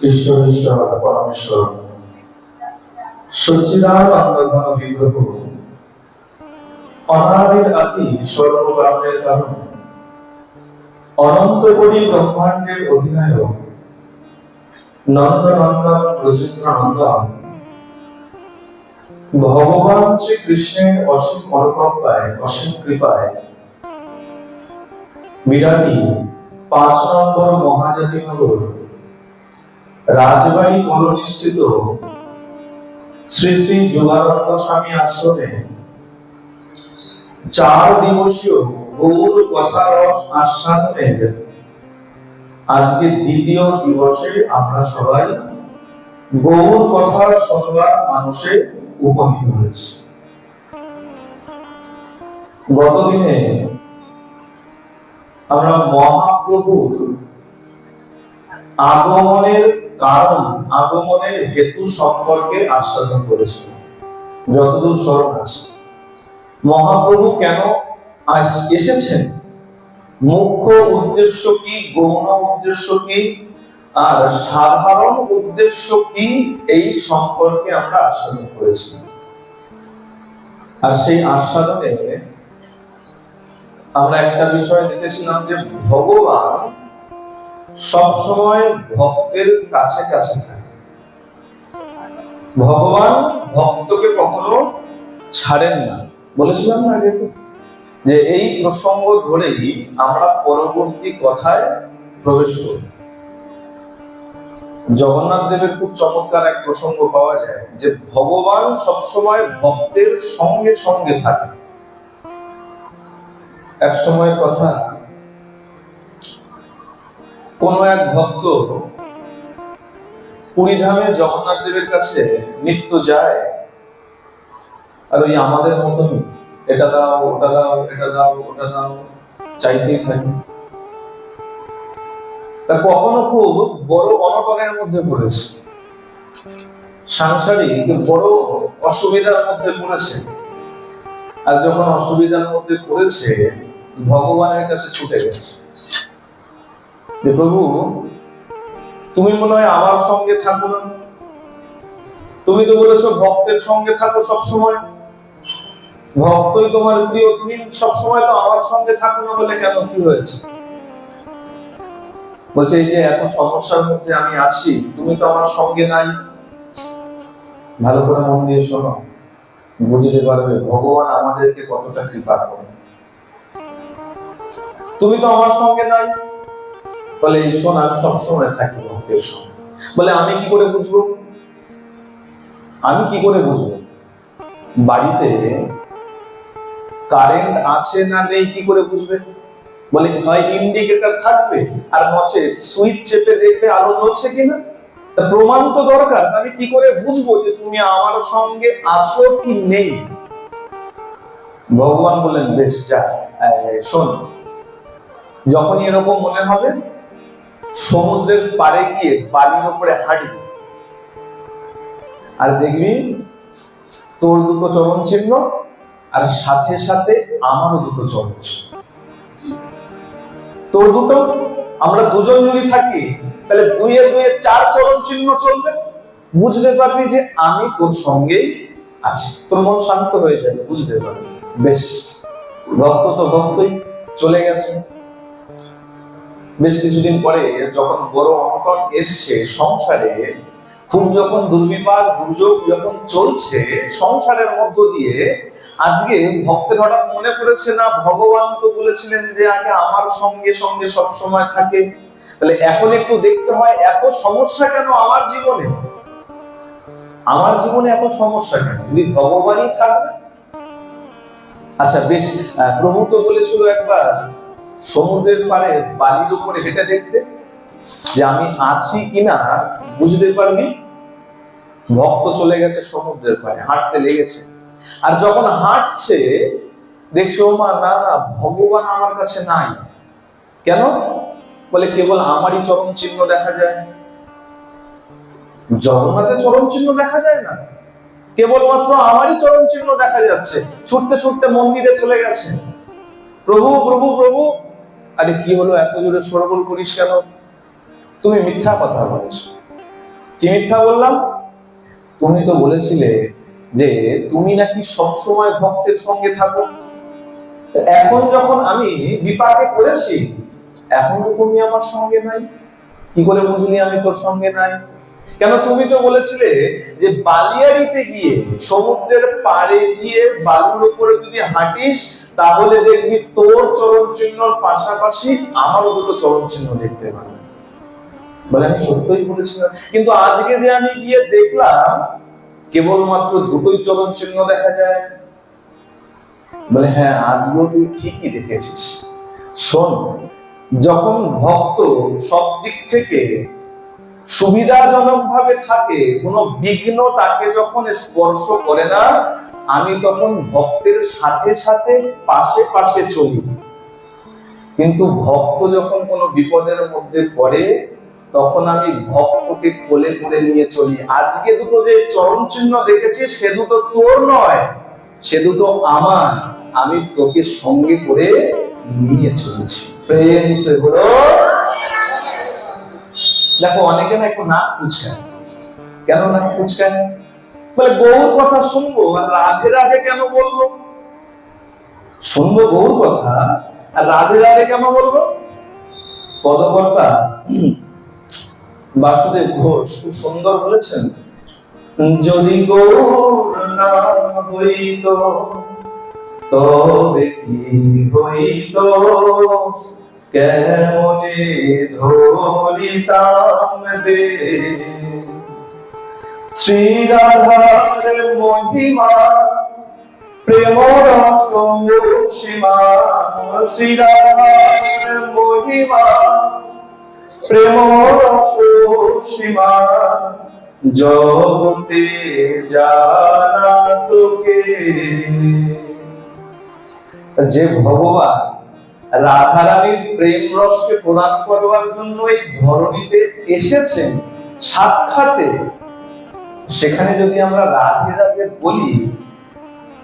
ঈশ্বরেশ্বর পরমেশ্বর সচ্চিদানন্দ ঘন বিগ্রহ অনাদির আদি সর্বকারণের কারণ অনন্ত কোটি ব্রহ্মাণ্ডের অধিনায়ক নন্দনন্দন ব্রজেন্দ্রনন্দন ভগবান শ্রীকৃষ্ণের অসীম অনুকম্পায় অসীম কৃপায় বিরাটি ৫ নম্বর মহাজাতিনগর রাজবাড়ী কলোনিস্থিত শ্রী শ্রী যোগানন্দ স্বামী আশ্রমে ৪ দিবসীয় গৌর কথারস আস্বাদনের আজকে দ্বিতীয় দিবসে আমরা সবাই গৌর কথা শুনবার মানুষে উপনীত হয়েছি। গতদিনে আমরা মহাপ্রভুর আগমনের কারণ, আগমনের হেতু সম্পর্কে আস্বাদন করেছিলাম। যতদূর স্মরণ আছে, মহাপ্রভু কেন এসেছেন, মুখ্য উদ্দেশ্য কি, গৌণ উদ্দেশ্য কি, আর সাধারণ উদ্দেশ্য কি, এই সম্পর্কে আমরা আস্বাদন করেছিলাম। আর সেই আস্বাদনে আমরা একটা বিষয় দেখেছিলাম যে ভগবান সবসময় ভক্তের কাছে কাছে থাকে। ভগবান ভক্তকে কখনো ছাড়েন না। বলেছিলাম না আগে যে এই প্রসঙ্গ ধরেই আমরা পরবর্তী কথায় প্রবেশ করব। জগন্নাথ দেবের খুব চমৎকার এক প্রসঙ্গ পাওয়া যায় যে ভগবান সবসময় ভক্তের সঙ্গে সঙ্গে থাকে। এক সময়ের কথা, কোন এক ভক্ত পুরীধামে জগন্নাথ দেবের কাছে নিত্য যায়, আর ওই আমাদের মতনই এটা দাও ওটা দাও এটা দাও ওটা দাও চাইতেই থাকে। তা কখনো খুব বড় অনটনের মধ্যে পড়েছে, সাংসারিক বড় অসুবিধার মধ্যে পড়েছে, আর যখন অসুবিধার মধ্যে পড়েছে ভগবানের কাছে ছুটে গেছে যে প্রভু, তুমি মনে হয় আমার সঙ্গে থাকো না, তুমি তো বলেছো ভক্তের সঙ্গে থাকো সবসময়, ভক্তই তোমার প্রিয়, তুমি সবসময় তো আমার সঙ্গে থাকো না, বলে কেন, কি হয়েছে? বলছে এই যে এত সমস্যার মধ্যে আমি আছি, তুমি তো আমার সঙ্গে নাই। ভালো করে মন দিয়ে শোনো, বুঝতে পারবে ভগবান আমাদেরকে কতটা কৃপা করেন। তুমি তো আমার সঙ্গে নাই, বলে এই শোন, আমি সবসময় থাকি ভক্তের সঙ্গে। বলে আমি কি করে বুঝবো? আমি কি করে বুঝবো? বাড়িতে কারেন্ট আছে না নেই কি করে বুঝবে? বলে হয় ইন্ডিকেটর থাকবে, আর নচে সুইচ চেপে দেখবে আলো জ্বলছে কিনা। প্রমাণ তো দরকার। আমি কি করে বুঝবো যে তুমি আমার সঙ্গে আছো কি নেই? ভগবান বললেন বেশ, যা শোন, যখনই এরকম মনে হবে সমুদ্রের পাড়ে গিয়ে বালির উপরে হাঁটবি, আর দেখবি তোর দুটো চরণ চিহ্ন, আর সাথে সাথে আমারও দুটো চরণ চিহ্ন। তোর দুটো, আমরা দুজন যদি থাকি তাহলে দুয়ে দুয়ে 4 চরণ চিহ্ন চলবে। বুঝতে পারবি যে আমি তোর সঙ্গেই আছি, তোর মন শান্ত হয়ে যাবে, বুঝতে পারবি। বেশ, ভক্ত তো ভক্তই, চলে গেছে। বেশ কিছুদিন পরে যখন বড় অনটন এসছে সংসারে, খুব যখন দুর্বিপাক দুর্যোগ যখন চলছে সংসারের মধ্য দিয়ে, আজকে ভক্তের হঠাৎ মনে পড়েছে না ভগবান তো বলেছিলেন যে আগে আমার সঙ্গে সঙ্গে সব সময় থাকে, তাহলে এখন একটু দেখতে হয় এত সমস্যা কেন আমার জীবনে, আমার জীবনে এত সমস্যা কেন, যদি ভগবানই থাকবে। আচ্ছা বেশ, প্রভু তো বলেছিল একবার সমুদ্রের পাড়ে বালির উপরে হেঁটে দেখতে, যে আমি আছি কিনা বুঝতে পারবি। ভক্ত চলে গেছে সমুদ্রের পাড়ে, হাঁটতে লেগেছে, আর যখন হাঁটছে দেখছো মা, না না ভগবান আমার কাছে নাই। কেন? বলে কেবল আমারই চরণ চিহ্ন দেখা যায়। জগন্নাথের চরণ চিহ্ন দেখা যায় না, কেবলমাত্র আমারই চরণ চিহ্ন দেখা যাচ্ছে। ছুটতে ছুটতে মন্দিরে চলে গেছে, প্রভু প্রভু প্রভু। আরে কি হলো, এত জোরে সরগোল করিস কেন? তুমি মিথ্যা কথা বলেছো। কি মিথ্যা বললাম? তুমি তো বলেছিলে যে তুমি নাকি সবসময় ভক্তের সঙ্গে থাকো। এখন যখন আমি বিপাকে পড়েছি, এখন তো তুমি আমার সঙ্গে নাই। কি করে বুঝলি আমি তোর সঙ্গে নাই? কেন, তুমি তো বলেছিলে যে বালিয়াড়িতে গিয়ে সমুদ্রের পাড়ে গিয়ে বালুর উপরে যদি হাঁটিস তাহলে দেখবি তোর চরণ চিহ্নর পাশাপাশি আমারও দুটো চরণ চিহ্ন দেখতে পাবি। বলে আমি সত্যই বলেছিলাম, কিন্তু আজকে যে আমি গিয়ে দেখলাম কেবলমাত্র দুটোই চরণ চিহ্ন দেখা যায়। বলে হ্যাঁ, আজকেও তুই ঠিকই দেখেছিস। শোন, যখন ভক্ত সব দিক থেকে সুবিধাজনক ভাবে থাকে, কোনো বিঘ্ন তাকে যখন স্পর্শ করে না, আমি তখন ভক্তের সাথে সাথে পাশে পাশে চলি। কিন্তু ভক্ত যখন কোনো বিপদের মধ্যে পড়ে, তখন আমি ভক্তকে কোলে করে নিয়ে চলি। আজকে দুটো যে চরণ চিহ্ন দেখেছি সে দুটো তোর নয়, সে দুটো আমার। আমি তোকে সঙ্গে করে নিয়ে চলেছি। প্রেম সে বলো। দেখো, অনেকে না একটু নাক কুচকায়। কেন নাক কুচকায়? বলে গৌর কথা শুনবো আর রাধে রাধে কেন বলবো? শুনবো গৌর কথা আর রাধে রাধে কেন বলবো? পদকর্তা বাসুদেব ঘোষ খুব সুন্দর বলেছেন, যদি গৌর না হইত তবে কি হইত, কেমনে ধরিতাম দে শ্রী রাধার মহিমা প্রেম রস সীমা, শ্রী রাধার মহিমা প্রেম রস সীমা, জগতে জানা তোকে। যে ভগবান রাধারানীর প্রেম রসকে প্রদান করবার জন্য এই ধরণীতে এসেছেন সাক্ষাতে, সেখানে যদি আমরা রাধে রাধে বলি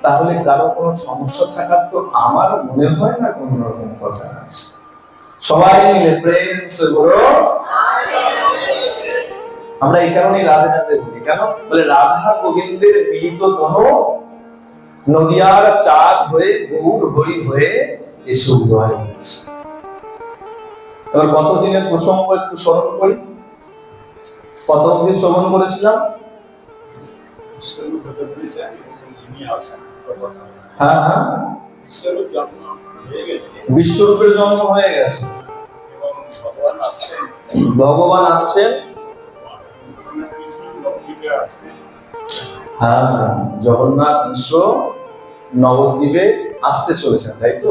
তাহলে কারো কোনো সমস্যা থাকার তো আমার মনে হয় না কোন রকম কথা আছে। সবাই মিলে প্রেম সে বলো। আমরা এই কারণেই রাধে রাধে বলি। কেন? বলে রাধা গোবিন্দের মিলিত তনু নদিয়ার চাঁদ হয়ে গৌর হরি হয়ে এসে উদয় হয়েছে। এবার কতদিনের প্রসঙ্গ একটু স্মরণ করি। কত অবধি শ্রবণ করেছিলাম? হ্যাঁ হ্যাঁ, বিশ্বরূপের জন্ম হয়ে গেছে, ভগবান আসছেন। হ্যাঁ, জগন্নাথ মিশ্র নবদ্বীপে আসতে চলেছেন, তাই তো?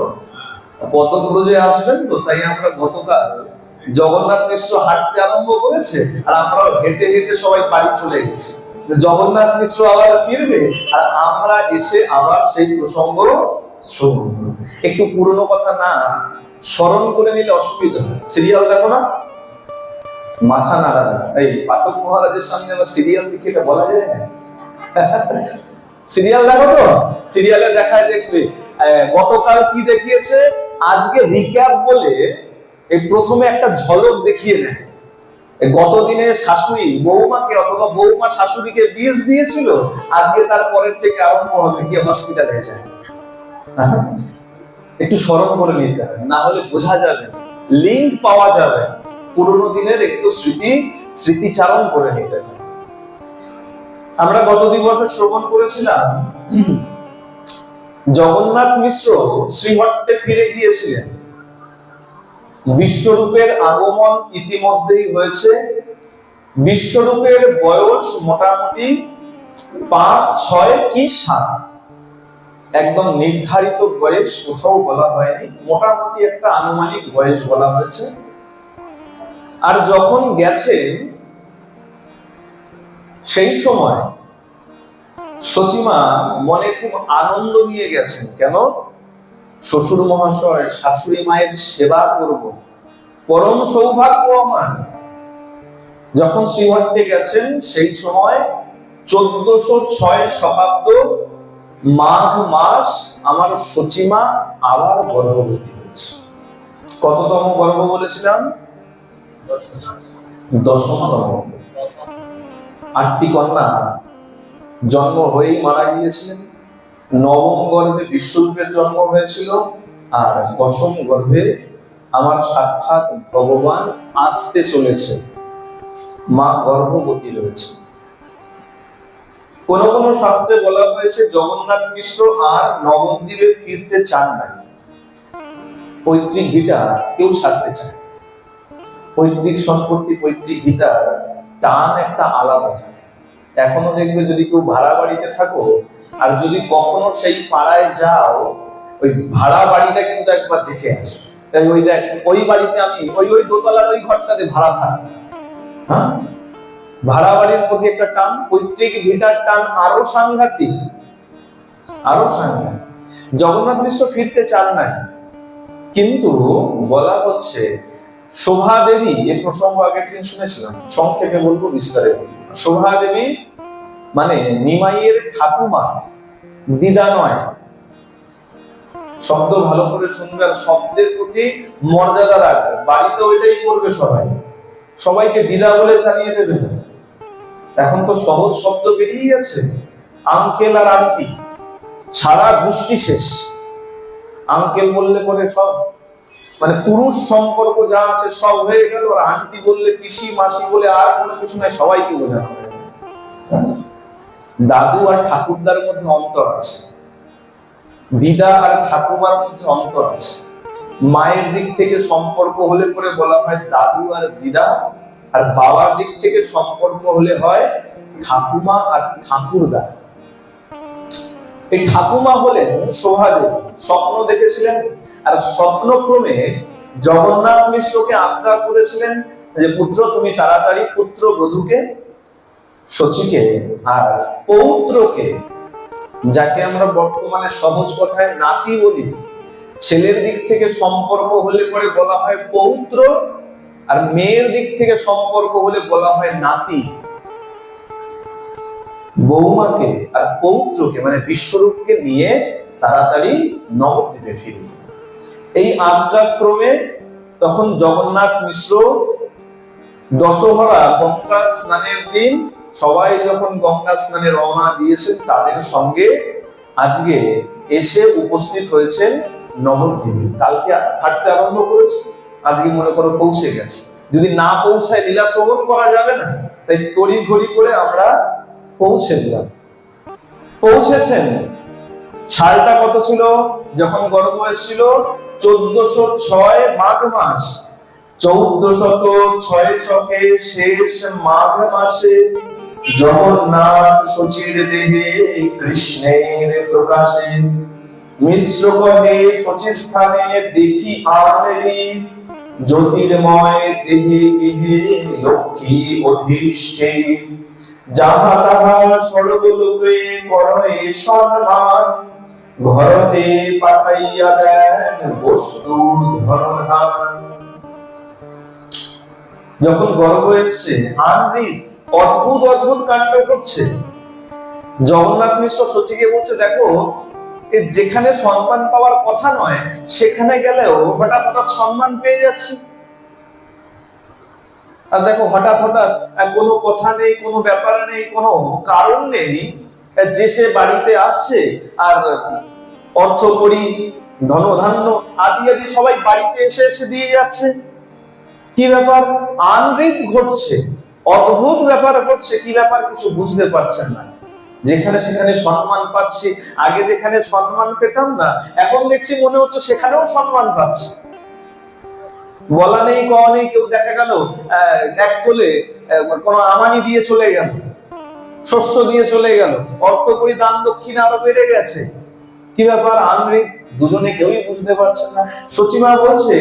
পদব্রজে আসবেন তো, তাই আমরা গতকাল জগন্নাথ মিশ্র হাঁটতে আরম্ভ করেছে আর আমরা হেঁটে হেঁটে সবাই বাড়ি চলে গেছি। জগন্নাথ মিশ্র আবার ফিরবে আর আমরা এসে আবার সেই প্রসঙ্গ শ্রবণ করব। একটু পুরনো কথা না স্মরণ করে নিলে অসুবিধা হয়। সিরিয়াল দেখো না, মাথা নাড়া না। এই পাঠক মহারাজের সামনে আবার সিরিয়াল দেখে এটা বলা যায় না। সিরিয়াল দেখো তো, সিরিয়ালে দেখায় দেখবে গতকাল কি দেখিয়েছে, আজকে রিক্যাপ বলে এই প্রথমে একটা ঝলক দেখিয়ে নেয়। গতদিনে শাশুড়ি বৌমাকে অথবা বৌমা শাশুড়িকে বিষ দিয়েছিল, আজকে তার পরের থেকে আরম্ভ হবে গিয়ে হসপিটালে যায়। একটু স্মরণ করে নিতে হবে, না হলে বোঝা যাবে, লিঙ্ক পাওয়া যাবে। পুরোনো দিনের একটু স্মৃতিচারণ করে নিতে হবে। আমরা গত দিবসে শ্রবণ করেছিলাম জগন্নাথ মিশ্র শ্রীহট্টে ফিরে গিয়েছিলেন। বিশ্বরূপের আগমন ইতিমধ্যেই হয়েছে। বিশ্বরূপের বয়স মোটামুটি 5, 6 কি 7, একদম নির্ধারিত বয়স কোথাও বলা হয়নি, মোটামুটি একটা আনুমানিক বয়স বলা হয়েছে। আর যখন গেছেন সেই সময় সচিমা মনে খুব আনন্দ নিয়ে গেছেন। কেন? শ্বশুর মহাশয় শাশুড়ি মায়ের সেবা করব, পরম সৌভাগ্য আমার। যখন শ্রীহট্টে গেছেন সেই সময় 1406 শতাব্দ মাঘ মাস আমার সচিমা আবার গর্ভবতী হয়েছে। কততম গর্ভ বলেছিলাম? দশমতম। 8টি কন্যা জন্ম হয়েই মারা গিয়েছিলেন। নবম গর্ভে বিশ্বরূপের জন্ম হয়েছিল, আর দশম গর্ভে আমার সাক্ষাৎ ভগবান আসতে চলেছে। মা গর্ভবতী রয়েছে। কোন কোন শাস্ত্রে বলা হয়েছে জগন্নাথ মিশ্র আর নবদ্বীপে ফিরতে চান না, পৈতৃক ভিটা কেউ ছাড়তে চায়। পৈতৃক সম্পত্তি, পৈতৃক ভিটার টান একটা আলাদা থাকে। এখনো দেখবে যদি কেউ ভাড়া বাড়িতে থাকো আর যদি কখনো সেই পাড়ায় যাও, ওই ভাড়া বাড়িটা কিন্তু একবার দেখে আসবে। তাই ওই দেখ, ওই বাড়িতে আমি ওই দোতলার ওই ঘরটাতে ভাড়া থাকি। হ্যাঁ, ভাড়া বাড়ির প্রতি একটা টান, পৈতৃক ভিটার টান আরো সাংঘাতিক, আরো সাংঘাতিক। জগন্নাথ মিশ্র ফিরতে চান নাই, কিন্তু বলা হচ্ছে শোভা দেবী, এই প্রসঙ্গ আগের দিন শুনেছিলাম, সংক্ষেপে বলবো, বিস্তারে বলবো। শোভা দেবী মানে নিমাইয়ের ঠাকুমা, দিদা নয়। শব্দ ভালো করে শুনবে আর শব্দের প্রতি মর্যাদা রাখবে। বাড়িতে ওইটাই করবে সবাই, সবাইকে দিদা বলে চালিয়ে দেবে না। এখন তো সহজ শব্দ বেরিয়ে গেছে, আঙ্কেল আর আন্টি, সারা গোষ্ঠী শেষ। আঙ্কেল বললে পরে সব মানে পুরুষ সম্পর্ক যা আছে সব হয়ে গেল, আর আন্টি বললে পিসি মাসি বলে আর কোনো কিছু নাই, সবাইকে বোঝানো হয়। দাদু আর ঠাকুরদার মধ্যে অন্তর আছে, দিদা আর ঠাকুমার মধ্যে অন্তর আছে। মায়ের দিক থেকে সম্পর্ক হলে পরে বলা হয় দাদু আর দিদা, আর বাবার দিক থেকে সম্পর্ক হলে হয় ঠাকুমা আর ঠাকুরদা। এই ঠাকুমা হলেন শোভা দেবী। স্বপ্ন দেখেছিলেন, আর স্বপ্নক্রমে জগন্নাথ মিশ্রকে আজ্ঞা করেছিলেন যে পুত্র তুমি তাড়াতাড়ি পুত্র বধূকে, শচীকে আর পৌত্রকে, যাকে আমরা বর্তমানে সহজ কথায় নাতি বলি, ছেলের দিক থেকে সম্পর্ক হলে পরে বলা হয় পৌত্র, আর মেয়ের দিক থেকে সম্পর্ক হলে বলা হয় নাতি। বৌমাকে আর পৌত্রকে মানে বিশ্বরূপকে নিয়ে তাড়াতাড়ি নবদ্বীপে ফিরে যান। এই আজ্ঞাক্রমে তখন জগন্নাথ মিশ্র দশহরা গঙ্গা স্নানের দিন সবাই যখন গঙ্গা স্নানে রওনা দিয়েছেন, তাদের সঙ্গে আজকে এসে উপস্থিত হয়েছেন নবদ্বীপে। কালকে হাঁটতে আরম্ভ করেছে, আজকে মনে করো পৌঁছে গেছে। যদি না পৌঁছায় লীলা শ্রবণ করা যাবে না, তাই তড়ি ঘড়ি করে আমরা পৌঁছে দিলাম। পৌঁছেছেন। সালটা কত ছিল যখন গর্ভ এসেছিল? 1406 মাঘ মাস। 1406 শকে শেষ মাঘ মাসে জগন্নাথ শচীর দেহে কৃষ্ণের প্রকাশে। মিশ্র কহে শচী স্থানে দেখি আমরি, জ্যোতির্ময় দেহে গৃহে লক্ষ্মী অধিষ্ঠিত। যাহা তাহা সর্বলোকে করয়ে সম্মান, ঘরতে পাঠাইয়া দেন বস্তু ধনধান। যখন গর্ভ এসছে, আমৃত অদ্ভুত অদ্ভুত কাণ্ড করছে। জগন্নাথ মিশ্র শচীকে বলছে দেখো, যেখানে সম্মান পাওয়ার কথা নয় সেখানে গেলেও হঠাৎ হঠাৎ সম্মান পেয়ে যাচ্ছে। আর দেখো হঠাৎ হঠাৎ কোনো কথা নেই, কোনো ব্যাপার নেই, কোনো কারণ নেই, যে সে বাড়িতে আসছে আর অর্থ করি ধনধান্য আদি আদি সবাই বাড়িতে এসে এসে দিয়ে যাচ্ছে। কি ব্যাপার? আনৃত ঘটছে, অদ্ভুত ব্যাপার ঘটছে। কি ব্যাপার কিছু বুঝতে পারছেন না। যেখানে সেখানে সম্মান পাচ্ছি, আগে যেখানে সম্মান পেতাম না এখন দেখছি মনে হচ্ছে সেখানেও সম্মান পাচ্ছি। বলা নেই কওয়া নেই, কেউ দেখা গেল এক চলে কোন আমানি দিয়ে চলে গেল, শস্য দিয়ে চলে গেল, অর্থ করি দান দক্ষিণা আরো বেড়ে গেছে। কি ব্যাপার? আমৃত দুজনে কেউই বুঝতে পারছে না। শচীমা বলছে,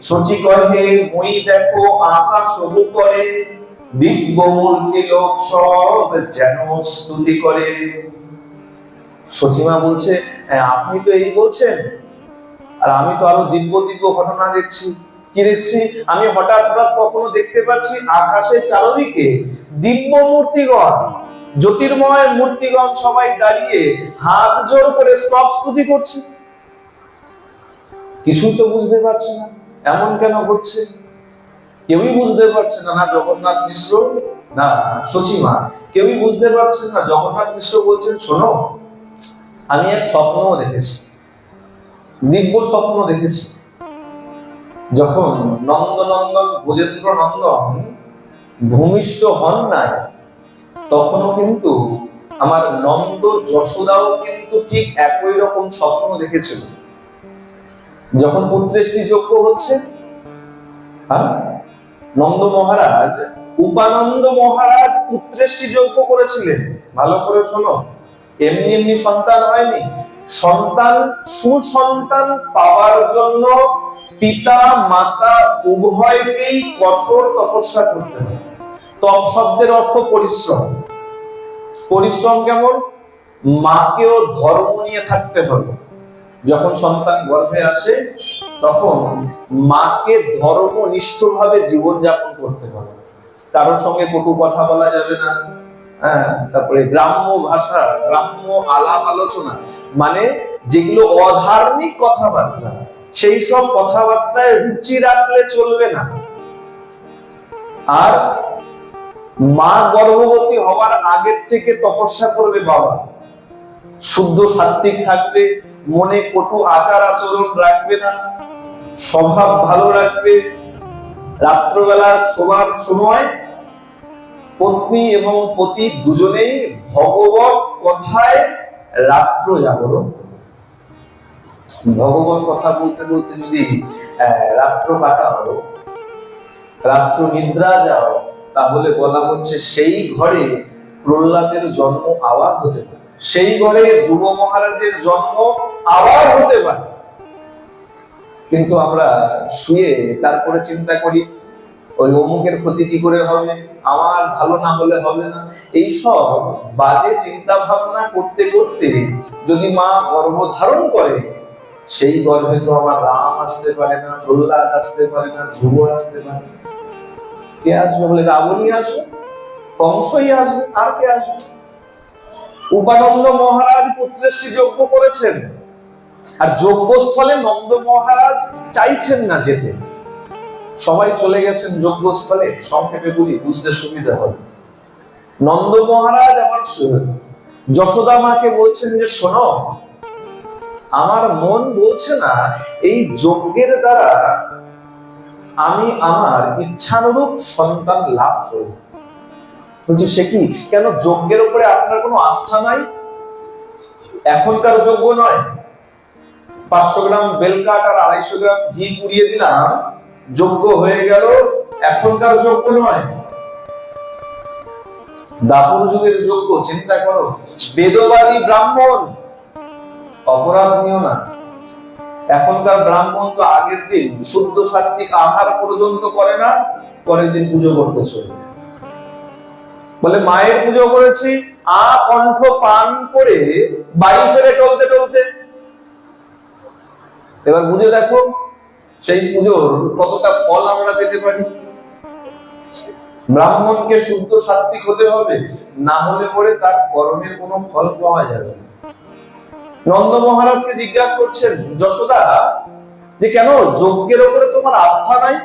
শচী কহে মই দেখো আকাশ সবু করে, দিব্য মূর্তি লোক সব যেন স্তুতি করে। শচীমা বলছে আপনি তো এই বলছেন, আর আমি তো আরো দিব্য দিব্য ঘটনা দেখছি। কি দেখছি? আমি হঠাৎ হঠাৎ কখনো দেখতে পাচ্ছি আকাশের চারদিকে দিব্য মূর্তিগণ, জ্যোতির্ময় মূর্তিগণ সবাই দাঁড়িয়ে হাত জোড় করে স্তব স্তুতি করছে। কিছুই তো বুঝতে পারছি না, এমন কেন ঘটছে? কেউই বুঝতে পারছে না, না জগন্নাথ মিশ্র না সচিমা, কেউই বুঝতে পারছেন না। জগন্নাথ মিশ্র বলছেন, শোনো, আমি এক স্বপ্ন দেখেছি, দিব্য স্বপ্ন দেখেছি। যখন নন্দনন্দন ব্রজেন্দ্র নন্দন ভূমিষ্ঠ হন নাই, তখনও কিন্তু আমার নন্দ যশোদাও কিন্তু ঠিক একই রকম স্বপ্ন দেখেছিল। যখন পুত্রেষ্টি যজ্ঞ হচ্ছে, নন্দ মহারাজ, উপানন্দ মহারাজ পুত্রেষ্টি যজ্ঞ করেছিলেন। ভালো করে শোনো, এমনি এমনি সন্তান হয়নি। সন্তান, সুসন্তান পাওয়ার জন্য পিতা মাতা উভয়কেই কঠোর তপস্যা করতে হয়। তপ শব্দের অর্থ পরিশ্রম। পরিশ্রম কেমন? মাকেও ধর্ম নিয়ে থাকতে হবে। যখন সন্তান গর্ভে আসে, তখন মাকে ধর্মনিষ্ঠভাবে জীবনযাপন করতে হবে। কারোর সঙ্গে কটু কথা বলা যাবে না। তারপরে গ্রাম্য ভাষা, গ্রাম্য আলাপ আলোচনা, মানে যেগুলো অধার্মিক কথাবার্তা, সেই সব কথাবার্তায় রুচি রাখলে চলবে না। আর মা গর্ভবতী হওয়ার আগের থেকে তপস্যা করবে বাবা, শুদ্ধ সাত্ত্বিক থাকবে, মনে কটু আচার আচরণ রাখবে না, স্বভাব ভালো রাখবে। রাত্রবেলা শোবার সময় পত্নী এবং পতি দুজনেই ভগবত কথায় রাত্র জাগরণ। ভগবত কথা বলতে বলতে যদি রাত্র কাটাও, রাত্র নিদ্রা যাও, তাহলে বলা হচ্ছে সেই ঘরে প্রহ্লাদের জন্ম আবার হতে পারে, সেই ঘরে ধ্রুব মহারাজের জন্ম আবার হতে পারে। কিন্তু আমরা শুয়ে তারপরে চিন্তা করি, ওই অমুকের ক্ষতি কি করে হবে, আমার ভালো না হলে হবে না। এইসব বাজে চিন্তা ভাবনা করতে করতে যদি মা গর্ভধারণ করে, সেই গর্ভে তো আমার রাম আসতে পারে না, প্রহ্লাদ আসতে পারে না, ধ্রুব আসতে পারে না। কে আসবে? বলে রাবণই আসবে, কংসই আসবে, আর কে আসবে? উপানন্দ মহারাজ পুত্রেষ্টি যজ্ঞ করেছেন, আর যজ্ঞস্থলে নন্দ মহারাজ চাইছেন না যেতে। সবাই চলে গেছেন যজ্ঞস্থলে। সংক্ষেপে বলি, বুঝতে সুবিধা হবে। নন্দ মহারাজ আমার যশোদা মাকে বলছেন যে, শোনো, আমার মন বলছে না এই যজ্ঞের দ্বারা আমি আমার ইচ্ছানুরূপ সন্তান লাভ করব। বলছি, সে কি? কেন যজ্ঞের উপরে আপনার কোনো আস্থা নাই? এখনকার যজ্ঞ নয়, 500 গ্রাম বেলকাঠ আর 250 গ্রাম ঘি পুড়িয়ে দিলাম, যজ্ঞ হয়ে গেল। এখনকার যজ্ঞ নয়, দাপর যুগের যজ্ঞ। চিন্তা করো, বেদবাদী ব্রাহ্মণ, অপরাধ নিও না। এখনকার ব্রাহ্মণ তো আগের দিন শুদ্ধ সাত্ত্বিক আহার পর্যন্ত করে না, পরের দিন পুজো করতে চলে। বলে মায়ের পুজো করেছি, কণ্ঠ পান করে বাড়ি ফেরে টলতে টলতে। এবার বুঝে দেখো সেই পুজোর কতটা ফল আমরা পেতে পারি। ব্রাহ্মণকে শুদ্ধ সাত্ত্বিক হতে হবে, না হলে পরে তার কর্মের কোনো ফল পাওয়া যাবে না। নন্দ মহারাজকে জিজ্ঞাসা করছেন যশোদা যে, কেন যজ্ঞের উপরে তোমার আস্থা নাই?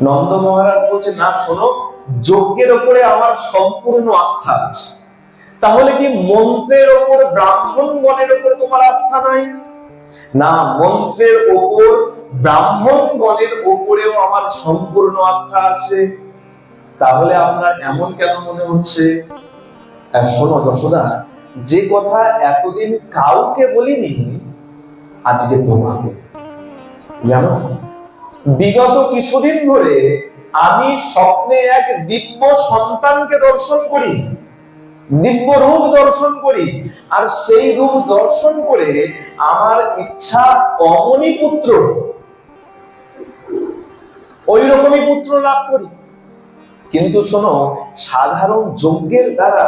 নন্দ মহারাজ বলছে, না শোনো, যজ্ঞের উপরে আমার সম্পূর্ণ আস্থা আছে। তাহলে কি মন্ত্রের ওপর, ব্রাহ্মণগণের উপর তোমার আস্থা নাই? না, মন্ত্রের ওপর, ব্রাহ্মণগণের ওপরেও আমার সম্পূর্ণ আস্থা আছে। তাহলে আপনার এমন কেন মনে হচ্ছে? শোনো যশোদা, যে কথা এতদিন কাউকে বলিনি, আজকে তোমাকে। জানো, বিগত কিছুদিন ধরে আমি স্বপ্নে এক দিব্য সন্তানকে দর্শন করি, দিব্য রূপ দর্শন করি, আর সেই রূপ দর্শন করে আমার ইচ্ছা অমনি পুত্র, ওই রকমই পুত্র লাভ করি। কিন্তু শোনো, সাধারণ যজ্ঞের দ্বারা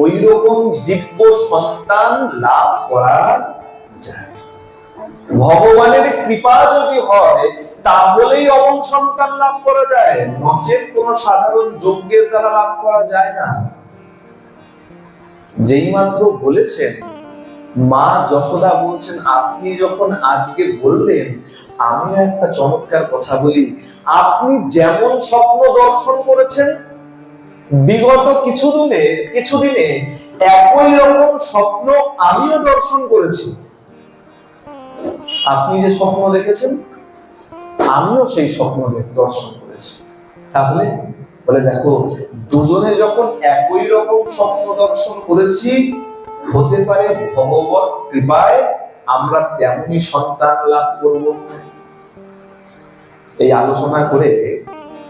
ওই রকম দিব্য সন্তান লাভ করা যায়। ভগবানের কৃপা যদি হয়, তাহলেই অমন সন্তান লাভ করা যায়, নচেত কোন সাধারণ যজ্ঞের দ্বারা লাভ করা যায় না। যেই মাত্র বলেছেন, মা যশোদা বলছেন, আপনি যখন আজকে বললেন আমিও একটা চমৎকার কথা বলি, আপনি যেমন স্বপ্ন দর্শন করেছেন বিগত কিছুদিনে একই রকম স্বপ্ন আমিও দর্শন করেছি। আপনি যে স্বপ্ন দেখেছেন আমিও সেই স্বপ্ন দর্শন করেছি। তাহলে বলে দেখো, দুজনে যখন একই রকম স্বপ্ন দর্শন করেছি, হতে পারে ভগবত কৃপায় আমরা তেমনি সন্তান লাভ করব। এই আলোচনা করে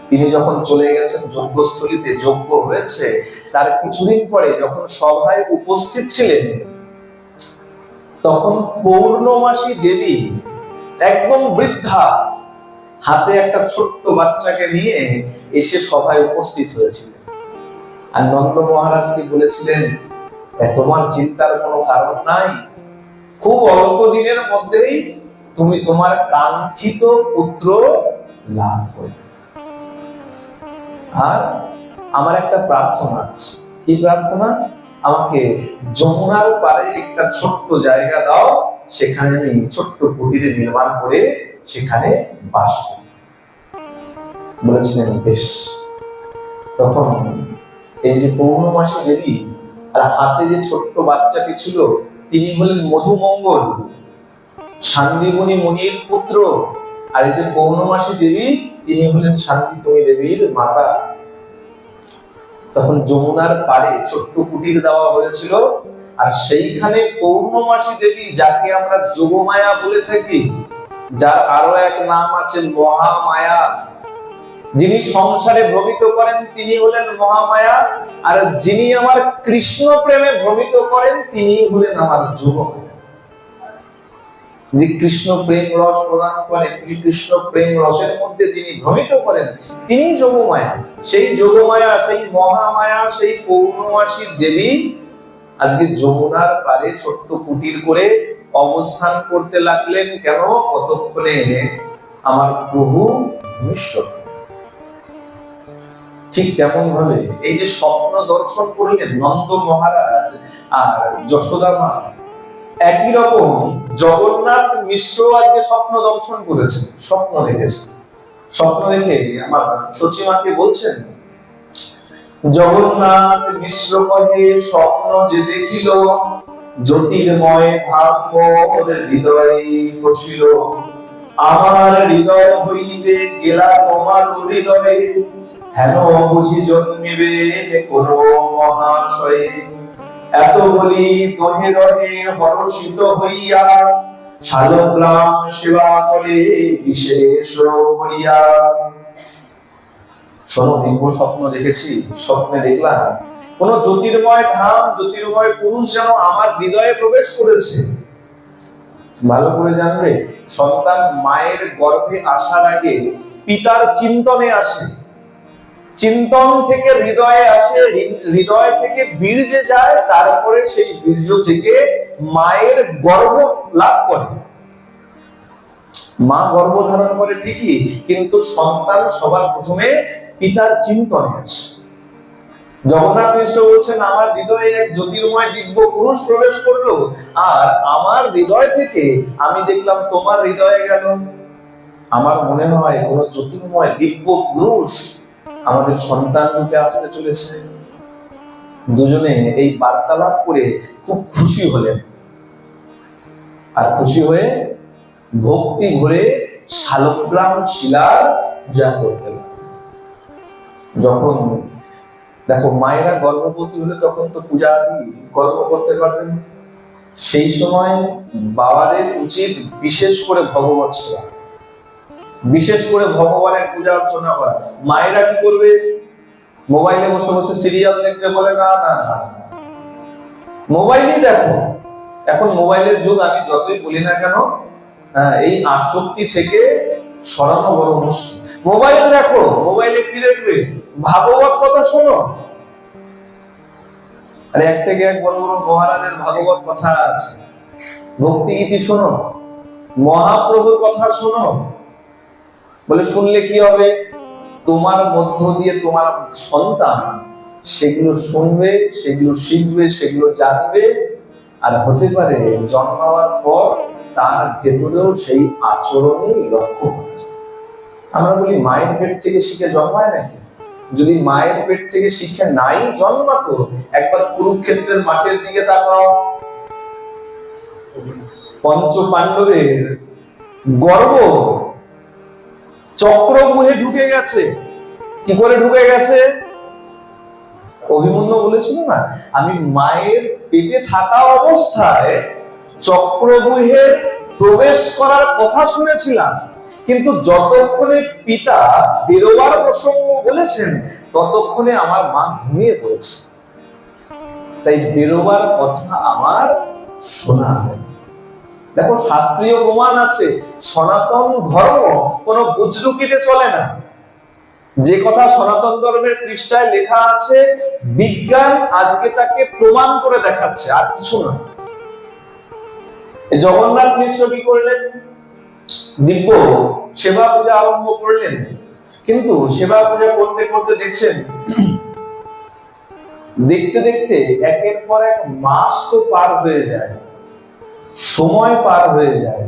তিনি যখন চলে গেছেন যজ্ঞস্থলীতে, যজ্ঞ হয়েছে, তার কিছুদিন পরে যখন সভায় উপস্থিত ছিলেন, তখন পৌর্ণমাসী দেবী একদম বৃদ্ধা হাতে একটা ছোট্ট বাচ্চাকে নিয়ে এসে সভায় উপস্থিত হয়েছিলেন। আর নন্দ মহারাজকে বলেছিলেন, তোমার চিন্তার কোনো কারণ নাই, খুব অল্প দিনের মধ্যেই তুমি তোমার কাঙ্ক্ষিত পুত্র লাভ করবে। আর আমার একটা প্রার্থনা আছে। কি প্রার্থনা? আমাকে যমুনার পাড়ে একটা ছোট্ট জায়গা দাও, সেখানে আমি ছোট্ট কুটিরে নির্মাণ করে সেখানে বাস করি। বলেছিলেন বেশ। তখন এই যে পৌর্ণমাসী দেবী আর হাতে যে ছোট্ট বাচ্চাটি ছিল, তিনি হলেন মধুমঙ্গল, শান্তিমণি মুনির পুত্র। আর এই যে পৌর্ণমাসী দেবী, তিনি হলেন শান্তিমণি দেবীর মাতা। তখন যমুনার পাড়ে ছোট্ট কুটির দেওয়া হয়েছিল, আর সেইখানে পৌর্ণমাসী দেবী, যাকে আমরা যোগমায়া বলে থাকি, যার আরো এক নাম আছে মহামায়া, যিনি সংসারে ভ্রমিত করেন তিনি হলেন মহামায়া, আর যিনি আমার কৃষ্ণ প্রেমে ভ্রমিত করেন তিনি হলেন আমার যোগমায়া। যে কৃষ্ণ প্রেম রস প্রদান করেন, কৃষ্ণ প্রেম রসের মধ্যে যিনি ভ্রমিত করেন তিনি যোগমায়া। সেই যোগমায়া, সেই মহামায়া, সেই পৌর্ণমাসী দেবী আজকে যমুনার পাড়ে ছোট্ট কুটির করে অবস্থান করতে লাগলেন। কেন? কতক্ষণে আমার প্রভু মিষ্ট। ঠিক তেমন ভাবে এই যে স্বপ্ন দর্শন করলেন নন্দ মহারাজ আর যশোদা মা, একই রকম জগন্নাথ মিশ্র আজকে স্বপ্ন দর্শন করেছেন, স্বপ্ন দেখেছেন। স্বপ্ন দেখে আমার সচিমাকে বলছেন, জগন্নাথ মিশ্র কহে স্বপ্ন যে দেখিল, জ্যোতির্ময় ভাব মোর হৃদয়ে বসিল, আমার হৃদয় হইতে গেলা তোমার হৃদয়ে, হেন বুঝি জন্মিবে কোন মহাশয়ে। এত বলি তোহে রহে হরষিত হইয়া, শালগ্রাম সেবা করে বিশেষ করিয়া। শোনো, দিব্য স্বপ্ন দেখেছি। স্বপ্নে দেখলাম কোন জ্যোতির্ময় ধাম, জ্যোতির্ময় পুরুষ যেন আমার হৃদয়ে প্রবেশ করেছে। ভালো করে জানবে, সন্তান মায়ের গর্ভে আসার আগে পিতার চিন্তনে আসে, চিন্তন থেকে হৃদয়ে আসে, হৃদয় থেকে বীর্যে যায়, তারপরে সেই বীর্য থেকে মায়ের গর্ভ লাভ করে। মা গর্ভ ধারণ করে ঠিকই, কিন্তু সন্তান সবার প্রথমে পিতার চিন্তনে আসে। জগন্নাথ মিশ্র বলছেন, আমার হৃদয়ে এক জ্যোতির্ময় দিব্য পুরুষ প্রবেশ করলো, আর আমার হৃদয় থেকে আমি দেখলাম তোমার হৃদয়ে গেল। আমার মনে হয় কোন জ্যোতির্ময় দিব্য পুরুষ আমাদের সন্তান রূপে আসতে চলেছে। দুজনে এই বার্তালাপ করে খুব খুশি হলেন, আর খুশি হয়ে ভক্তি ভরে শালগ্রাম শিলার পূজা করতেন। যখন দেখো মায়েরা গর্ভবতী হলে তখন তো পূজা কর্ম করতে পারবেন, সেই সময় বাবাদের উচিত বিশেষ করে ভগবত সেবা, বিশেষ করে ভগবানের পূজা অর্চনা করা। মায়েরা কি করবে? মোবাইলে বসে বসে সিরিয়াল দেখবে বলে? না না না, মোবাইলই দেখো। এখন মোবাইলের যুগ, আমি যতই বলি না কেন, এই আসক্তি থেকে সরানো বড় মুশকিল। মোবাইল দেখো, মোবাইলে কি দেখবে? ভাগবত কথা শোনো। আর এক থেকে এক বড় বড় মহারাজের ভাগবত কথা আছে, ভক্তি গীতি শোনো, মহাপ্রভুর কথা শোনো। বলে শুনলে কি হবে? তোমার মধ্য দিয়ে তোমার সন্তান সেগুলো শুনবে, সেগুলো শিখবে, সেগুলো জানবে, আর হতে পারে জন্মাবার পর তার ভেতরেও সেই আচরণই লক্ষ্য করা যায়। আমরা বলি মায়ের পেট থেকে শিখে জন্মায় নাকি? যদি মায়ের পেট থেকে শিখে নাই জন্মাতো, একবার কুরুক্ষেত্রের মাঠের দিকে তাকাও। পঞ্চ পাণ্ডবের গর্ব চক্রব্যূহে ঢুকে গেছে। কি করে ঢুকে গেছে? অভিমন্যু বলেছিল না, আমি মায়ের পেটে থাকা অবস্থায় চক্রব্যূহে প্রবেশ করার কথা শুনেছিলাম, কিন্তু যতক্ষণে পিতা বেরোবার প্রসঙ্গ বলেছেন ততক্ষণে আমার মা ঘুমিয়ে পড়েছে, তাই বেরোবার কথা আমার শোনা হয়। দেখো, শাস্ত্রীয় প্রমাণ আছে, সনাতন ধর্ম কোনো বুজরুকিতে চলে না। যে কথা সনাতন ধর্মের পৃষ্ঠায় লেখা আছে, বিজ্ঞান আজকে তাকে প্রমাণ করে দেখাচ্ছে, আর কিছু নয়। জগন্নাথ মিশ্র কি করলেন? দিব্য সেবা পূজা আরম্ভ করলেন, কিন্তু সেবা পূজা করতে করতে দেখছেন, দেখতে দেখতে একের পর এক মাস তো পার হয়ে যায়, সময় পার হয়ে যায়,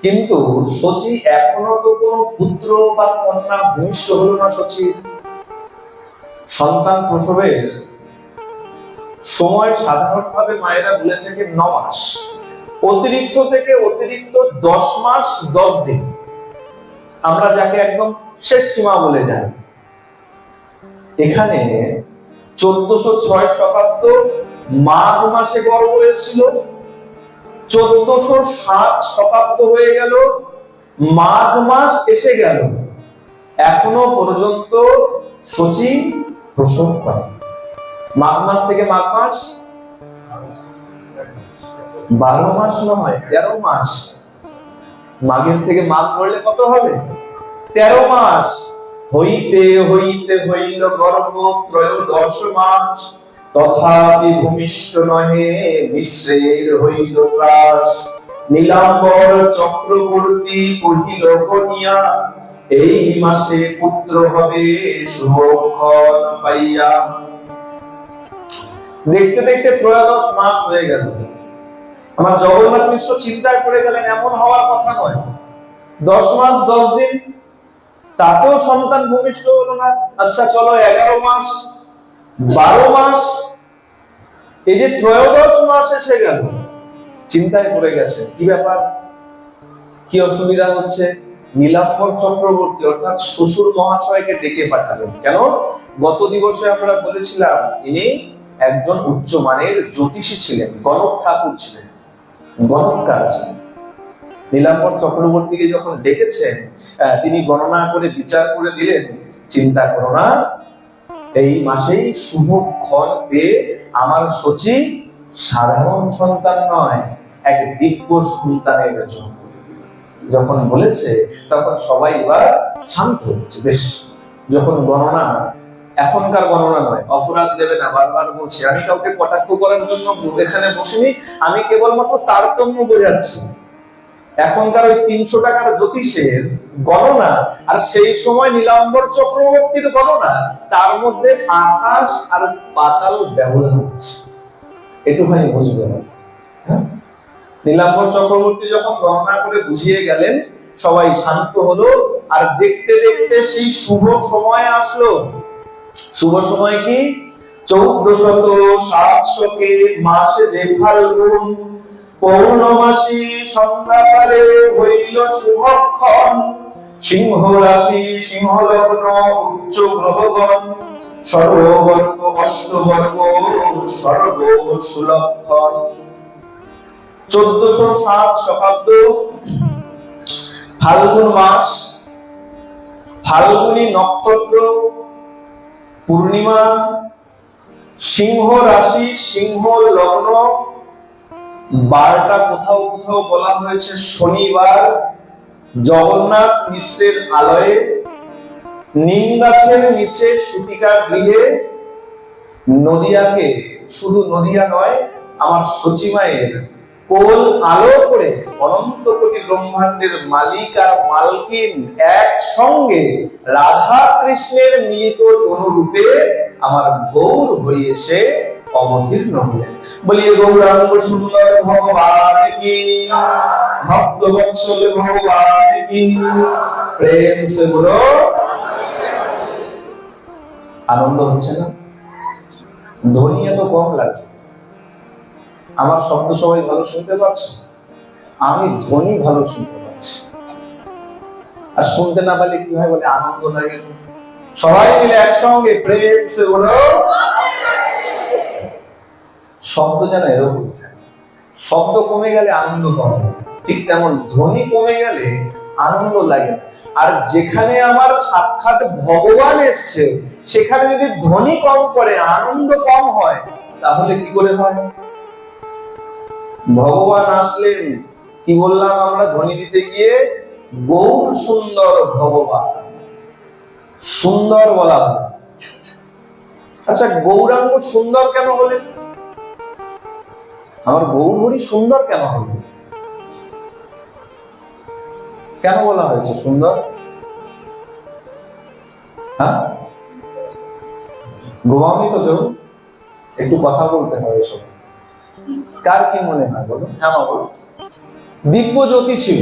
কিন্তু শচী এখনো তো কোনো পুত্র বা কন্যা ভূমিষ্ঠ হলো না। শচী সন্তান প্রসবের সময় সাধারণভাবে মায়েরা বলে থাকে 9 মাস, অতিরিক্ত থেকে অতিরিক্ত 10 মাস 10 দিন, আমরা যাকে একদম শেষ সীমা বলে যাই। এখানে 1406 শতাব্দ মাঘ মাসে গর্ভ এসেছিল, 1407 শতাব্দ হয়ে গেল, মাঘ মাস এসে গেল, এখনো পর্যন্ত শচী প্রসব করে। মাঘ মাস থেকে মাঘ মাস 12 মাস নয়, 13 মাস। মাঘের থেকে মাঘ পড়লে কত হবে? 13 মাস। হইতে হইতে হইল গর্ভ 13 মাস, তথাপি ভূমিষ্ঠ নহে মিশ্রের হইল ত্রাস। নীলাম্বর চক্রবর্তী কহিল কনিয়া, এই মাসে পুত্র হবে শুভক্ষণ পাইয়া। দেখতে দেখতে 13 মাস হয়ে গেল। আমার জগন্নাথ মিশ্র চিন্তায় পড়ে গেলেন, এমন হওয়ার কথা নয়। 10 মাস 10 দিন, তাতেও সন্তান ভূমিষ্ঠ হলো না। আচ্ছা চলো 11 মাস, 12 মাস, এই যে 13 মাস এসে গেল। চিন্তায় পড়ে গেছে, কি ব্যাপার, কি অসুবিধা হচ্ছে। নীলাম্বর চক্রবর্তী অর্থাৎ শ্বশুর মহাশয়কে ডেকে পাঠালেন। কেন? গত দিবসে আমরা বলেছিলাম ইনি একজন উচ্চমানের জ্যোতিষী ছিলেন, গণক ঠাকুর ছিলেন, গণককার ছিলেন। নীলাম্বর চক্রবর্তীকে যখন ডেকেছেন, তিনি গণনা করে বিচার করে দিলেন, চিন্তা করো না, এই মাসেই শুভক্ষণ পেয়ে আমার শচী সাধারণ সন্তান নয়, এক দিব্য সন্তানের জন্য। যখন বলেছে তখন সবাই এবার শান্ত হচ্ছে। বেশ, যখন গণনা, এখনকার গণনা নয়, অপরাধ দেবে না, বারবার বলছি, আমি কাউকে কটাক্ষ করার জন্য এখানে বসিনি, আমি কেবলমাত্র তারতম্য বোঝাচ্ছি। এখনকার ওই 300 টাকার জ্যোতিষের গণনা আর সেই সময় নীলাম্বর চক্রবর্তীর গণনা, তার মধ্যে আকাশ আর পাতাল ব্যবধান আছে, একটুখানি বুঝবে না। নীলাম্বর চক্রবর্তী যখন গণনা করে বুঝিয়ে গেলেন, সবাই শান্ত হলো। আর দেখতে দেখতে সেই শুভ সময় আসলো। শুভ সময় কি? 1407 মাসে যে ফাল্গুন পৌর্ণমাসী সন্ধ্যাকালে হইল শুভক্ষণ। সিংহ রাশি, সিংহ লগ্ন, উচ্চ গ্রহগণ, সর্ববর্গ অষ্টবর্গ, সর্ব সুলক্ষণ। 1407 শতাব্দ ফাল্গুন মাস, ফাল্গুনী নক্ষত্র, পূর্ণিমা, সিংহ রাশি, সিংহ লগ্ন, বারটা কোথাও কোথাও বলা হয়েছে শনিবার, জগন্নাথ মিশ্রের আলয়ে, নিম গাছের নিচে সুতিকা গৃহে, নদিয়াকে, শুধু নদিয়া নয়, আমার শচী মায়ের কোল আলো করে অনন্ত কোটি ব্রহ্মাণ্ডের মালিক আর মালকিন একসঙ্গে রাধা কৃষ্ণের মিলিত তনুরূপে আমার গৌর হরি এসে অবতীর্ণ হলেন। বলিয়ে গৌরাঙ্গ সুন্দর ভগবান কি, ভক্ত বৎসল ভগবান কি, প্রেম সে বলো। আনন্দ হচ্ছে না? ধ্বনি এত কম লাগছে। আমার শব্দ সবাই ভালো শুনতে পারছো? আমি ধ্বনি ভালো শুনতে পাচ্ছি। আর শুনতে না পারলে কি হয় বলে আনন্দ লাগে। সবাই মিলে একসঙ্গে প্রেম সে বলো। শব্দ যেন এরকম থাকে, শব্দ কমে গেলে আনন্দ কমে, ঠিক তেমন ধ্বনি কমে গেলে আনন্দ লাগে। আর যেখানে আমার সাক্ষাৎ ভগবান এসছে সেখানে যদি ধ্বনি কম করে আনন্দ কম হয় তাহলে কি করে হয়? ভগবান আসলেন, কি বললাম আমরা ধ্বনি দিতে গিয়ে? গৌর সুন্দর ভগবান, সুন্দর বলা হয়। আচ্ছা, গৌরাঙ্গ সুন্দর কেন হলেন? আমার গৌর হরি সুন্দর কেন হলেন? কেন বলা হয়েছে সুন্দর? হ্যাঁ, ঘুমাওনি তো কেউ? একটু কথা বলতে হয় এসব। কার কি মনে হয় বলো? হ্যাঁ মা বলো। দিব্য জ্যোতি ছিল,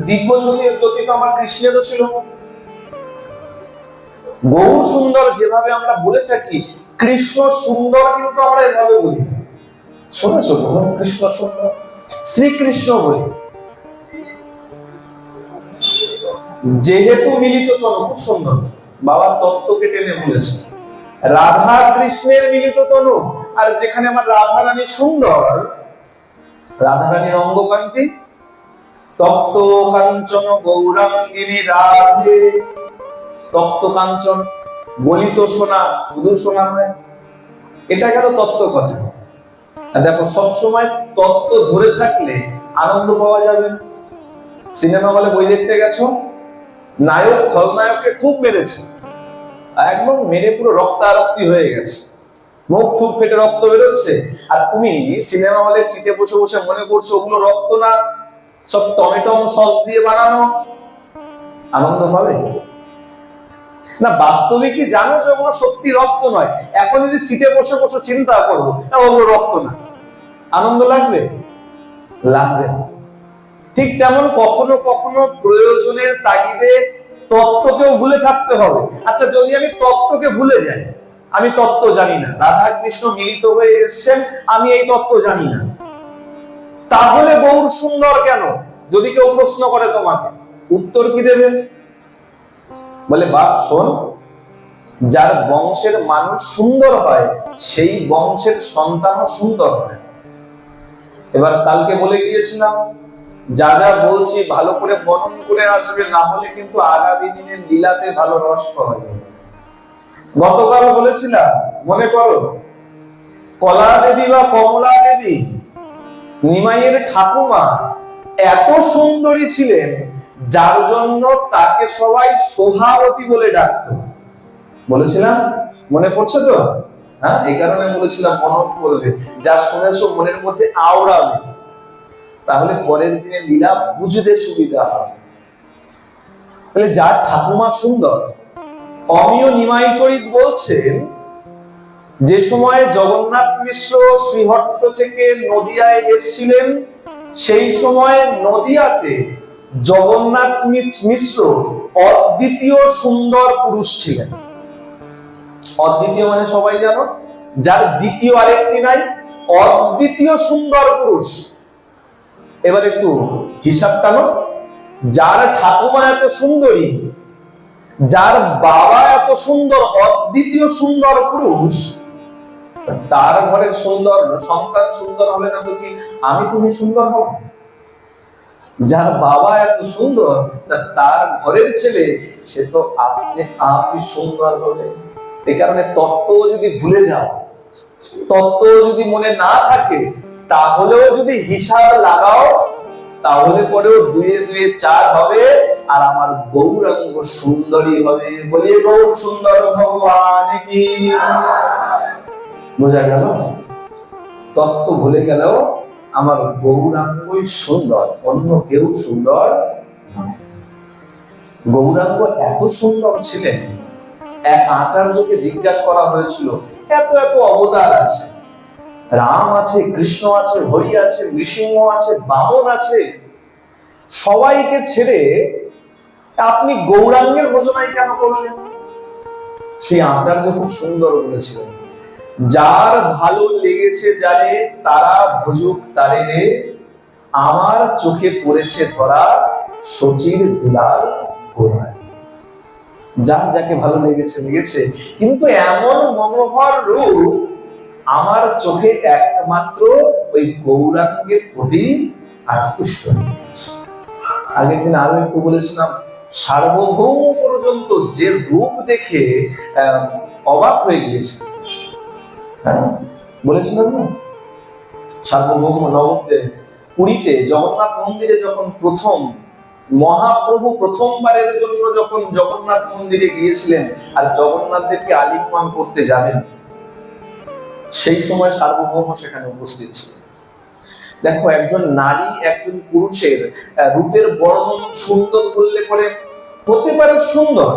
দিব্য জ্যোতি তো আমার কৃষ্ণেরও ছিল। গৌর সুন্দর যেভাবে আমরা বলে থাকি, কৃষ্ণ সুন্দর কিন্তু আমরা এভাবে বলি। শুনেছো কৃষ্ণ সুন্দর? শ্রীকৃষ্ণ বলি। যেহেতু মিলিত তনু, খুব সুন্দর বাবা তত্ত্বকে টেনে বলেছে। রাধা কৃষ্ণের মিলিত তনু, আর যেখানে আমার রাধা রানী সুন্দর, রাধা রানীর অঙ্গকান্তি, তপ্ত কাঞ্চন গৌরাঙ্গিনী রাধে। তপ্ত কাঞ্চন, গলিত সোনা, শুধু সোনা নয়, এটা গেল তত্ত্ব কথা। দেখো সবসময় তত্ত্ব ধরে থাকলে আনন্দ পাওয়া যাবে না। সিনেমা হলে বই দেখতে গেছো, নায়ক খলনায়ককে খুব মেরেছে, একদম মেরে পুরো রক্তারক্তি হয়ে গেছে, মুখ খুব ফেটে রক্ত বেরোচ্ছে, আর তুমি সিনেমা হলে সিটে বসে বসে মনে করছো ওগুলো রক্ত না, সব টমেটো সস দিয়ে বানানো। আনন্দ পাবে না? বাস্তবে কি জানো যে ওগুলো সত্যি রক্ত নয়? এখন যদি সিটে বসে বসে চিন্তা করো ওগুলো রক্ত না, আনন্দ লাগবে? লাগবে না। ঠিক তেমন কখনো কখনো প্রয়োজনের তাগিদে তত্ত্বকেও ভুলে থাকতে হবে। আচ্ছা, যদি আমি তত্ত্বকে ভুলে যাই, আমি তত্ত্ব জানি না, রাধা কৃষ্ণ মিলিত হয়ে এসেছেন, আমি এই তত্ত্ব জানি না, তাহলে গৌর সুন্দর কেন? যদি কেউ প্রশ্ন করে তোমাকে, উত্তর কি দেবে? বলে বাপ শোন, যার বংশের মানুষ সুন্দর হয় সেই বংশের সন্তানও সুন্দর হয়। এবার কালকে বলে গিয়েছিলাম, যা যা বলছি ভালো করে মনন করে আসবে, না হলে কিন্তু আগামী দিনের লীলাতে ভালো রস পাওয়া যাবে। গতকাল বলেছিলাম, মনে করো, কলা দেবী বা কমলা দেবী নিমাইয়ের ঠাকুমা এত সুন্দরী ছিলেন যার জন্য তাকে সবাই শোভাবতী বলে ডাকতো। বলেছিলাম, মনে পড়ছে তো? হ্যাঁ, এই কারণে বলেছিলাম মনন করবে, যা শুনেছো মনের মধ্যে আওড়াবে, তাহলে পরের দিনে লীলা বুঝতে সুবিধা হবে। তাহলে যার ঠাকুমা সুন্দর, অমিয় নিমাই চরিত বলছেন, যে সময় জগন্নাথ মিশ্র শ্রীহট্ট থেকে নদিয়ায় এসেছিলেন, সেই সময় নদিয়াতে জগন্নাথ মিশ্র অদ্বিতীয় সুন্দর পুরুষ ছিলেন। অদ্বিতীয় মানে সবাই জানো, যার দ্বিতীয় আরেকটি নাই, অদ্বিতীয় সুন্দর পুরুষ। এবার একটু হিসাব টানো, যার ঠাকুমা এত সুন্দরী, যার বাবা এত সুন্দর, অদ্বিতীয় সুন্দর পুরুষ, তার ঘরের সুন্দর সন্তান সুন্দর হবে না তো কি আমি তুমি সুন্দর হব? যার বাবা এত সুন্দর, তার ঘরের ছেলে সে তো আপনি সুন্দর হবে। এই কারণে তত্ত্ব যদি ভুলে যাও, তত্ত্ব যদি মনে না থাকে, তাহলেও যদি হিসাব লাগাও, তাহলে পরেও দুয়ে দুয়ে চার হবে, আর আমার গৌরাঙ্গ সুন্দরী হবে। বলিয়ে গৌর সুন্দর ভগবান কি। বোঝা গেল? তত্ত্ব ভুলে গেলেও আমার গৌরাঙ্গই সুন্দর, অন্য কেউ সুন্দর নয়। গৌরাঙ্গ এত সুন্দর ছিলেন, এক আচার্যকে জিজ্ঞাসা করা হয়েছিল, এত এত অবতার আছে, রাম আছে, কৃষ্ণ আছে, হরি আছে, নৃসিংহ আছে, বামন আছে, সবাইকে ছেড়ে আপনি গৌরাঙ্গের ভজনায় কেন করলেন? সেই আচার্য খুব সুন্দর বলেছিলেন, যার ভালো লেগেছে যারে তারা ভজুক তারে রে, আমার চোখে পড়েছে ধরা শচীর দুলার গোড়ায়। যার যাকে ভালো লেগেছে লেগেছে, কিন্তু এমন মনোহর রূপ আমার চোখে একমাত্র ওই গৌরাঙ্গের প্রতি আকৃষ্ট হয়েছে। আগের দিন আরো একটু বলেছিলাম, সার্বভৌম পর্যন্ত যে রূপ দেখে অবাক হয়ে গিয়েছে। হ্যাঁ, বলেছিলাম না, সার্বভৌম নবদ্বীপে পুরীতে জগন্নাথ মন্দিরে যখন প্রথম মহাপ্রভু প্রথমবারের জন্য যখন জগন্নাথ মন্দিরে গিয়েছিলেন আর জগন্নাথ দেবকে আলিঙ্গন করতে যাবেন, সেই সময় সার্বভৌম সেখানে উপস্থিত ছিল। দেখো, একজন নারী একজন পুরুষের রূপের বর্ণন সুন্দর বললে পরে হতে পারে সুন্দর,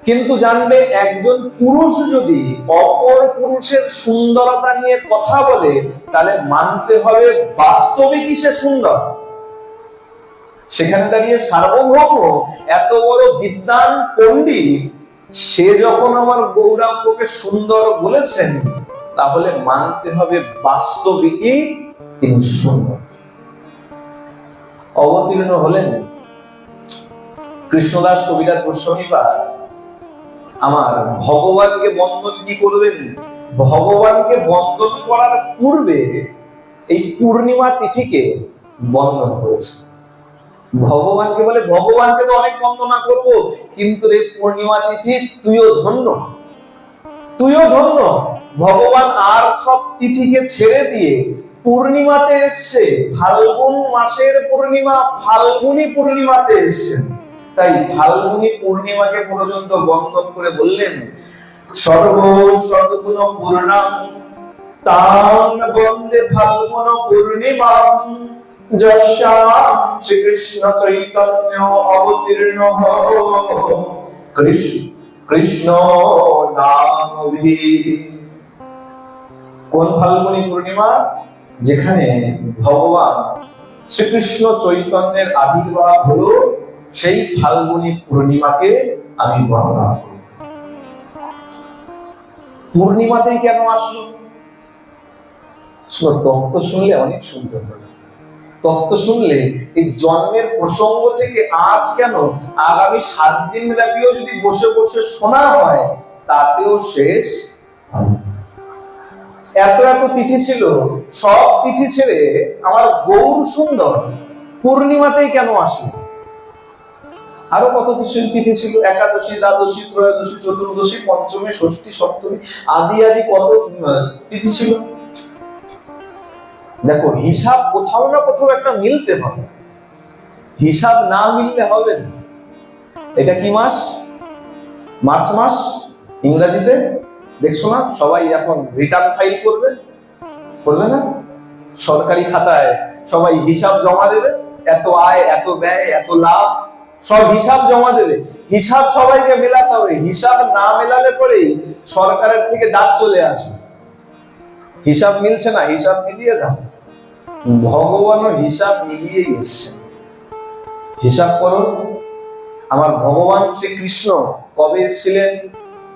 কিন্তু জানবে একজন পুরুষ যদি অপর পুরুষের সুন্দরতা নিয়ে কথা বলে, তাহলে মানতে হবে বাস্তবিকই সে সুন্দর। সেখানে দাঁড়িয়ে সার্বভৌম এত বড় বিদ্বান পণ্ডিত, সে যখন আমার গৌরাঙ্গকে সুন্দর বলেছেন, তাহলে মানতে হবে বাস্তবিকই তিনি সুন্দর। অবতীর্ণ হলেন কৃষ্ণদাস কবিরাজ গোস্বামীপাদ। আমার ভগবানকে বন্দন কি করবেন? ভগবানকে বন্দন করার পূর্বে এই পূর্ণিমা তিথিকে বন্দন করেছে। ভগবানকে বলে, ভগবানকে তো অনেক বন্দনা করব, কিন্তু রে পূর্ণিমা তিথি তুইও ধন্য, তুইও ধন্য। ভগবান আর সব তিথিকে ছেড়ে দিয়ে পূর্ণিমাতে এসছে, ফাল্গুন মাসের পূর্ণিমা, ফাল্গুনী পূর্ণিমাতে এসছেন। তাই ফাল্গুনী পূর্ণিমাকে পর্যন্ত বন্দন করে বললেন, সর্ব সদ্গুণ পূর্ণাম তাং বন্দে ফাল্গুন পূর্ণিমাম, যস্যাম শ্রীকৃষ্ণ চৈতন্য অবতীর্ণ কৃষ্ণ নামভি। কোন ফাল্গুনী পূর্ণিমা? যেখানে ভগবান শ্রীকৃষ্ণ চৈতন্যের আবির্ভাব হলো, সেই ফাল্গুনী পূর্ণিমাকে আমি বর্ণনা করি। পূর্ণিমাতেই কেন আসলো? তত্ত্ব শুনলে অনেক শুনতে হবে। তত্ত্ব শুনলে এই জন্মের প্রসঙ্গ থেকে আজ কেন, আগামী 7 দিন ব্যাপীও যদি বসে বসে শোনা হয়, তাতেও শেষ হবে। এত এত তিথি ছিল, সব তিথি ছেড়ে আমার গৌর সুন্দর পূর্ণিমাতেই কেন আসলো? আরো কত তিথি ছিল, একাদশী, দ্বাদশী, ত্রয়োদশী, চতুর্দশী, পঞ্চমী, ষষ্ঠী, সপ্তমী, আদি আদি কত তিথি ছিল। দেখো, হিসাব কোথাও না কোথাও একটা মিলতে হবে, হিসাব না মিললে হবে না। এটা কি মাস? মার্চ মাস। ইংরেজিতে দেখছো না, সবাই এখন রিটার্ন ফাইল করবে, করবে না? সরকারি খাতায় সবাই হিসাব জমা দেবে, এত আয়, এত ব্যয়, এত লাভ, সব হিসাব জমা দেবে। হিসাব সবাইকে মেলাতে হবে, হিসাব না মেলালে পরেই সরকারের থেকে ডাক চলে আসবে, হিসাব মিলছে না, হিসাব মিলিয়ে দাও। ভগবানও হিসাব মিলিয়ে এসছে। হিসাব করো, আমার ভগবান শ্রীকৃষ্ণ কবে এসেছিলেন?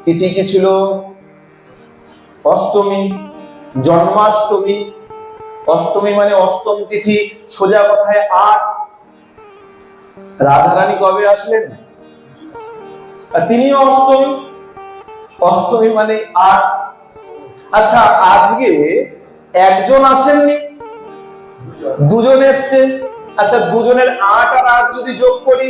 তিথি কি ছিল? অষ্টমী, জন্মাষ্টমী। অষ্টমী মানে অষ্টম তিথি, সোজা কথায় 8। রাধারানী কবে আসলেন? তিনিও অষ্টমী, অষ্টমী মানে 8। আচ্ছা, আজকে একজন আসেননি, দুজন এসছে। আচ্ছা, দুজনের 8 আর 8 যদি যোগ করি,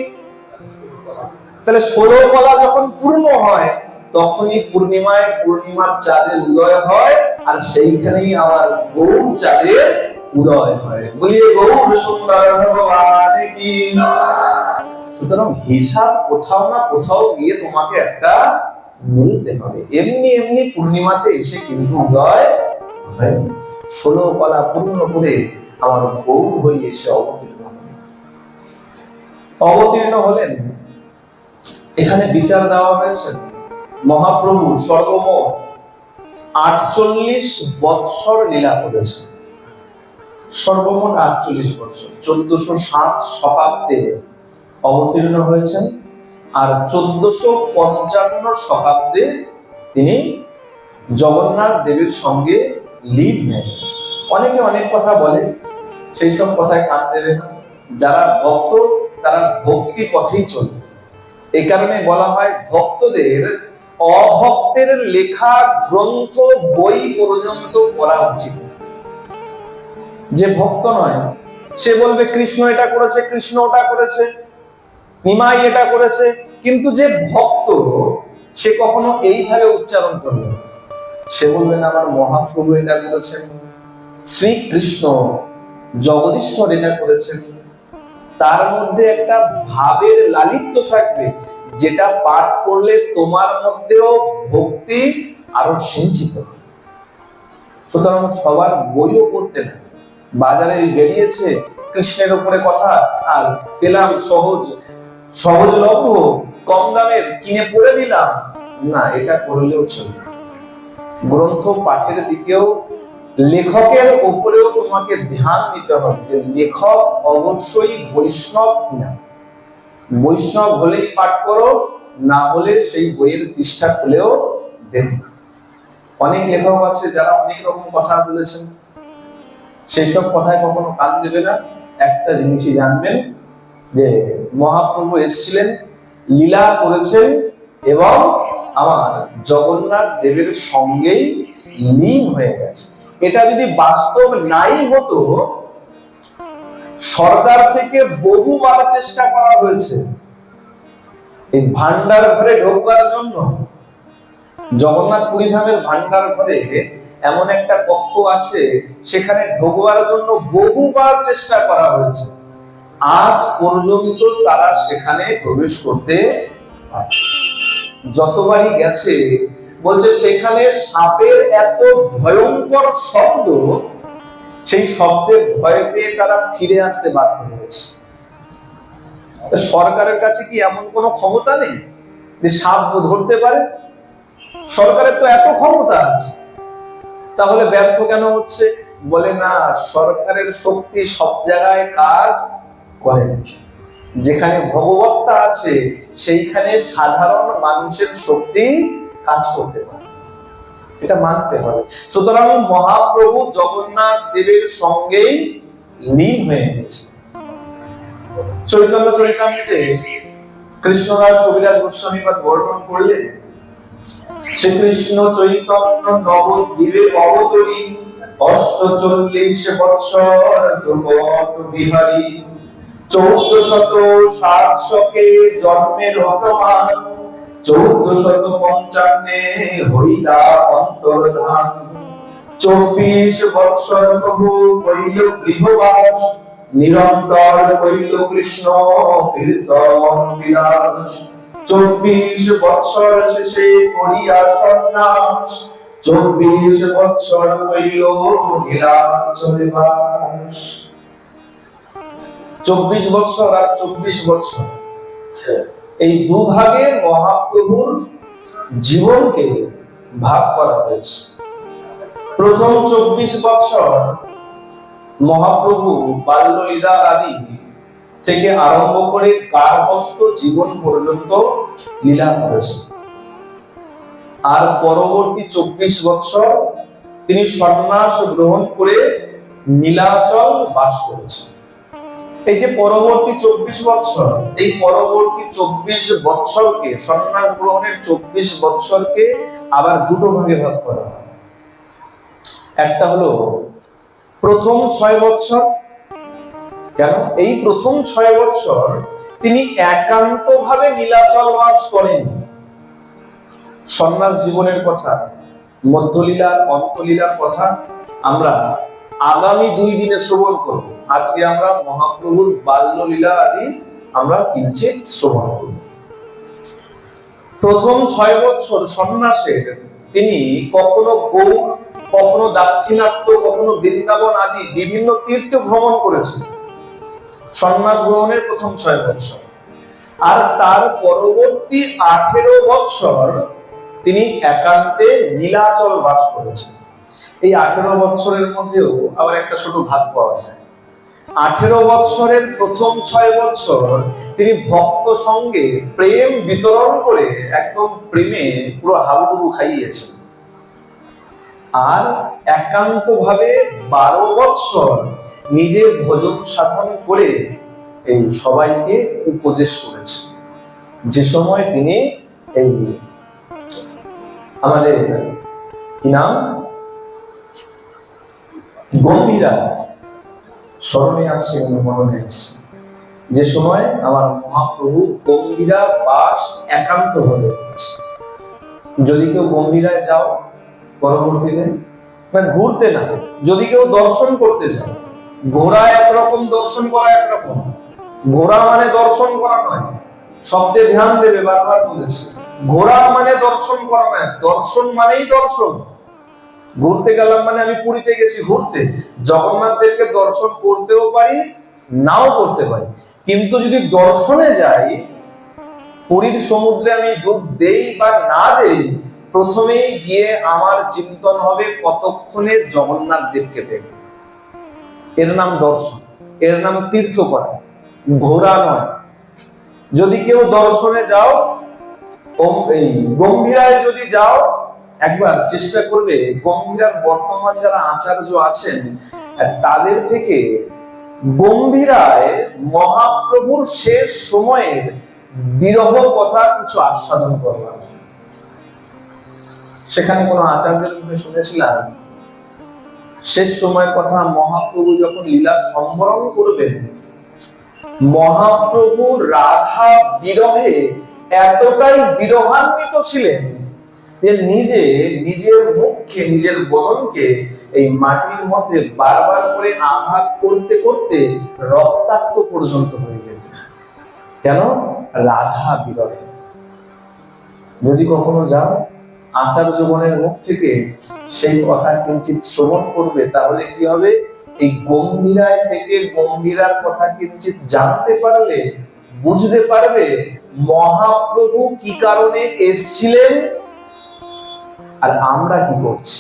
তাহলে 16 কলা যখন পূর্ণ হয়, তখনই পূর্ণিমায় পূর্ণিমার চাঁদের উদয় হয়, আর সেইখানেই আমার গৌর চাঁদের উদয় হয়। বলিয়ে গৌর সুন্দর ভগবান কি। সুতরাং হিসাব কোথাও না কোথাও গিয়ে তোমাকে একটা মিলতে হবে। এমনি এমনি পূর্ণিমাতে এসে কিন্তু উদয় হয়। 16 কলা পূর্ণ করে আমার গৌর হয়ে এসে অবতীর্ণ হলেন। এখানে বিচার দেওয়া হয়েছে, মহাপ্রভু সর্বমোট 48 বৎসর লীলা করেছেন। সর্বমোট 48 বছর। 1407 শতাব্দে অবতীর্ণ হয়েছেন, আর 1455 শতাব্দে তিনি জগন্নাথ দেবের সঙ্গে লীন হয়ে গেছেন। অনেকে অনেক কথা বলে, সেই সব কথায় কান দেবে না। যারা ভক্ত তারা ভক্তি পথেই চলে। এই কারণে বলা হয় ভক্তদের অভক্তের লেখা গ্রন্থ বই পর্যন্ত পড়া উচিত। যে ভক্ত নয় সে বলবে কৃষ্ণ এটা করেছে, কৃষ্ণ ওটা করেছে, নিমাই এটা করেছে, কিন্তু যে ভক্ত সে কখনো এইভাবে উচ্চারণ করবে না। সে বলবে না আমার মহাপ্রভু এটা করেছেন, শ্রীকৃষ্ণ জগদীশ্বর এটা করেছেন। তার মধ্যে একটা ভাবের লালিত্য থাকবে, যেটা পাঠ করলে তোমার মধ্যেও ভক্তি আরো সিঞ্চিত। সুতরাং সবার বইও পড়তে না। বাজারে বেরিয়েছে কৃষ্ণের উপরে কথা, আর পেলাম সহজলভ্য কম দামের, কিনে পড়ে নিলাম, না, এটা করলেও চলবে। গ্রন্থ পাঠের দিকেও লেখকের উপরেও তোমাকে ধ্যান দিতে হবে, যে লেখক অবশ্যই বৈষ্ণব কিনা। বৈষ্ণব হলেই পাঠ করো, না হলে সেই বইয়ের পৃষ্ঠা খুলেও দেখো। অনেক লেখক আছে যারা অনেক রকম কথা বলেছেন, সেই সব কথায় কখনো কান দেবে না। একটা জিনিসই জানবেন, যে মহাপ্রভু এসেছিলেন, লীলা করেছেন, এবং আমার জগন্নাথ দেবের সঙ্গেই লীন হয়ে গেছে। এটা যদি বাস্তব নাই হতো, সরকার থেকে বহুবার চেষ্টা করা হয়েছে এই ভান্ডার ঘরে ঢোকবার জন্য। জগন্নাথ পুরী ধামের ভান্ডার ঘরে এমন একটা কক্ষ আছে, সেখানে ঢোকবার জন্য বহুবার চেষ্টা করা হয়েছে, আজ পর্যন্ত তারা সেখানে প্রবেশ করতে পারে। যতবারই গেছে বলছে সেখানে সাপের এত ভয়ঙ্কর শব্দ, সেই শব্দে ভয় পেয়ে তারা ফিরে আসতে বাধ্য হয়েছে। সরকারের কাছে কি এমন কোনো ক্ষমতা নেই যে সাপ ধরতে পারে? সরকারের তো এত ক্ষমতা আছে, তাহলে ব্যর্থ কেন হচ্ছে? বলে না, সরকারের শক্তি সব জায়গায় কাজ করে না। যেখানে ভগবত্তা আছে সেইখানে সাধারণ মানুষের শক্তি কাজ করতে পারে, এটা মানতে হবে। সুতরাং মহাপ্রভু জগন্নাথ দেবের সঙ্গেই লীন হয়ে গেছে। চৈতন্য চরিতামৃতে কৃষ্ণদাস কবিরাজ গোস্বামীপাদ বর্ণন করলেন, শ্রীকৃষ্ণ চৈতন্য নবদ্বীপে অবতরী 48 বৎসর জগৎ বিহারী 1460 শকে জন্মের প্রমাণ 1455 হইলা অন্তর্ধান 24 বৎসর প্রভু কইল গৃহবাস নিরন্তর কইল কৃষ্ণ কীর্তন বিলাস 24 বৎসর শেষে করিয়া সন্ন্যাস 24 বৎসর কইল নীলাচলে বাস। 24 বৎসর আর 24 বৎসর, এই দুভাগে মহাপ্রভুর জীবনকে ভাগ করা হয়েছে। প্রথম 24 বৎসর মহাপ্রভু বাল্যলীলা আদি থেকে আরম্ভ করে গার্হস্থ্য জীবন পর্যন্ত লীলা করেছেন, আর পরবর্তী 24 বৎসর তিনি সন্ন্যাস গ্রহণ করে নীলাচল বাস করেছেন। এই যে পরবর্তী 24 বৎসর, এই পরবর্তী 24 বৎসরকে, সন্ন্যাস গ্রহণের 24 বৎসরকে আবার দুটো ভাগে ভাগ করা হয়। একটা হলো প্রথম 6 বৎসর। কেন? এই প্রথম 6 বৎসর তিনি একান্তভাবে নীলাচল বাস করেন। সন্ন্যাস জীবনের কথা, মধ্যলীলা, অন্তলীলার কথা আমরা আগামী 2 দিনে শ্রবণ করব। আজকে আমরা মহাপ্রভুর বাল্যলীলা আদি আমরা কিঞ্চিত শ্রবণ করব। প্রথম 6 বৎসর সন্ন্যাসের তিনি কখনো গৌড়, কখনো দাক্ষিণাত্য, কখনো বৃন্দাবন আদি বিভিন্ন তীর্থ ভ্রমণ করেছেন সন্ন্যাস গ্রহণের প্রথম 6 বৎসর। আর তার পরবর্তী 18 বৎসর তিনি একান্তে নীলাচল বাস করেছেন। এই 18 বৎসরের মধ্যেও আবার একটা ছোট ভাগ পাওয়া যায়। 18 বৎসরের প্রথম 6 বৎসর তিনি ভক্ত সঙ্গে প্রেম বিতরণ করে একদম প্রেমে পুরো হাবুডুবু খাইয়েছেন। আর একান্ত ভাবে 12 বৎসর নিজে ভজন সাধন করে এই সবাইকে উপদেশ করেছেন। যে সময় তিনি এই আমাদের কি নাম গম্ভীরা স্মরণে আসছে, মনে আসছে, যে সময় আমার মহাপ্রভু গম্ভীরা বাস একান্ত ভাবে করেছে। যদি কেউ গম্ভীরায় যাও পরবর্তীতে, মানে ঘুরতে না, যদি কেউ দর্শন করতে যাও, ঘোড়া একরকম, দর্শন করা একরকম। ঘোড়া মানে দর্শন করা নয়, শব্দে ধ্যান দেবে, বারবার বলেছে। ঘোড়া মানে দর্শন করা নয়, দর্শন মানেই দর্শন। ঘুরতে গেলাম মানে আমি পুরীতে গেছি ঘুরতে, জগন্নাথ দেবকে দর্শন করতেও পারি, নাও করতে পারি। কিন্তু যদি দর্শনে যাই, পুরীর সমুদ্রে আমি ডুব দেই বা না দেই, প্রথমেই গিয়ে আমার চিন্তন হবে কতক্ষণে জগন্নাথ দেবকে দেখব। এর নাম দর্শন, এর নাম তীর্থ করা, ঘোরা নয়। যদি কেউ দর্শনে যাও, এই গম্ভীরায় যদি যাও, একবার চেষ্টা করবে গম্ভীরার বর্তমান যারা আচার্য আছেন তাদের থেকে গম্ভীরায় মহাপ্রভুর শেষ সময়ের বিরহ কথা কিছু আস্বাদন করবার। সেখানে কোনো আচার্যের মুখে শুনেছিলাম, শেষ সময়ের কথা, মহাপ্রভু যখন লীলা সম্বরণ করবেন, মহাপ্রভু রাধা বিরহে এতটাই বিরহান্বিত ছিলেন যে নিজে নিজের মুখকে, নিজের বদনকে এই মাটির মধ্যে বারবার করে আঘাত করতে করতে রক্তাক্ত পর্যন্ত হয়ে যেত। কেন? রাধা বিরহে। যদি কখনো যাও, আচার্যগণের মুখ থেকে সেই কথা কিঞ্চিত শ্রবণ করবে, তাহলে কি হবে, এই গম্ভীরায় থেকে গম্ভীরার কথা কিঞ্চিত জানতে পারলে, বুঝতে পারবে মহাপ্রভু কি কারণে এসেছিলেন আর আমরা কি করছি।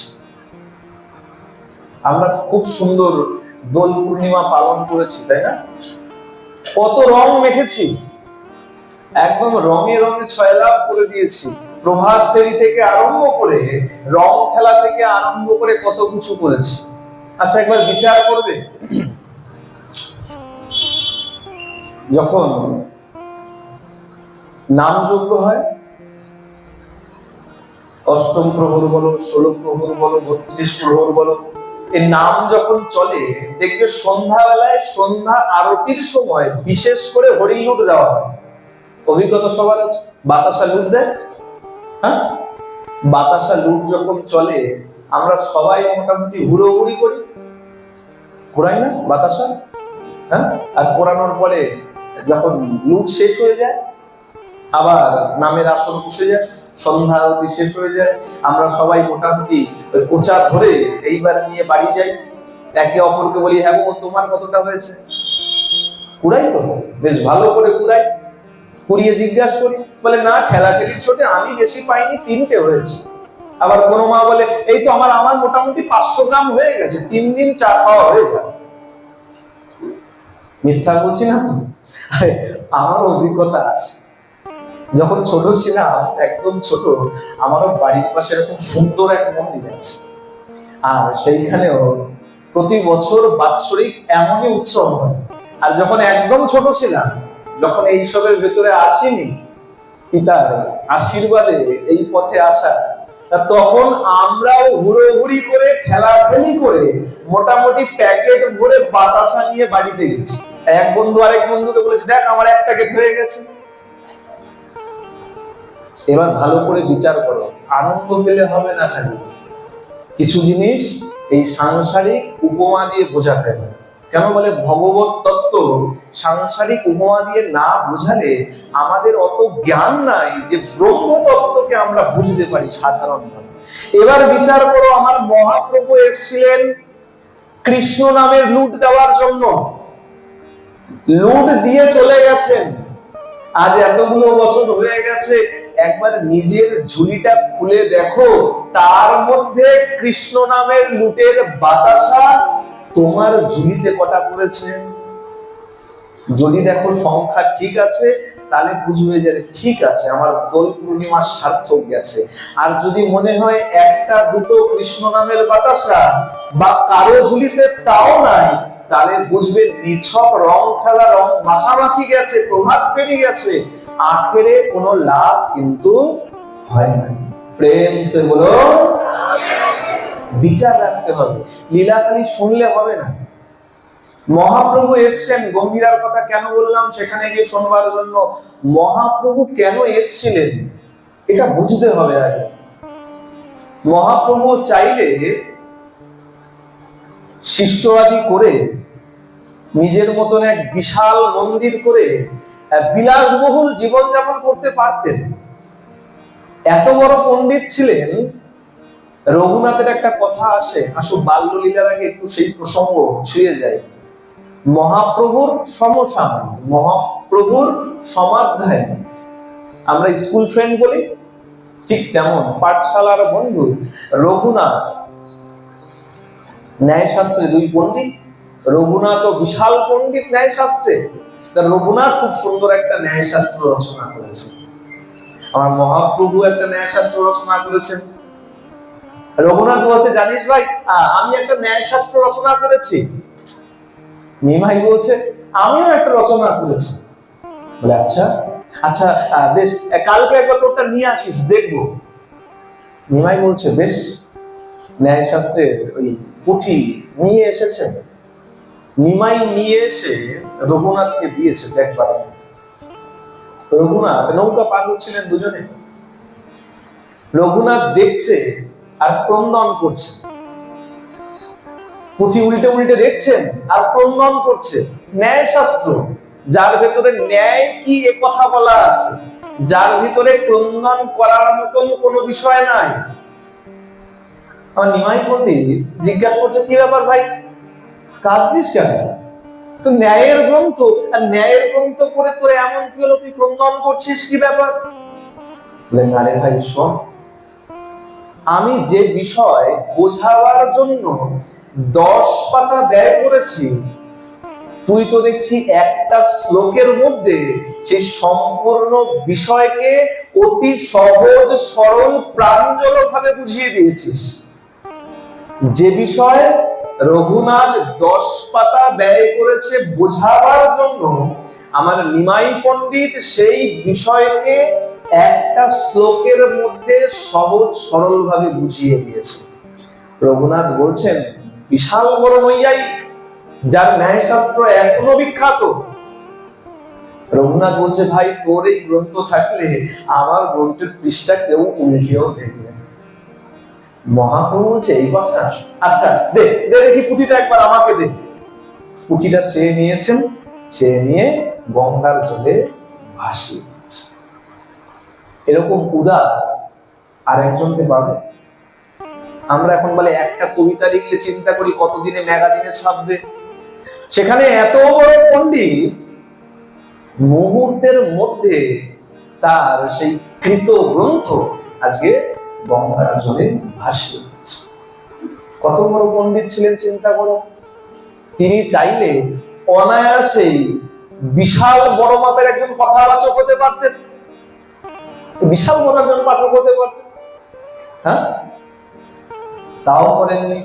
আমরা খুব সুন্দর দোল পূর্ণিমা পালন করেছি, তাই না? কত রং মেখেছি, একদম রঙে রঙে ছয়লাভ করে দিয়েছি। প্রভাত ফেরি থেকে আরম্ভ করে, রং খেলা থেকে আরম্ভ করে কত কিছু করেছি। আচ্ছা, একবার বিচার করবে, যখন নাম যজ্ঞ হয়, অষ্টম প্রহর বলো, 16 প্রহর বলো, 32 প্রহর বলো, এই নাম যখন চলে, দেখবে সন্ধ্যাবেলায় সন্ধ্যা আরতির সময় বিশেষ করে হরি লুট দেওয়া হয়। অভিজ্ঞতা সবার আছে, বাতাসা লুট দেয়। হ্যাঁ, বাতাসা লুট যখন চলে, আমরা সবাই মোটামুটি হুড়োহুড়ি করি, ঘোরাই না বাতাসা? হ্যাঁ, আর ঘোরানোর পরে যখন লুট শেষ হয়ে যায়, আবার নামের আসর বসে যায়, সন্ধ্যা আরতি শেষ হয়ে যায়, আমরা সবাই মোটামুটি ওই কোচা ধরে এইবার নিয়ে বাড়ি যাই। একে অপরকে বলি, হ্যাঁ তোমার কতটা হয়েছে? কুড়াই তো, বেশ ভালো করে কুড়াই। কুড়িয়ে জিজ্ঞাসা করি, বলে না, ঠেলাঠেলির ছোটে আমি বেশি পাইনি, 3টে হয়েছে। আবার কোনো মা বলে, এই তো আমার মোটামুটি 500 গ্রাম হয়ে গেছে, 3 দিন চা খাওয়া হয়ে যাবে। মিথ্যা বলছি না তো? আমার অভিজ্ঞতা আছে। যখন ছোট ছিলাম, একদম ছোট, আমারও বাড়ির পাশে এরকম সুন্দর এক মন্দির আছে, আর সেইখানেও প্রতি বছর বাৎসরিক এমনই উৎসব হয়। আর যখন একদম ছোট ছিলাম, যখন এইসবের ভেতরে আসিনি, পিতার আশীর্বাদে এই পথে আসা, তখন আমরাও হুড়োহুড়ি করে, ঠেলাঠেলি করে মোটামুটি প্যাকেট ভরে বাতাসা নিয়ে বাড়িতে গেছি। এক বন্ধু আরেক বন্ধুকে বলেছে, দেখ আমার এক প্যাকেট হয়ে গেছে। এবার ভালো করে বিচার করো, আনন্দ পেলে হবে না, খালি কিছু জিনিস এই সাংসারিক উপমা দিয়ে বোঝাতে হবে। কেন বলে, ভগবত তত্ত্ব সাংসারিক উপমা দিয়ে না বোঝালে আমাদের অত জ্ঞান নাই যে ব্রহ্ম তত্ত্বকে আমরা বুঝতে পারি সাধারণভাবে। এবার বিচার করো, আমার মহাপ্রভু এসেছিলেন কৃষ্ণ নামের লুট দেওয়ার জন্য, লুট দিয়ে চলে গেছেন। আজ এতগুলো বছর হয়ে গেছে, একবার নিজের ঝুলিটা খুলে দেখো, তার মধ্যে কৃষ্ণ নামের লুটের বাতাসা তোমার ঝুলিতে কটা পড়েছে। যদি দেখো সংখ্যা ঠিক আছে, তাহলে বুঝবে যে ঠিক আছে, আমার দোল পূর্ণিমা সার্থক গেছে। আর যদি মনে হয় একটা দুটো কৃষ্ণ নামের বাতাসা বা কারো ঝুলিতে তাও নাই, তাহলে বুঝবে নিছক রং খেলা, রং মাখামাখি গেছে, প্রভাব পেরিয়ে গেছে, আখেরে কোনো লাভ কিন্তু হয় না। প্রেম সে বলো, বিচার রাখতে হবে, লীলা খালি শুনলে হবে না। মহাপ্রভু এসছেন, গম্ভীরার কথা কেন বললাম সেখানে গিয়ে শোনবার জন্য। মহাপ্রভু কেন এসছিলেন এটা বুঝতে হবে আগে। মহাপ্রভু চাইলে শিষ্য আদি করে নিজের মতন এক বিশাল মন্দির করে বিলাসবহুল জীবনযাপন করতে পারতেন। এত বড় পণ্ডিত ছিলেন। রঘুনাথের একটা কথা আসে, আসলে বাল্যলীলার আগে একটু সেই প্রসঙ্গ ছুঁয়ে যায়। মহাপ্রভুর সমসাময়িক, মহাপ্রভুর সমাধ্যায়, আমরা স্কুল ফ্রেন্ড বলি, ঠিক তেমন পাঠশালার বন্ধু রঘুনাথ। ন্যায়শাস্ত্রে দুই পণ্ডিত, রঘুনাথ ও বিশাল পণ্ডিত ন্যায়শাস্ত্রে। রঘুনাথ খুব সুন্দর একটা ন্যায়শাস্ত্র রচনা করেছে, আমার মহাপ্রভু একটা ন্যায়শাস্ত্র রচনা করেছেন। রঘুনাথ বলছে, জানিস ভাই, আমি একটা ন্যায়শাস্ত্র রচনা করেছি। নিমাই বলছে, আমিও একটা রচনা করেছি। বলে আচ্ছা আচ্ছা, বেশ, কালকে একবার তোরটা নিয়ে আসিস, দেখবো। নিমাই বলছে, বেশ। ন্যায়শাস্ত্রের ওই পুঁথি নিয়ে এসেছে। নিমাই নিয়ে এসে রঘুনাথকে দিয়েছে দেখবার। রঘুনাথ নৌকা পার হচ্ছিলেন দুজনে। রঘুনাথ দেখছে আর ক্রন্দন করছে। পুঁথি উল্টে উল্টে দেখছেন আর ক্রন্দন করছে। ন্যায়শাস্ত্র, যার ভেতরে ন্যায় কি এ কথা বলা আছে, যার ভিতরে ক্রন্দন করার মতন কোনো বিষয় নাই। আমার নিমাই পণ্ডিত জিজ্ঞাসা করছে, কি ব্যাপার ভাই, কাঁদছিস কেন? তো ন্যায়ের গ্রন্থ, আর ন্যায়ের গ্রন্থ পড়ে তোর এমন কি হলো, তুই ক্রন্দন করছিস, কি ব্যাপার? বলে, না রে ভাই, শোন, আমি যে বিষয় বোঝাবার জন্য 10 পাতা ব্যয় করেছি, তুই তো দেখছি একটা শ্লোকের মধ্যে সেই সম্পূর্ণ বিষয়কে অতি সহজ সরল প্রাঞ্জল ভাবে বুঝিয়ে দিয়েছিস। যে বিষয় রঘুনাথ 10 পাতা ব্যয় করেছে বোঝাবার জন্য, আমার নিমাই পণ্ডিত সেই বিষয়কে একটা শ্লোকের মধ্যে সহজ সরল ভাবে বুঝিয়ে দিয়েছে। রঘুনাথ বলছেন, বিশাল বড় নৈয়ায়িক, যার ন্যায়শাস্ত্র এখনো বিখ্যাত। রঘুনাথ বলছে, ভাই, তোর এই গ্রন্থ থাকলে আমার গ্রন্থের পৃষ্ঠা কেউ উল্টেও দেখবে। মহাপ্রভু বলছে, এই কথা? আচ্ছা, দে দেখি পুঁথিটা একবার আমাকে দে। পুঁথিটা চেয়ে নিয়েছেন, চেয়ে নিয়ে গঙ্গার জলে ভাসিয়ে দিয়েছে। এরকম উদার আর একজনকে পাবে? আমরা এখন বলে একটা কবিতা লিখলে চিন্তা করি কতদিনে ম্যাগাজিনে ছাপবে। সেখানে এত বড় পণ্ডিত মুহূর্তের মধ্যে তার সেই কৃত গ্রন্থ আজকে গঙ্গার জলে ভাসিয়ে দিচ্ছে। কত বড় পণ্ডিত ছিলেন চিন্তা করো। তিনি চাইলে অনায়াসেই বিশাল বড় মাপের একজন কথাবাচক হতে পারতেন, বিশাল বড় একজন পাঠক হতে পারতেন, হ্যাঁ, তাও করেননি,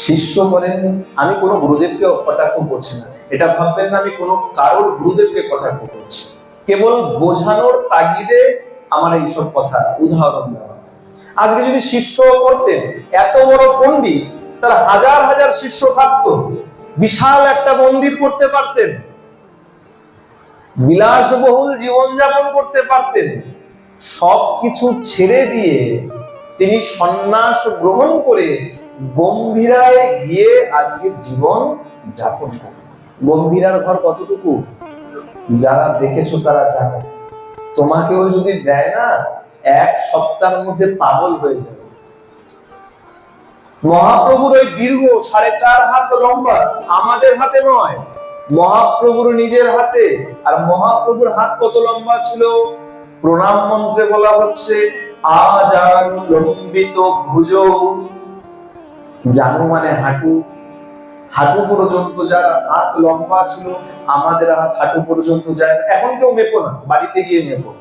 শিষ্য করেননি। আমি কোনো গুরুদেবকে কটাক্ষ করছি না, এটা ভাববেন না আমি কোনো কারোর গুরুদেবকে কটাক্ষ করছি। কেবল বোঝানোর তাগিদে আমার এইসব কথা উদাহরণ দেওয়া। আজকে যদি শিষ্য করতেন, এত বড় পণ্ডিত, তার হাজার হাজার শিষ্য থাকতো, বিশাল একটা মন্দির করতে পারতেন, বিলাসবহুল জীবনযাপন করতে পারতেন। সবকিছু ছেড়ে দিয়ে তিনি সন্ন্যাস গ্রহণ করে গম্ভীরায় গিয়ে আজকে জীবন যাপন করেন। গম্ভীরার ঘর কতটুকু যারা দেখেছো তারা জানে। তোমাকেও যদি দেয় না, 1 সপ্তাহের মধ্যে পাগল হয়ে যাবে। মহাপ্রভুর ওই দীর্ঘ 4.5 হাত লম্বা, আমাদের হাতে নয়, মহাপ্রভুর নিজের হাতে। আর মহাপ্রভুর হাত কত লম্বা ছিল? প্রণাম মন্ত্রে বলা হচ্ছে আজানুলম্বিত ভুজৌ। জানু মানে হাঁটু, হাঁটু পর্যন্ত যার হাত লম্বা ছিল, আমাদের হাত হাঁটু পর্যন্ত যায়। এখন কেউ মেপো না, বাড়িতে গিয়ে মেপো,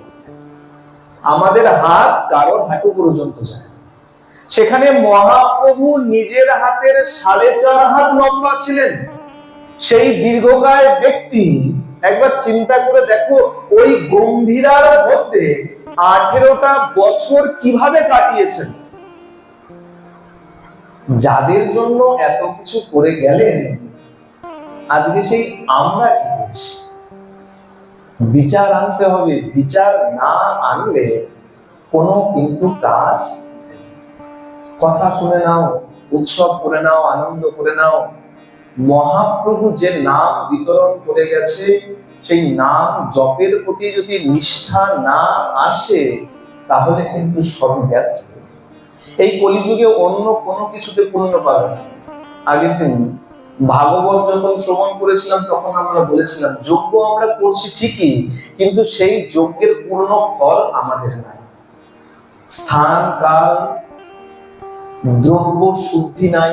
আমাদের হাত কারোর হাঁটু পর্যন্ত যায়। সেখানে মহাপ্রভু নিজের হাতের 4.5 হাত লম্বা ছিলেন। সেই দীর্ঘকায় ব্যক্তি, একবার চিন্তা করে দেখো, ওই গম্ভীরার মধ্যে 18টা বছর কিভাবে কাটিয়েছেন। যাদের জন্য এত কিছু করে গেলেন, আজকে সেই আমরা কি করছি? বিচার আনতে হবে, বিচার না আনলে কোনো কিন্তু কাজ। কথা শুনে নাও, উৎসব করে নাও, আনন্দ করে নাও। মহাপ্রভু যে নাম বিতরণ করে গেছে, সেই নাম জপের প্রতি যদি নিষ্ঠা না আসে, তাহলে কিন্তু সব ব্যর্থ। এই কলিযুগে অন্য কোনো কিছুতে পূর্ণ পাবে না। আগের দিন ভাগবত যখন শ্রবণ করেছিলাম, তখন আমরা বলেছিলাম যজ্ঞ আমরা করছি ঠিকই, কিন্তু সেই যজ্ঞের পূর্ণ ফল আমাদের নাই। স্থান কাল দ্রব্য শুদ্ধি নাই।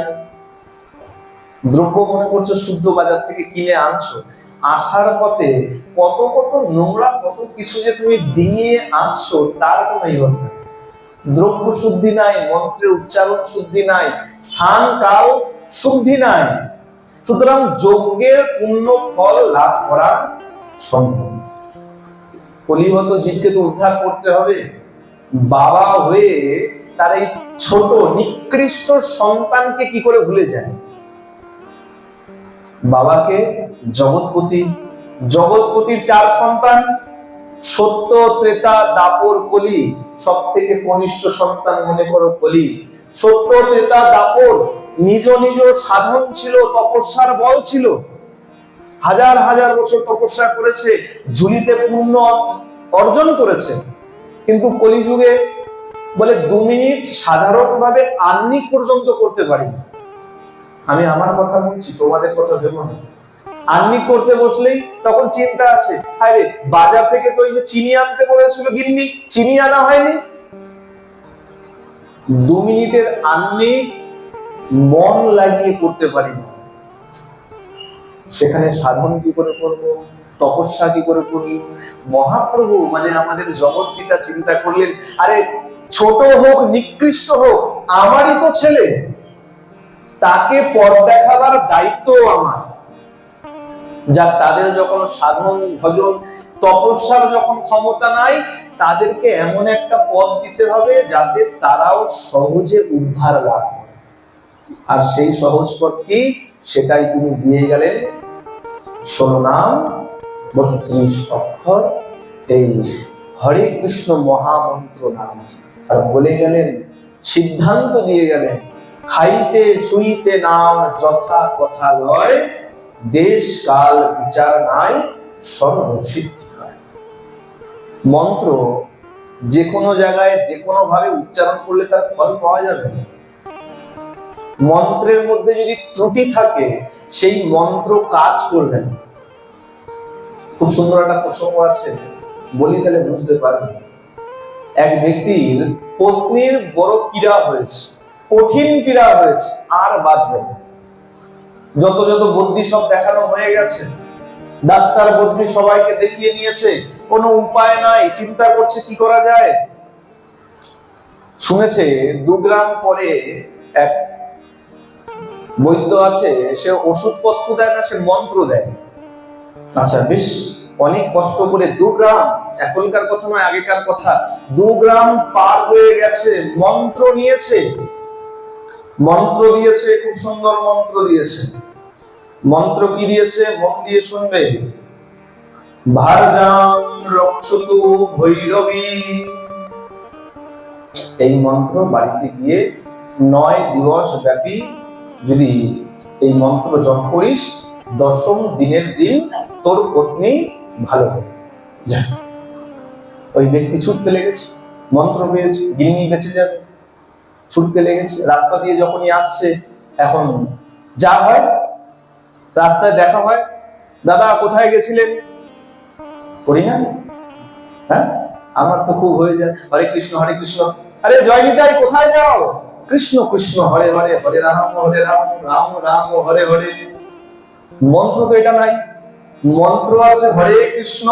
দ্রব্য মনে করছো শুদ্ধ, বাজার থেকে কিনে আনছো, আসার পথে কত কত নোংরা, কত কিছু যে তুমি ডিঙিয়ে আসছো, তার কোনো ইয়ত নেই। দ্রব্য শুদ্ধি নাই, মন্ত্রের উচ্চারণ শুদ্ধি নাই, স্থান কাল শুদ্ধি নাই। সুতরাং যজ্ঞের পূর্ণ ফল লাভ করা সম্ভব। কলিহত জীবকে তো উদ্ধার করতে হবে। বাবা হয়ে তার এই ছোট নিকৃষ্ট সন্তানকে কি করে ভুলে যায়? বাবাকে জগৎপতি, জগৎপতির 4 সন্তান, সত্য, ত্রেতা, দাপর, কলি। সব থেকে কনিষ্ঠ সন্তান মনে করো কলি। সত্য, ত্রেতা, দাপর নিজ নিজ সাধন ছিল, তপস্যার বল ছিল। হাজার হাজার বছর তপস্যা করেছে, ঝুলিতে পূর্ণ অর্জন করেছে। কিন্তু কলিযুগে বলে 2 মিনিট সাধারণভাবে আহ্নিক পর্যন্ত করতে পারি না। আমি আমার কথা বলছি, তোমাদের কথা ভেবো না। আহ্নিক করতে বসলেই তখন চিন্তা আসে, আরে বাজার থেকে তো এই যে চিনি আনতে বলেছিল গিন্নি, চিনি আনা হয়নি। 2 মিনিটের আহ্নিক মন লাগিয়ে করতে পারি না, সেখানে সাধন কি করে করবো, তপস্যা কি করে করবো? মহাপ্রভু মানে আমাদের জগৎ পিতা চিন্তা করলেন, আরে ছোট হোক নিকৃষ্ট হোক, আমারই তো ছেলে, তাকে পথ দেখাবার দায়িত্ব আমার। যাক, তাদের যখন সাধন ভজন তপস্যার যখন ক্ষমতা নাই, তাদেরকে এমন একটা পথ দিতে হবে যাতে তারাও সহজে উদ্ধার লাভ করে। আর সেই সহজ পথ কি, সেটাই তিনি দিয়ে গেলেন। 16 নাম 32 অক্ষর, এই হরে কৃষ্ণ মহামন্ত্র নাম। আর বলে গেলেন, সিদ্ধান্ত দিয়ে গেলেন, খাইতে শুইতে নাম যথা কথা লয়, দেশ কাল বিচার নাই, সর্বসিদ্ধি হয়। মন্ত্র যে কোনো জায়গায় যে কোনো ভাবে উচ্চারণ করলে তার ফল পাওয়া যাবে না। মন্ত্রের মধ্যে যদি ত্রুটি থাকে, সেই মন্ত্র কাজ করবে না। খুব সুন্দর একটা প্রসঙ্গ আছে, বলি তাহলে বুঝতে পারবে। এক ব্যক্তির পত্নীর বড় পীড়া হয়েছে, কঠিন পীড়া হয়েছে, আর বাঁচবে না। যত যত বুদ্ধি সব দেখানো হয়ে গেছে, ডাক্তার বুদ্ধি সবাইকে দেখিয়ে নিয়েছে, কোনো উপায় নাই, চিন্তা করছে কি করা যায়। শুনেছে 2 গ্রাম পরে এক বৈদ্য আছে, সে ওষুধপত্র দেয় না, সে মন্ত্র দেয়। আচ্ছা বেশ, অনেক কষ্ট করে 2 গ্রাম, এখনকার কথা নয়, আগেকার কথা, 2 গ্রাম পার হয়ে গেছে, মন্ত্র নিয়েছে, মন্ত্র দিয়েছে, খুব সুন্দর মন্ত্র দিয়েছে। মন্ত্র কি দিয়েছে মন দিয়ে শুনবে। ভারজাম রক্ষতু ভৈরবী। এই মন্ত্র বাড়িতে গিয়ে 9 দিবস ব্যাপী যদি এই মন্ত্র জপ করিস, 10ম দিনের দিন তোর পত্নী ভালো হবে। ওই ব্যক্তি ছুটতে লেগেছে, মন্ত্র পেয়েছে, গিন্নি বেঁচে যাবে, ছুটতে লেগেছে। রাস্তা দিয়ে যখনই আসছে, এখন যা হয়, রাস্তায় দেখা হয়, দাদা কোথায় গেছিলেন? করি না, হ্যাঁ, আমার তো খুব হয়ে যায় হরে কৃষ্ণ হরে কৃষ্ণ। আরে জয়নিতাই কোথায় যাও? কৃষ্ণ কৃষ্ণ হরে হরে, হরে রাম রাম রাম হরে হরে। মন্ত্র তো এটা নাই, মন্ত্র আছে হরে কৃষ্ণ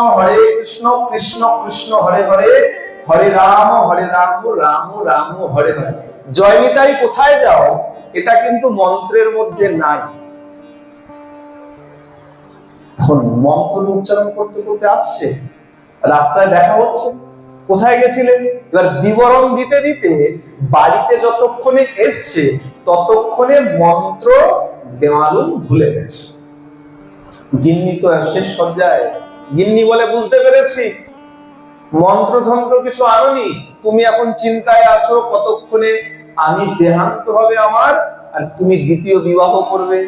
কৃষ্ণ কৃষ্ণ হরে হরে, হরে রাম রাম রাম হরে হরে। জয়নিতাই কোথায় যাও এটা কিন্তু মন্ত্রের মধ্যে নাই। এখন মন্ত্র উচ্চারণ করতে করতে আসছে, রাস্তায় দেখা হচ্ছে, কোথায় গেছিলেন? এবার বিবরণ দিতে দিতে বাড়িতে যতক্ষণে এসছে ততক্ষণে মন্ত্র বেমালুম ভুলে গেছে। গিন্নি তো শেষ সজ্জায়, গিন্নি বলে বুঝতে পেরেছি মন্ত্রতন্ত্র কিছু আনোনি, তুমি এখন চিন্তায় আছো কতক্ষণে আমি দেহান্ত হবে আমার আর তুমি দ্বিতীয় বিবাহ করবে।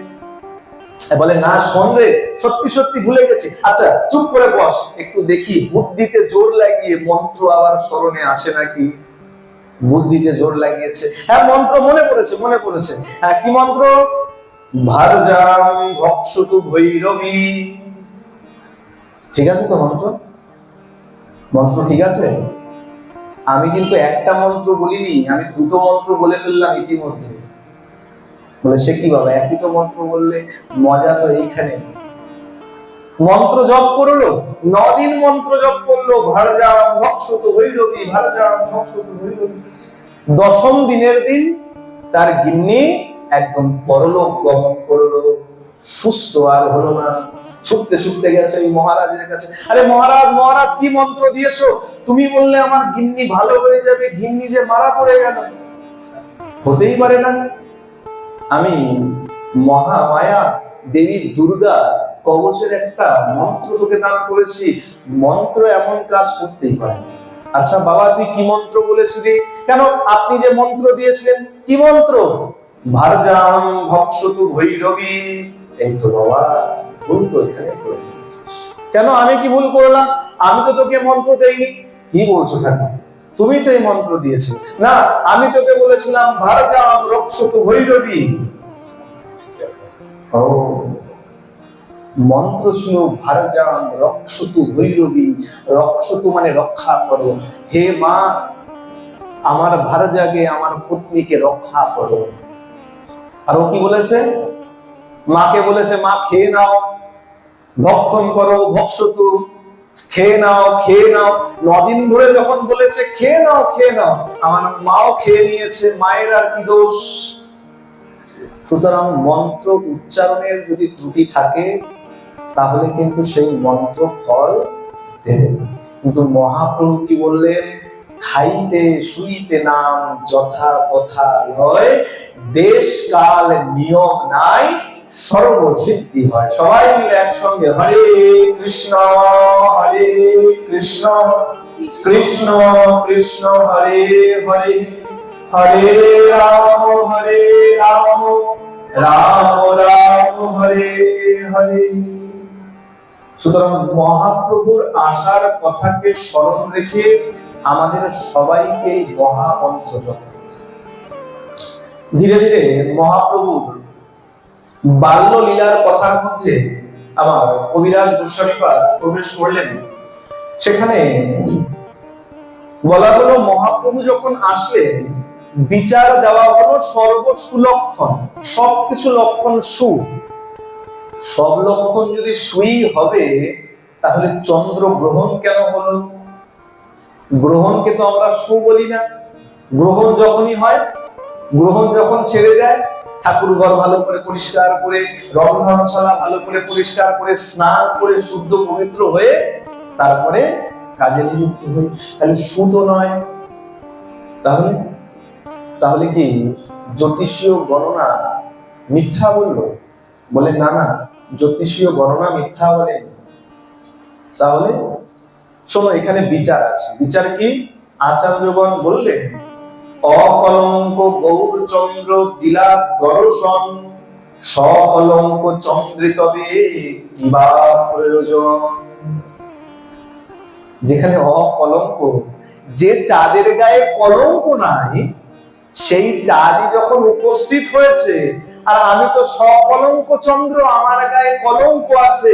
বলে না শোন রে, সত্যি সত্যি ভুলে গেছি। আচ্ছা চুপ করে বস, একটু দেখি বুদ্ধিতে জোর লাগিয়ে মন্ত্র আবার স্মরণে আসে নাকি। বুদ্ধিতে জোর লাগিয়েছে, হ্যাঁ মন্ত্র মনে পড়েছে। হ্যাঁ কি মন্ত্র? ভারজাম ভক্ষতু ভৈরবী। ঠিক আছে তো মন্ত্র? মন্ত্র ঠিক আছে। আমি কিন্তু একটা মন্ত্র বলিনি, আমি দুটো মন্ত্র বলে ফেললাম ইতিমধ্যে। বলে সে কি বাবা, একই তো মন্ত্র বললে, মজা তো এইখানে। মন্ত্র জপ করলো, 9 দিন মন্ত্র জপ করলো, ভারজাম ভক্ষতু ভৈরবী, ভারজাম ভক্ষতু ভৈরবী। 10ম দিনের দিন তার গিন্নি একদম পরলোক গমন করলো, সুস্থ আর হলো না। ছুটতে ছুটতে গেছে এই মহারাজের কাছে। আরে মহারাজ কি মন্ত্র দিয়েছো? তুমি বললে আমার গিন্নি ভালো হয়ে যাবে, গিন্নি যে মারা পড়ে গেল। হতেই পারে না, আমি মহামায়া দেবী দুর্গা কবচের একটা মন্ত্র তোকে দান করেছি, মন্ত্র এমন কাজ করতেই পারে। আচ্ছা বাবা তুই কি মন্ত্র বলেছিলি? কেন আপনি যে মন্ত্র দিয়েছিলেন কি মন্ত্র? ভারজাম ভক্ষতু ভৈরবী। এই তো বাবা ভুল তো এখানে করে দিয়েছিস। কেন আমি কি ভুল করলাম? আমি তো তোকে মন্ত্র দেইনি। কি বলছো ঠাকুর, তুমি তো এই মন্ত্র দিয়েছো। না আমি তোকে বলেছিলাম ভারজাম রক্ষতু ভৈরবী। ও মন্ত্র ছিল ভারজাম রক্ষতু ভৈরবী। রক্ষতু মানে রক্ষা করো, হে মা আমার ভারজাকে আমার পত্নীকে রক্ষা করো। আর ও কি বলেছে? মাকে বলেছে মা খেয়ে নাও, ভক্ষণ করো ভক্ষতু, খেয়ে নাও 9 দিন ধরে যখন বলেছে খেয়ে নাও আমার মাও খেয়ে নিয়েছে, মায়ের আর কি দোষ? সুতরাং মন্ত্র উচ্চারণের যদি ত্রুটি থাকে তাহলে কিন্তু সেই মন্ত্র ফল দেবে। কিন্তু মহাপ্রভু কি বললেন? খাইতে শুইতে নাম যথা কথা লয়, দেশ কাল নিয়ম নাই সর্বসিদ্ধি হয়। সবাই মিলে একসঙ্গে হরে কৃষ্ণ কৃষ্ণ কৃষ্ণ হরে হরে, হরে রাম রাম রাম হরে হরে। সুতরাং মহাপ্রভুর আসার কথাকে স্মরণ রেখে আমাদের সবাইকে মহামন্ত্র জপ। ধীরে ধীরে মহাপ্রভুর বাল্য লীলার কথার মধ্যে আমার কবিরাজ গোস্বামীপাদ প্রবেশ করলেন। সেখানে বলা হলো মহাপ্রভু যখন আসলেন বিচার দেওয়া হলো সর্বসুলক্ষণ, সবকিছু লক্ষণ সু। সব লক্ষণ যদি সুই হবে তাহলে চন্দ্র গ্রহণ কেন হলো? গ্রহণকে তো আমরা সু বলি না। গ্রহণ যখনই হয়, গ্রহণ যখন ছেড়ে যায়, ঠাকুর ঘর ভালো করে পরিষ্কার করে, রন্ধনশালা ভালো করে পরিষ্কার করে, স্নান করে শুদ্ধ পবিত্র হয়ে তারপরে কাজে নিযুক্ত হই, তাহলে সু তো নয়। তাহলে কি জ্যোতিষীয় গণনা মিথ্যা বললো? বলে না জ্যোতিষীয় গণনা মিথ্যা বলেনি। তাহলে শোনো এখানে বিচার আছে। বিচার কি? আচার্যগণ বললেন অকলঙ্ক গৌরচন্দ্র দিলা দর্শন, সকলঙ্ক চন্দ্রে তবে কিবা প্রয়োজন। যেখানে অকলঙ্ক, যে চাঁদের গায়ে কলঙ্ক নাই, সেই চাঁদই যখন উপস্থিত হয়েছে আর আমি তো সকলঙ্ক চন্দ্র, আমার গায়ে কলঙ্ক আছে,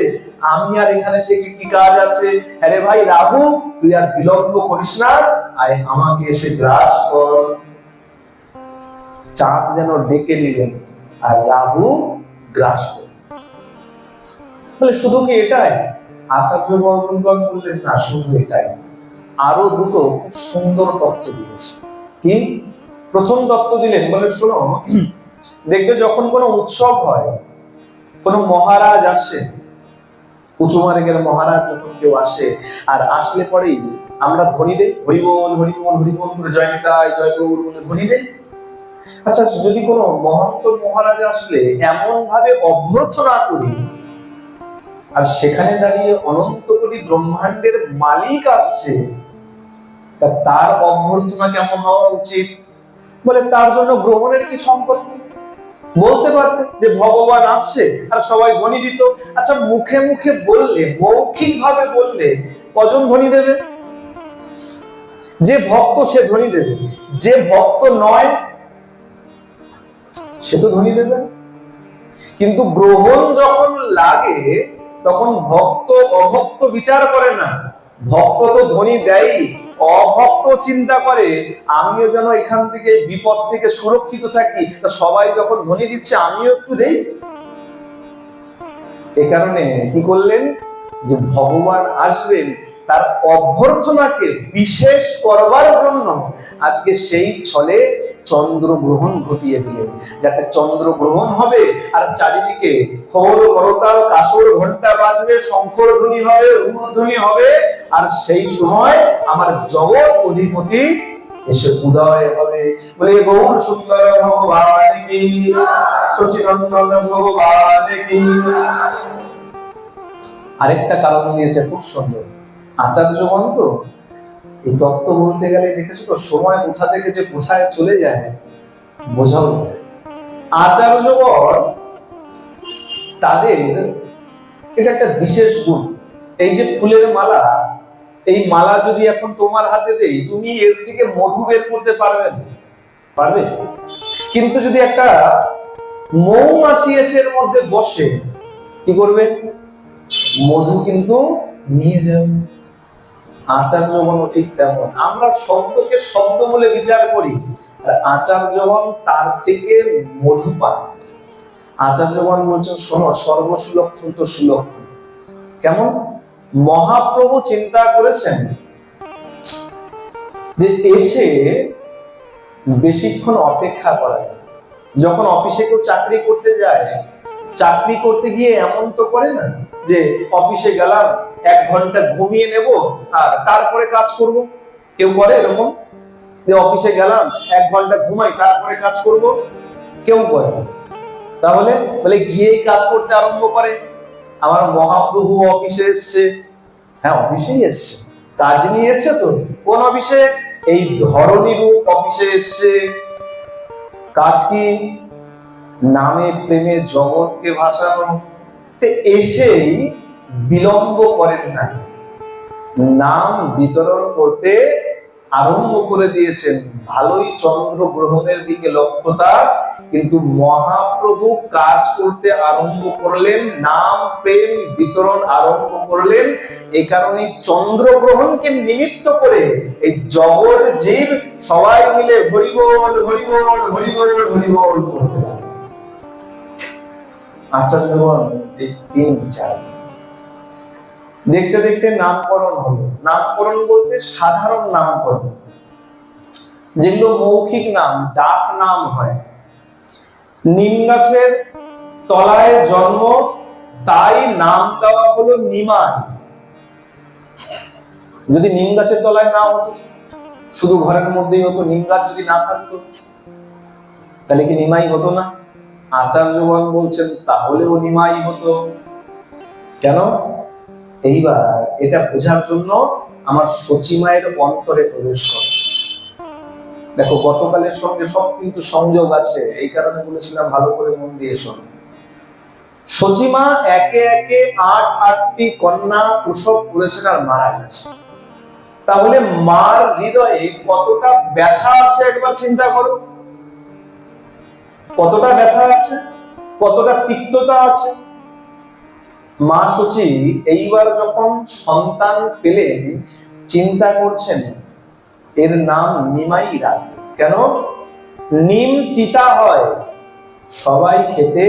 আমি আর এখানে থেকে কি কাজ আছে? আরে ভাই রাহু, তুই আর বিলম্ব করিস না, আয় আমাকে এসে গ্রাস কর। চাঁদ যেন ডেকে নিলেন আর রাহু গ্রাস কর। বলে শুধু কি এটাই? আচার্য বর্মনগণ বললেন না, শুধু এটাই, আরো দুটো খুব সুন্দর তত্ত্ব দিয়েছে। কি প্রথম তত্ত্ব দিলেন? বলে শোনো, দেখবে যখন কোনো উৎসব হয়, কোনো মহারাজ আসে, কুচুমার্গের মহারাজ যখন কেউ আসে, আর আসলে পরেই আমরা ধ্বনি দেই, হরিবোল হরিবোল হরিবোল করে, জয় নিতাই জয় গৌর বলে ধ্বনি দেই। আচ্ছা, যদি কোনো মহন্ত মহারাজ আসলে এমন ভাবে অভ্যর্থনা করি, আর সেখানে দাঁড়িয়ে অনন্ত কোটি ব্রহ্মাণ্ডের মালিক আসছে, তা তার অভ্যর্থনা কেমন হওয়া উচিত? বলে তার জন্য গ্রহণের কি সম্পর্ক? বলতে পারতে যে ভগবান আসছে আর সবাই ধ্বনি দিত। আচ্ছা, মুখে মুখে বললে, মৌখিক ভাবে বললে কজন ধ্বনি দেবে? যে ভক্ত সে ধ্বনি দেবে, যে ভক্ত নয় সে তো ধ্বনি দেবে। কিন্তু গ্রহণ যখন লাগে, তখন ভক্ত অভক্ত বিচার করে না, ভক্ত তো ধ্বনি দেয়, অভক্ত চিন্তা করে আমিও যেন এখান থেকে বিপদ থেকে সুরক্ষিত থাকি, সবাই যখন ধ্বনি দিচ্ছে আমিও একটু দেই। এ কারণে কি করলেন? যে ভগবান আসবেন, তার অভ্যর্থনাকে বিশেষ করবার জন্য আজকে সেই ছলে চন্দ্রগ্রহণ ঘটিয়ে দিলেন, যাতে চন্দ্রগ্রহণ হবে আর চারিদিকে খোল করতাল কাসর ঘন্টা বাজবে, শঙ্খর ধ্বনি হবে, রূপধ্বনি হবে, আর সেই সময় আমার জগৎ অধিপতি এসে উদয় হবে। বলে গৌর সুন্দর ভগবান কি, সচিনন্দন ভগবান কি। আরেকটা কারণ দিয়েছে খুব সুন্দর আচার্যগণ। তো এই তত্ত্ব বলতে গেলে দেখেছো তো, সময় কোথা থেকে যে কোথায় চলে যায় বোঝাও যায়। আচার্যগণ তাদের এটা একটা বিশেষ গুণ। এই যে ফুলের মালা, এই মালা যদি এখন তোমার হাতে দেই, তুমি এর থেকে মধু বের করতে পারবে না? পারবে? কিন্তু যদি একটা মৌমাছি এসে এর মধ্যে বসে, কি করবে? মধু কিন্তু নিয়ে যাবে। আচার্যগণ ঠিক তেমন, আমরা শব্দকে শব্দ বলে বিচার করি, আর আচার্যগণ তার থেকে মধু পান। আচার্যগণ বলছেন শোনো, সর্বসুলক্ষণ তো সুলক্ষণ। কেমন? মহাপ্রভু চিন্তা করেছেন যে এসে বেশিক্ষণ অপেক্ষা করা যায়। যখন অফিসে কেউ চাকরি করতে যায়, চাকরি করতে গিয়ে এমন তো করে না যে অফিসে গেলাম 1 ঘন্টা ঘুমিয়ে নেব আর তারপরে কাজ করব। কেউ করে এরকম যে অফিসে গেলাম 1 ঘন্টা ঘুমাই তারপরে কাজ করব? কেউ করে না। তাহলে বলে গিয়েই কাজ করতে আরম্ভ করে। আমার মহাপ্রভু অফিসে এসছে, হ্যাঁ অফিসেই এসছে, কাজ নিয়ে এসছে। তো কোন অফিসে? এই ধরনী রূপ অফিসে এসছে। কাজ কি? নামে প্রেমে জগৎকে ভাসানো। এসেই বিলম্ব করেন না, নাম বিতরণ করতে আরম্ভ করে দিয়েছেন। ভালোই চন্দ্রগ্রহণের দিকে লক্ষ্যতা, কিন্তু মহাপ্রভু কাজ করতে আরম্ভ করলেন, নাম প্রেম বিতরণ আরম্ভ করলেন। এই কারণে চন্দ্রগ্রহণকে নিমিত্ত করে এই জগৎ জীব সবাই মিলে হরিবোল হরিবোল হরিবোল হরিবোল করতে লাগে। আচার্যগণ এই 3 বিচার দেখতে দেখতে নামকরণ হলো। নামকরণ বলতে সাধারণ নামকরণ, যেগুলো মৌখিক নাম, ডাক নাম হয়। নিম গাছের তলায় জন্ম, তাই নাম দেওয়া হলো নিমাই। যদি নিম গাছের তলায় না হতো, শুধু ঘরের মধ্যেই হতো, নিম গাছ যদি না থাকতো, তাহলে কি নিমাই হতো না? আচার্যগণ বলছেন তাহলেও নিমাই হতো। কেন? এইবার এটা বোঝার জন্য আমার সচিমায়ের অন্তরে প্রবেশ করে। দেখো, গতকালের সঙ্গে সব কিন্তু সংযোগ আছে, এই কারণে বলেছিলাম ভালো করে মন দিয়ে শোনো। সচিমা একে একে 8টি কন্যা প্রসব করেছেন আর মারা গেছে। তাহলে মার হৃদয়ে কতটা ব্যথা আছে একবার চিন্তা করো। কতটা ব্যথা আছে? কতটা তিক্ততা আছে। মা সূচি এইবার যখন সন্তান পেলেন চিন্তা করছেন এর নাম নিমাই রাখবে। কেন? নিম তিতা হয়, সবাই খেতে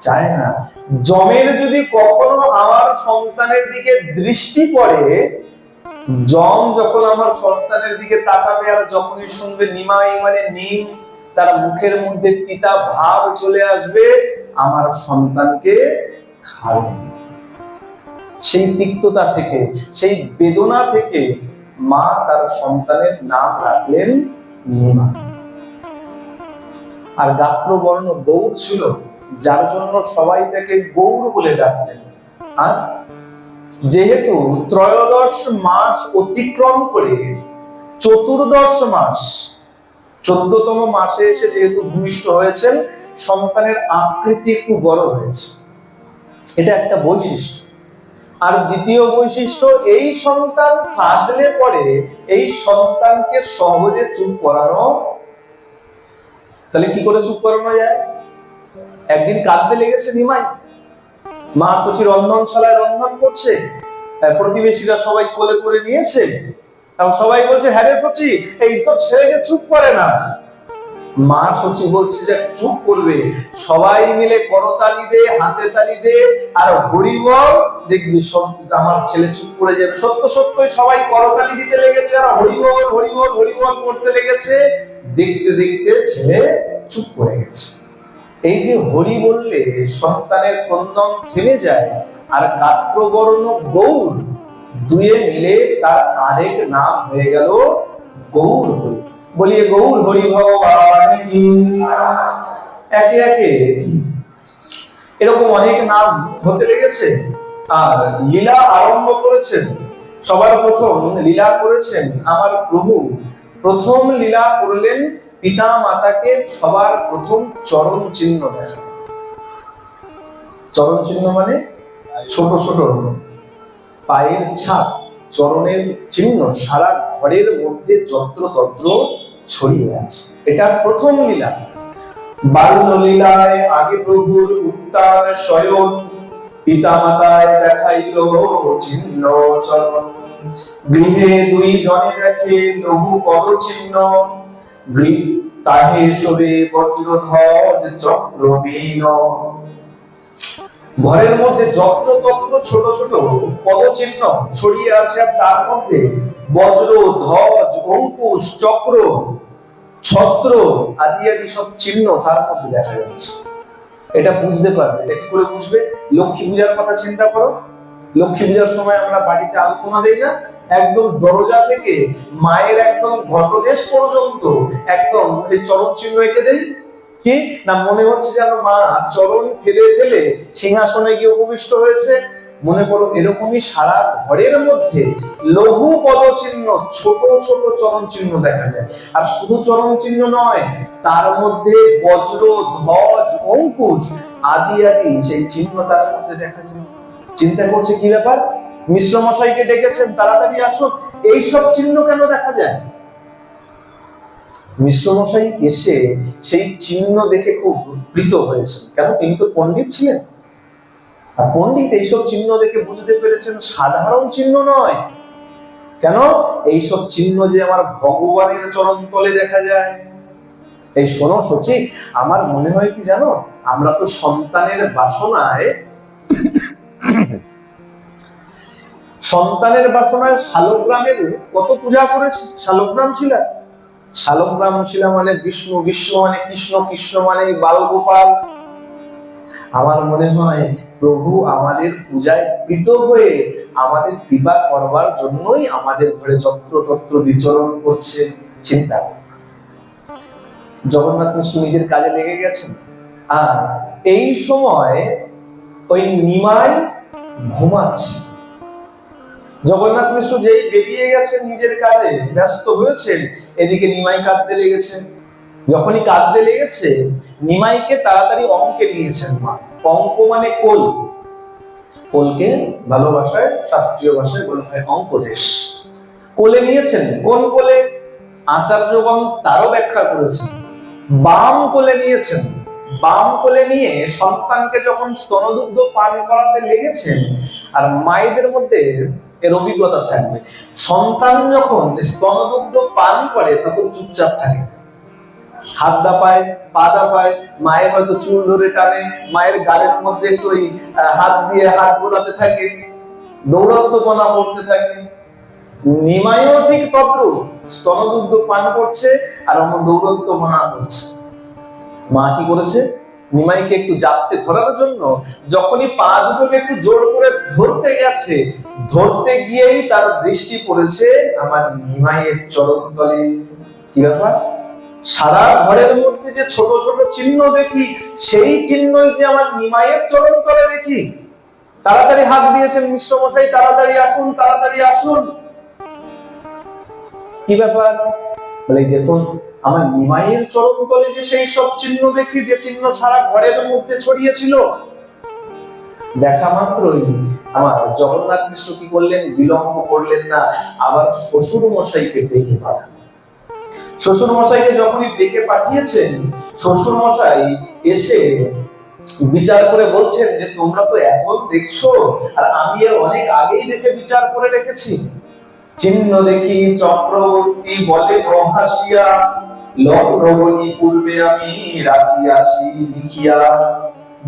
চায় না। যমের যদি কখনো আমার সন্তানের দিকে দৃষ্টি পড়ে, যম যখন আমার সন্তানের দিকে তাকাবে আর যখনই শুনবে নিমাই মানে নিম, তার মুখের মধ্যে তিতা ভাব চলে আসবে, আমার সন্তানকে খাবে। সেই তিক্ততা থেকে, সেই বেদনা থেকে মা তার সন্তানের নাম রাখলেন নিমাই। আর গাত্রবর্ণ গৌর ছিল, যার জন্য সবাই তাকে গৌর বলে ডাকতেন। আর যেহেতু ত্রয়োদশ মাস অতিক্রম করে চতুর্দশ মাস 14তম মাসে এসে যেহেতু ভূমিষ্ঠ হয়েছেন, সন্তানের আকৃতি একটু বড় হয়েছে, এটা একটা বৈশিষ্ট্য। আর দ্বিতীয় বৈশিষ্ট্য, এই সন্তান কাঁদলে পরে এই সন্তানকে সহজে চুপ করানো। তাহলে কি করে চুপ করানো যায়? একদিন কাঁদতে লেগেছে নিমাই, মা সূচি রন্ধনশালায় রন্ধন করছে, প্রতিবেশীরা সবাই কোলে করে নিয়েছে, এবং সবাই বলছে হ্যাঁ রে সূচি, এই তোর ছেলে যে চুপ করে না। মা সূচি বলছে যে চুপ করবে, সবাই মিলে করতালি দে, হাতে তালি দে, আর হরি বল, দেখবি সব আমার ছেলে চুপ করে যাবে। সত্য সত্যই সবাই করতালি দিতে লেগেছে আর হরি বল হরি বল হরি বল করতে লেগেছে। দেখতে দেখতে ছেলে চুপ করে গেছে। এই যে হরি বললে সন্তানের ক্রন্দন থেমে যায়, আর গাত্রবর্ণ গৌর, দুয়ে মিলে তার আরেক নাম হয়ে গেল গৌর হরি। বলিয়ে গৌর হরি ভগবান কি। একে একে এরকম অনেক নাম হতে লেগেছে, আর লীলা আরম্ভ করেছেন। সবার প্রথম লীলা করেছেন আমার প্রভু। প্রথম লীলা করলেন পিতা মাতাকে সবার প্রথম চরণ চিহ্ন দেখা। চরণ চিহ্ন মানে ছোট ছোট পায়ের ছাপ, চরণের চিহ্ন সারা ঘরের মধ্যে যত্রতত্র ছড়িয়ে আছে। এটা প্রথম লীলা। বাল্য লীলায় আগে প্রভুর উত্তান শয়ন, পিতা মাতায় দেখাইল চিহ্ন চরণ। গৃহে দুই জনে দেখে লঘু পদ চিহ্ন, তাহে শোভে বজ্রধ্বজ চক্রবীণ। ঘরের মধ্যে যত্রতত্র ছোট ছোট পদচিহ্ন ছড়িয়ে আছে, আর তার মধ্যে বজ্র, ধ্বজ, অঙ্কুশ, চক্র, ছত্র আদি আদি সব চিহ্ন তার মধ্যে দেখা যাচ্ছে। এটা বুঝতে পারবে। এটা কি করে বুঝবে? লক্ষ্মী পূজার কথা চিন্তা করো। লক্ষ্মী পূজার সময় আমরা বাড়িতে আলপনা দেই না? একদম দরজা থেকে মায়ের একদম ঘটদেশ পর্যন্ত একদম এই চরণ চিহ্ন এঁকে দেই। কি না, মনে হচ্ছে যেন মা চরণ ফেলে ফেলে সিংহাসনে গিয়ে উপবিষ্ট হয়েছে। মনে করো এরকমই সারা ঘরের মধ্যে লঘু পদচিহ্ন, ছোট ছোট চরণ চিহ্ন দেখা যায়। আর শুধু চরণ চিহ্ন নয়, তার মধ্যে বজ্র, ধ্বজ, অঙ্কুশ আদি আদি সেই চিহ্ন তার মধ্যে দেখা যায়। চিন্তা করছে কি ব্যাপার, মিশ্র মশাইকে ডেকেছেন, তাড়াতাড়ি আসুন, এইসব চিহ্ন কেন দেখা যায়? মিশ্র মশাই এসে সেই চিহ্ন দেখে খুব প্রীত হয়েছেন। কেন? তিনি তো পণ্ডিত ছিলেন, আর পণ্ডিত এইসব চিহ্ন দেখে বুঝতে পেরেছেন সাধারণ চিহ্ন নয়। কেন? এইসব চিহ্ন যে আমার ভগবানের চরণ তলে দেখা যায়। এই শোনো সচি, আমার মনে হয় কি জানো, আমরা তো সন্তানের বাসনায় শালগ্রামের কত পূজা করেছি। শালগ্রাম শিলা, শালগ্রাম শিলা মানে বিষ্ণু, বিষ্ণু মানে কৃষ্ণ, কৃষ্ণ মানে বালগোপাল। আমার মনে হয় প্রভু আমাদের পূজায় প্রীত হয়ে আমাদের কৃপা করবার জন্যই আমাদের ঘরে যত্রতত্র বিচরণ করছে। চিন্তা, জগন্নাথ মিশ্র নিজের কাজে লেগে গেছেন, আর এই সময় ওই নিমাই ঘুমাচ্ছে। জগন্নাথ মিশ্র যেই বেরিয়ে গেছেন নিজের কাজে ব্যস্ত হয়েছেন, এদিকে নিমাই কাঁদতে লেগেছে। যখনই কাঁদতে লেগেছে, নিমাইকে তাড়াতাড়ি অঙ্কে নিয়েছেন মা। অঙ্ক মানে কোল, কোলকে ভালোবাসায় শাস্ত্রীয় ভাষায় বলা হয় অঙ্কদেশ। কোলে নিয়েছেন। কোন কোলে? আচার্যগণ তারও ব্যাখ্যা করেছেন। বাম কোলে নিয়েছেন, বাম কোলে নিয়ে সন্তানকে যখন স্তনদুগ্ধ পান করাতে লেগেছেন, আর মায়েদের মধ্যে এর অভিজ্ঞতা থাকবে, সন্তান যখন স্তনদুগ্ধ পান করে তখন চুপচাপ থাকে, হাত দাপায়, পা দাপায়, মায়ের হয়তো চুল ধরে টানে, মায়ের গালের মধ্যে একটু হাত দিয়ে হাত বোলাতে থাকে, দৌড়াত্মপনা করতে থাকে। নিমাইও ঠিক তদ্রূপ, স্তনদুগ্ধ পান করছে আর আমার দৌড়াত্মপনা করছে। মা কি করেছে, নিমাইকে একটু জাপটে ধরার জন্য যখনই পা দুটোকে একটু জোর করে ধরতে গেছে, ধরতে গিয়েই তার দৃষ্টি পড়েছে আমার নিমাইয়ের চরণতলে। কি ব্যাপার, সারা ঘরের মধ্যে যে ছোট ছোট চিহ্ন দেখি, সেই চিহ্নই যে আমার নিমাইয়ের চরণতলে দেখি। তাড়াতাড়ি হাত দিয়েছেন মিশ্র মশাই, তাড়াতাড়ি আসুন, তাড়াতাড়ি আসুন। কি ব্যাপার, বলে দেখুন আমার নিমাইয়ের চরণতলে যে সেই সব চিহ্ন দেখি, যে চিহ্ন সারা ঘরের মধ্যে ছড়িয়েছিল। দেখা মাত্রই আমার জগন্নাথ মিশ্র কি করলেন, বিলম্ব করলেন না, আবার শ্বশুর মশাইকে ডেকে পাঠান। শ্বশুর মশাইকে যখনই ডেকে পাঠিয়েছেন, শ্বশুর মশাই এসে বিচার করে বলছেন যে তোমরা তো এখন দেখছো, আর আমি এর অনেক আগেই দেখে বিচার করে রেখেছি। চিহ্ন দেখি চক্রবর্তী বলে হাসিয়া, লগ্নবনি পূর্বে আমি রাখিয়াছি লিখিয়া,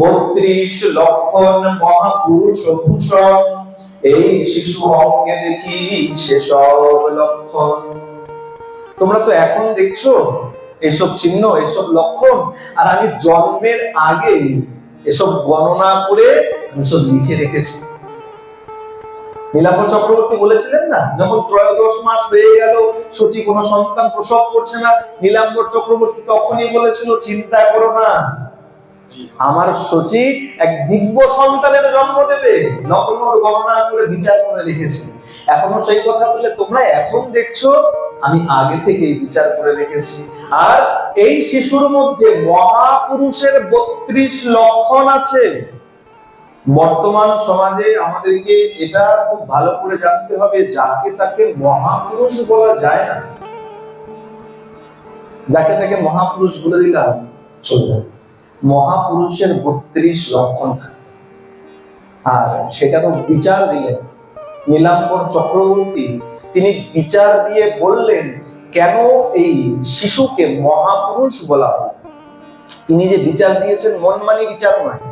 32 লক্ষণ মহাপুরুষ ভূষণ, এই শিশু অঙ্গে দেখি সেসব লক্ষণ। তোমরা তো এখন দেখছো এসব চিহ্ন, এসব লক্ষণ, আর আমি জন্মের আগে এসব গণনা করে এসব লিখে রেখেছি। নীলাম্বর চক্রবর্তী বলেছিলেন না, যখন 13 মাস হয়ে গেল সচি কোনো সন্তান প্রসব করছে না, নীলাম্বর চক্রবর্তী তখনই বলেছিল চিন্তা করো না, আমার সচি এক দিব্য সন্তানের জন্ম দেবে। নকলর গণনা করে বিচার করে লিখেছি। এখনো সেই কথা বললে তোমরা এখন দেখছো, আমি আগে থেকে বিচার করে রেখেছি। আর এই শিশুর মধ্যে মহাপুরুষের 32 লক্ষণ আছে। বর্তমান সমাজে আমাদেরকে এটা খুব ভালো করে জানতে হবে, যাকে তাকে মহাপুরুষ বলা যায় না। যাকে তাকে মহাপুরুষ বলে দিলাম চলবে, মহাপুরুষের 32 লক্ষণ থাকে। আর সেটা তো বিচার দিলেন নীলাম্বর চক্রবর্তী, তিনি বিচার দিয়ে বললেন কেন এই শিশুকে মহাপুরুষ বলা হলো। তিনি যে বিচার দিয়েছেন মনমানি বিচার নয়,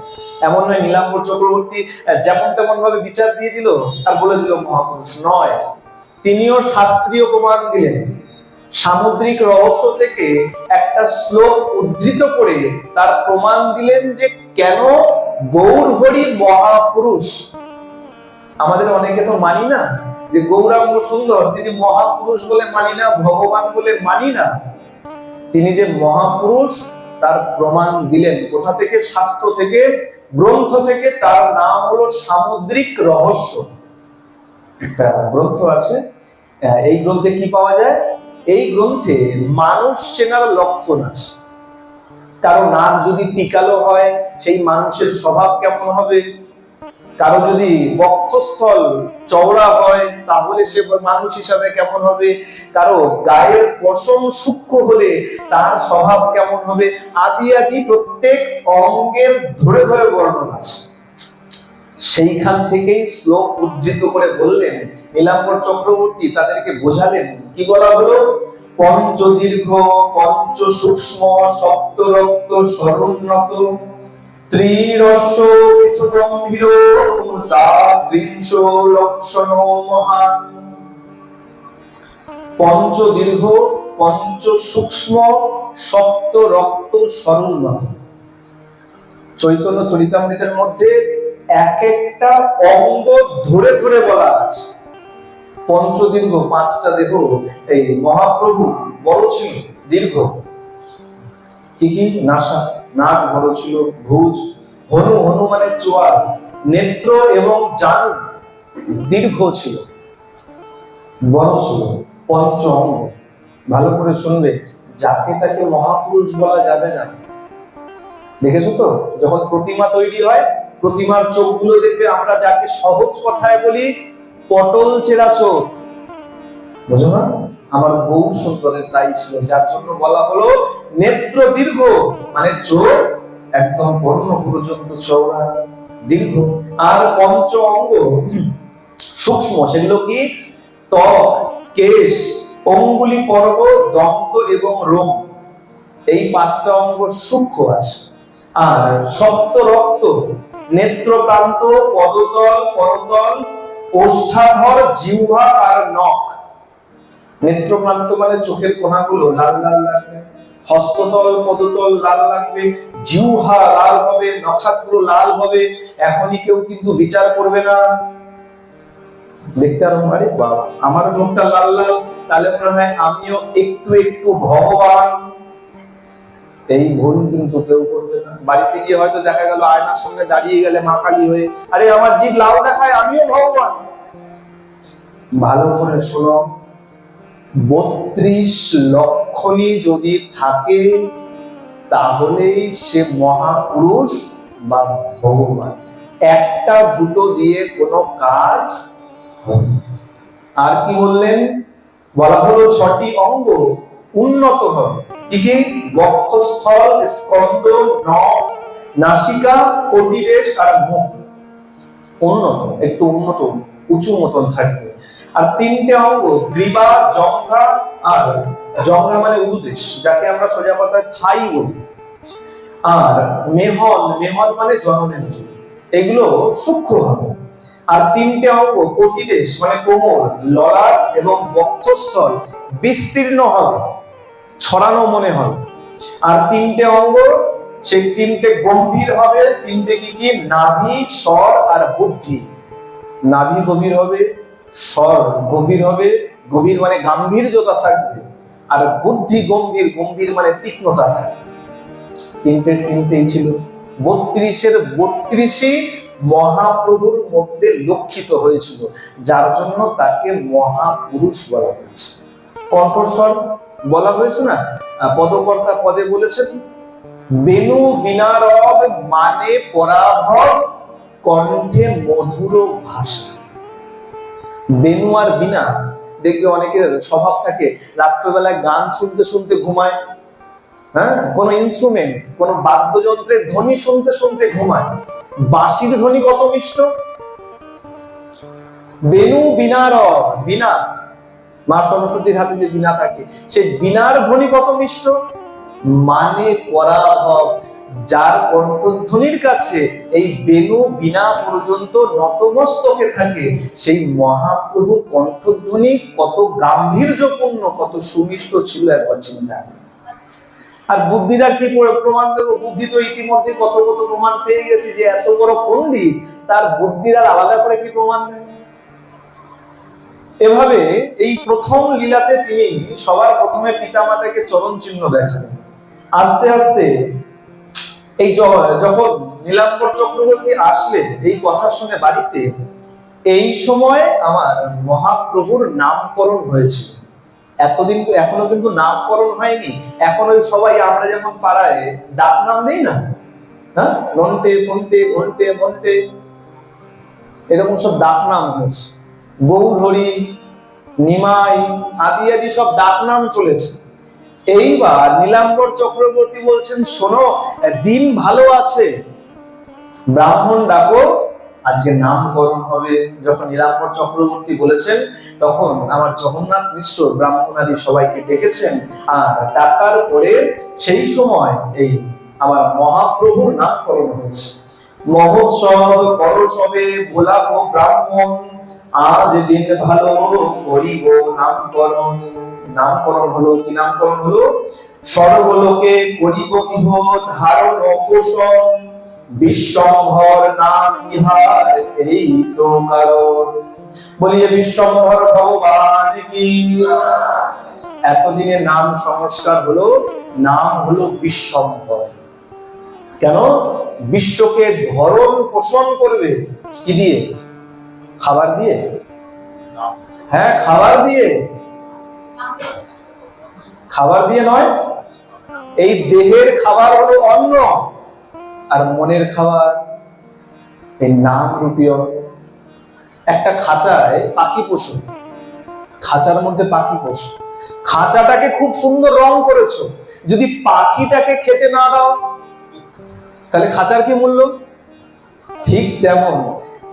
এমন নয় নীলাম্বর চক্রবর্তী যেমন তেমন ভাবে বিচার দিয়ে দিল আর বলে দিল মহাপুরুষ নয়। তিনিও শাস্ত্রীয় প্রমাণ দিলেন, সামুদ্রিক রহস্য থেকে একটা শ্লোক উদ্ধৃত করে তার প্রমাণ দিলেন যে কেন গৌরহরি মহাপুরুষ। আমাদের অনেকে তো মানি না যে গৌরাঙ্গ সুন্দর, তিনি মহাপুরুষ বলে মানি না, ভগবান বলে মানি না। তিনি যে মহাপুরুষ তার প্রমাণ দিলেন কোথা থেকে, শাস্ত্র থেকে, গ্রন্থ থেকে। তার নাম হলো সামুদ্রিক রহস্য। একটা গ্রন্থ আছে, এই গ্রন্থে কি পাওয়া যায়, এই গ্রন্থে মানুষ চেনার লক্ষণ আছে। কারো নাক যদি টিকালো হয় সেই মানুষের স্বভাব কেমন হবে, কারো যদি বক্ষস্থল চওড়া হয় তাহলে সে মানুষ হিসাবে কেমন হবে, কারো গায়ের পশম সূক্ষ্ম হলে তার স্বভাব কেমন হবে, আদি আদি প্রত্যেক অঙ্গের ধরে ধরে বর্ণনা আছে। সেইখান থেকেই শ্লোক উদ্ধৃত করে বললেন নীলাম্বর চক্রবর্তী, তাদেরকে বোঝালেন। কি বলা হলো, পঞ্চ দীর্ঘ, পঞ্চ সূক্ষ্ম, সপ্ত রক্ত সরোন্নত, ত্রিরস্য গম্ভীর, তা 30 লক্ষণ মহান। পঞ্চ দীর্ঘ, পঞ্চ সূক্ষ্ম, সপ্ত রক্ত সরোন্নত। চৈতন্য চরিতামৃতের মধ্যে এক একটা অঙ্গ ধরে ধরে বলা আছে। পঞ্চদীর্ঘ, 5টা দেহ এই মহাপ্রভু বড় ছিল, দীর্ঘ। কি কি, নাসা, নাক বড় ছিল, ভুজ, হনু, হনু মানে চোয়াল, নেত্র এবং জানু দীর্ঘ ছিল, বড় ছিল। পঞ্চ অঙ্গ, ভালো করে শুনবে, যাকে তাকে মহাপুরুষ বলা যাবে না। দেখেছো তো, যখন প্রতিমা তৈরি হয়, প্রতিমার চোখগুলো দেখবে আমরা যাকে সহজ কথায় বলি পটল চেরা চোখ, বুঝো না? আমার বউ সুন্দরের তাই ছিল, যার জন্য বলা হলো নেত্র দীর্ঘ, মানে চোখ একদম কর্ণ পর্যন্ত চওড়া দীর্ঘ। আর পঞ্চ অঙ্গ সূক্ষ্ম, সেগুলো কি? ত্বক, কেশ, অঙ্গুলি পর্ব, দন্ত এবং রোম। এই পাঁচটা অঙ্গ সূক্ষ্ম আছে। আর সপ্ত রক্ত, নেত্র প্রান্ত, পদতল, করতল, ওষ্ঠাধর, জিহ্বা আর নখ। নেত্র প্রান্ত মানে চোখের কোণাগুলো লাল লাল লাগবে, হস্ততল পদতল লাল লাগবে, জিহ্বা লাল হবে, নখাগ্র লাল হবে। এখনই কেউ কিন্তু বিচার করবে না, দেখতে আরো আরে বাবা আমার মুখটা লাল লাল, তাহলে মনে হয় আমিও একটু একটু ভগবান। এই ভুল কিন্তু কেউ করবে না। বাড়িতে গিয়ে হয়তো দেখা গেল আয়নার সামনে দাঁড়িয়ে গেলে মা কালী হয়ে, আরে আমার জিভ লাল দেখায়, আমিও ভগবান। ভালো করে শোনো, 32 লক্ষণই যদি থাকে তাহলেই সে মহাপুরুষ বা ভগবান। একটা দুটো দিয়ে কোনো কাজ হবে না। আর কি বললেন? বলা হলো 6টি অঙ্গ উন্নত হবে। কি কি? বক্ষস্থল, স্কন্ধ, নখ, নাসিকা, কটিদেশ আর মুখ। উন্নত, একটু উন্নত উঁচু মতন থাকবে। আর 3টে অঙ্গ গ্রীবা, জঙ্ঘা আর জঙ্ঘা মানে উরুদেশ, যাকে আমরা সোজা কথায় থাই বলি। আর মেহল, মেহল মানে জননেন্দ্রিয়, এগুলো সূক্ষ্ম হবে। আর 3টে অঙ্গ কটিদেশ মানে কোমর, ললাট এবং বক্ষস্থল বিস্তীর্ণ হবে, ছড়ানো মনে হবে। আর 3টে অঙ্গ, সেই 3টে গম্ভীর হবে। 3টে কি কি? নাভি, স্বর আর বুদ্ধি। নাভি গভীর হবে, স্বর গভীর হবে, গভীর মানে গাম্ভীর্যতা থাকবে, আর বুদ্ধি গম্ভীর, গম্ভীর মানে তীক্ষ্ণতা থাকবে। 3টেই ছিল। 32-এর 32ই মহাপ্রভুর মধ্যে লক্ষিত হয়েছিল, যার জন্য তাকে মহাপুরুষ বলা হয়েছে। কণ্ঠস্বর বলা হয়েছে না, পদকর্তা পদে বলেছেন, বেনু বিনারব মানে পরাভব, কণ্ঠে মধুর ভাষা। বেনু আর বিনা, দেখবে অনেকের স্বভাব থাকে রাত্রবেলায় গান শুনতে শুনতে ঘুমায়, হ্যাঁ, কোন ইনস্ট্রুমেন্ট, কোন বাদ্যযন্ত্রের ধ্বনি শুনতে শুনতে ঘুমায়। বাঁশির ধ্বনি কত মিষ্ট। বেনু বিনারব, বিনা, মা সরস্বতীর হাতে যে বিনা থাকে, সেই বিনার ধ্বনি কত মিষ্ট। মানে পরাভব, যার কণ্ঠধ্বনির কাছে এই বেনু বিনা পর্যন্ত নতমস্তকে থাকে, সেই মহাপ্রভু কণ্ঠধ্বনি কত গাম্ভীর্যপূর্ণ, কত সুমিষ্ট ছিল, একবার চিন্তা। আর বুদ্ধিরা কি প্রমাণ দেবো? বুদ্ধি তো ইতিমধ্যে কত কত প্রমাণ পেয়ে গেছে যে এত বড় পণ্ডিত, তার বুদ্ধির আর আলাদা করে কি প্রমাণ দেয়? এভাবে এই প্রথম লীলাতে তিনি সবার প্রথমে পিতামাতাকে চরণ চিহ্ন দেখালেন। আস্তে আস্তে এই যখন নীলাম্বর চক্রবর্তী আসলেন এই কথা শুনে বাড়িতে, এই সময় আমার মহাপ্রভুর নামকরণ হয়েছিল। এতদিন এখনো কিন্তু নামকরণ হয়নি। এখন ওই সবাই আমরা যেমন পাড়ায় ডাক নাম দেই না, হ্যাঁ, নন্টে ফন্টে ঘন্টে মন্টে, এরকম সব ডাক নাম হয়েছে। গৌরহরি, নিমাই আদি আদি সব ডাক নাম চলেছে। এইবার নীলাম্বর চক্রবর্তী বলছেন, শোনো, দিন ভালো আছে, ব্রাহ্মণ ডাকো, আজকে নামকরণ হবে। যখন নীলাম্বর চক্রবর্তী বলেছেন, তখন আমার জগন্নাথ মিশ্র ব্রাহ্মণ আদি সবাইকে ডেকেছেন। আর ডাকার পরে সেই সময় এই আমার মহাপ্রভুর নামকরণ হয়েছে। মহোৎসব করো সবে, বোলাবো ব্রাহ্মণ, আজ দিন ভালো করিব নামকরণ। নামকরণ হলো, কি নামকরণ হলো? সর্বলোকে করিব ইহ ধারণ পোষণ, বিশ্বম্ভর নাম ইহার এই তো কারণ। বলিয়ে বিশ্বম্ভর ভগবান কি। এতদিনে নাম সংস্কার হলো, নাম হলো বিশ্বম্ভর। কেন? বিশ্বকে ভরণ পোষণ করবে কি দিয়ে? খাবার দিয়ে। হ্যাঁ, খাবার দিয়ে। খাবার দিয়ে নয়, এই দেহের খাবার হলো অন্ন, আর মনের খাবার এই নাম রূপীয়। একটা খাঁচায় পাখি পশু, খাঁচার মধ্যে পাখি পশু, খাঁচাটাকে খুব সুন্দর রং করেছো, যদি পাখিটাকে খেতে না দাও, তাহলে খাঁচার কি মূল্য? ঠিক তেমন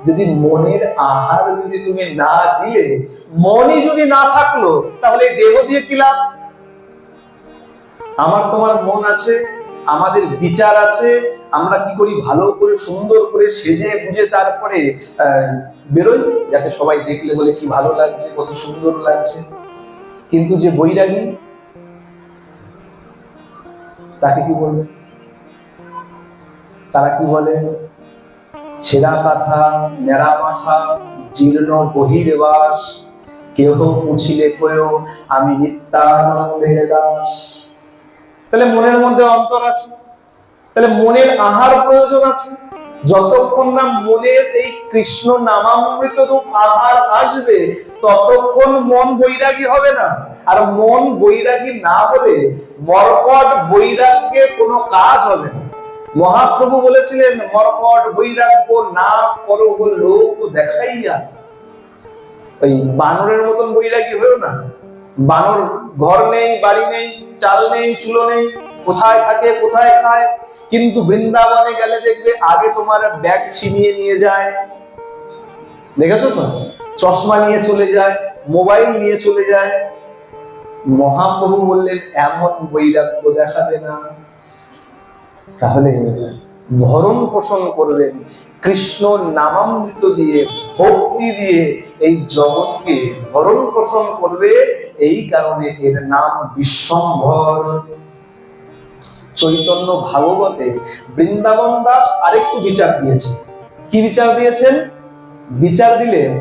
যদি মনের আহার যদি তুমি না দিলে, মনই যদি না থাকলো, তাহলে দেহ দিয়ে কি লাভ? আমার তোমার মন আছে, আমাদের বিচার আছে, আমরা কি করি ভালো করে সুন্দর করে সেজে গুজে তারপরে বেরোই, যাতে সবাই দেখলে বলে কি ভালো লাগছে, কত সুন্দর লাগছে। কিন্তু যে বৈরাগী, তাকে কি বলবে? তারা কি বলে? ছেঁড়া কাঁথা, নেড়া মাথা, জীর্ণ বহির্বাস, কেহ পুছিলে কয়েও আমি নিত্যানন্দের দাস। তাহলে মনের মধ্যে অন্তর আছে, তাহলে মনের আহার প্রয়োজন আছে। যতক্ষণ না মনের এই কৃষ্ণ নামামৃত রূপ আহার আসবে, ততক্ষণ মন বৈরাগী হবে না। আর মন বৈরাগী না হলে মর্কট বৈরাগ্যে কোনো কাজ হবে না। মহাপ্রভু বলেছিলেন, মর্কট বৈরাগ্য না করো লোক দেখাইয়া। ওই বানরের মতন বৈরাগী হয়েও না। বানর ঘর নেই, বাড়ি নেই, চাল নেই, চুলো নেই, কোথায় থাকে, কোথায় খায়। কিন্তু বৃন্দাবনে গেলে দেখবে আগে তোমার ব্যাগ ছিনিয়ে নিয়ে যায়, দেখেছো তো? চশমা নিয়ে চলে যায়, মোবাইল নিয়ে চলে যায়। মহাপ্রভু বললেন এমন বৈরাগ্য দেখাবে না। তাহলে ভরণ পোষণ করবেন কৃষ্ণ নামামৃত দিয়ে, ভক্তি দিয়ে এই জগৎকে ভরণ পোষণ করবে। এই কারণে এর নাম বিশ্বম্ভর। চৈতন্য ভাগবতে বৃন্দাবন দাস আরেকটু বিচার দিয়েছে। কি বিচার দিয়েছেন? বিচার দিলেন,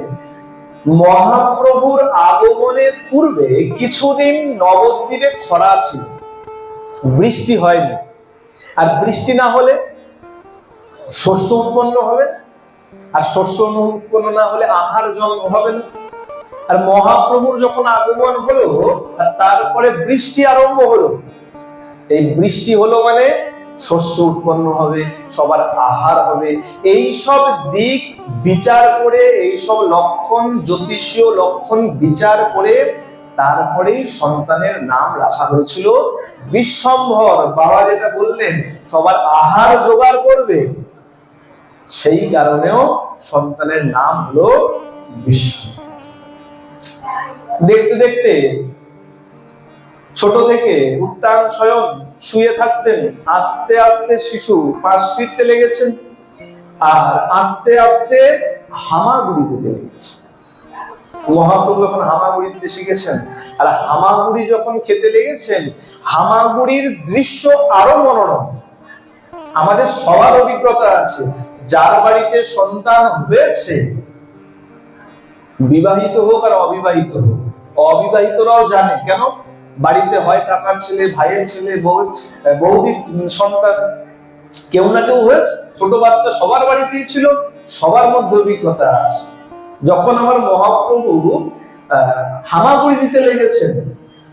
মহাপ্রভুর আগমনের পূর্বে কিছুদিন নবদ্বীপে খরা ছিল, বৃষ্টি হয়নি। আর বৃষ্টি না হলে শস্য উৎপন্ন হবে না, আর শস্য উৎপন্ন না হলে আহার জল হবে না। আর মহাপ্রভুর যখন আগমন হলো, তারপরে বৃষ্টি আরম্ভ হলো। এই বৃষ্টি হলো মানে শস্য উৎপন্ন হবে, সবার আহার হবে। এই সব দিক বিচার করে, এই সব লক্ষণ, জ্যোতিষীয় লক্ষণ বিচার করে তারপরেই সন্তানের নাম রাখা হয়েছিল বিশ্বম্ভর। বাবা যেটা বললেন, সবার আহার জোগাড় করবে, সেই কারণেও সন্তানের নাম হলো বিশ্বম্ভর। দেখতে দেখতে ছোট থেকে উত্তান শয়ন শুয়ে থাকতেন, আস্তে আস্তে শিশু পাশ ফিরতে লেগেছেন, আর আস্তে আস্তে হামাগুড়ি দিতে লেগেছে। মহাপ্রভু যখন হামাগুড়ি দিতে শিখেছেন, আর হামাগুড়ি যখন খেতে লেগেছেন, হামাগুড়ির দৃশ্য আরো মনোরম। আমাদের সবার অভিজ্ঞতা আছে, যার বাড়িতে সন্তান হয়েছে, বিবাহিত হোক আর অবিবাহিত হোক, অবিবাহিতরাও জানে। কেন? বাড়িতে হয় কাকার ছেলে, ভাইয়ের ছেলে, বৌদির সন্তান, কেউ না কেউ হয়েছে। ছোট বাচ্চা সবার বাড়িতেই ছিল, সবার মধ্যে অভিজ্ঞতা আছে। যখন আমার মহাপ্রভু হামাগুড়ি দিতে লেগেছেন,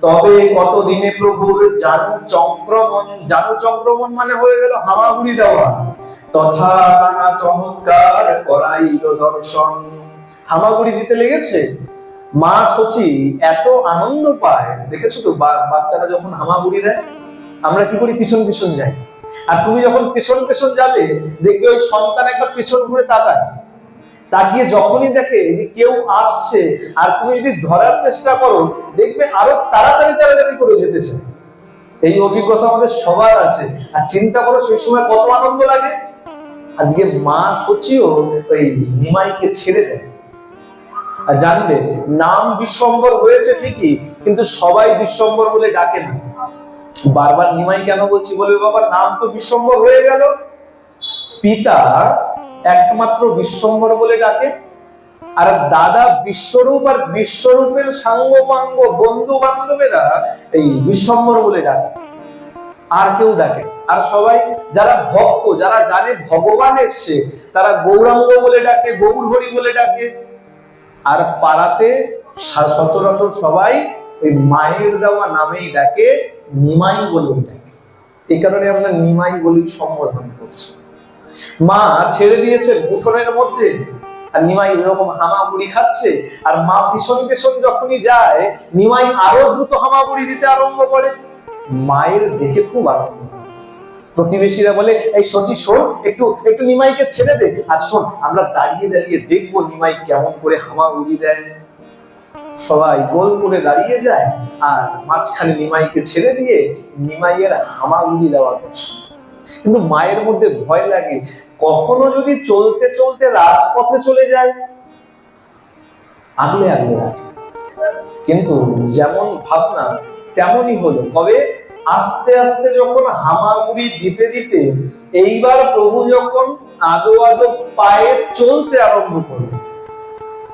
তবে কতদিনে প্রভুর জানু চক্রমণ, জানু চক্রমণ মানে হয়ে গেল হামাগুড়ি দেওয়া, তথা নানা চমৎকার করাইল দর্শন। হামাগুড়ি দিতে লেগেছে, মা সচি এত আনন্দ পায়। দেখেছো তো, বাচ্চারা যখন হামাগুড়ি দেয়, আমরা কি করি? পিছন পিছন যাই। আর তুমি যখন পিছন পিছন যাবে, দেখবে ওই সন্তান একটা পিছন ঘুরে তাকায়, তাকিয়ে যখনই দেখে যে কেউ আসছে, আর তুমি যদি ধরার চেষ্টা করো, দেখবে আরো তাড়াতাড়ি তাড়াতাড়ি করে যেতেছে। এই অভিজ্ঞতা আমাদের সবার আছে। আর চিন্তা করো সেই সময় কত আনন্দ লাগে। আজকে মা সচিও ওই নিমাইকে ছেড়ে দেয়। আর জানবে, নাম বিশ্বম্বর হয়েছে ঠিকই, কিন্তু সবাই বিশ্বম্বর বলে ডাকে না। বারবার নিমাই কেন বলছি? বলবে বাবা নাম তো বিশ্বম্বর হয়ে গেল, পিতা একমাত্র বিশ্বম্বর বলে ডাকে, আর দাদা বিশ্বরূপ, আর বিশ্বরূপের সাঙ্গপাঙ্গ বন্ধু বান্ধবেরা এই বিশ্বম্বর বলে ডাকে, আর কেউ ডাকে। আর সবাই যারা ভক্ত, যারা জানে ভগবান এসছে, তারা গৌরাঙ্গ বলে ডাকে, গৌর হরি বলে ডাকে। আর পাড়াতে সচরাচর সবাই ওই মায়ের দেওয়া নামেই ডাকে, নিমাই বলেই ডাকে। এই কারণে আমরা নিমাই বলি সম্বোধন করছি। মা ছেড়ে দিয়েছেন উঠোনের মধ্যে, আর নিমাই এরকম হামাগুড়ি খাচ্ছে, আর মা পিছন পিছন যখনই যায়, নিমাই আরো দ্রুত হামাগুড়ি দিতে আরম্ভ করে। মায়ের দেখে খুব আনন্দ, প্রতিবেশীরা বলে, এই সচি শোন, একটু একটু নিমাইকে ছেড়ে দে, আর শোন আমরা দাঁড়িয়ে দাঁড়িয়ে দেখবো নিমাই কেমন করে হামাগুড়ি দেয়। সবাই গোল করে দাঁড়িয়ে যায় আর মাঝখানে নিমাইকে ছেড়ে দিয়ে নিমাইয়ের হামাগুড়ি দেওয়া করছে। কিন্তু মায়ের মধ্যে ভয় লাগে, কখনো যদি চলতে চলতে রাজপথে চলে যায়, আগলে আগলে রাখে। কিন্তু যেমন ভাবনা তেমনই হলো। কবে? আস্তে আস্তে যখন হামাগুড়ি দিতে দিতে এইবার প্রভু যখন আদো আদো পায়ে চলতে আরম্ভ করলেন,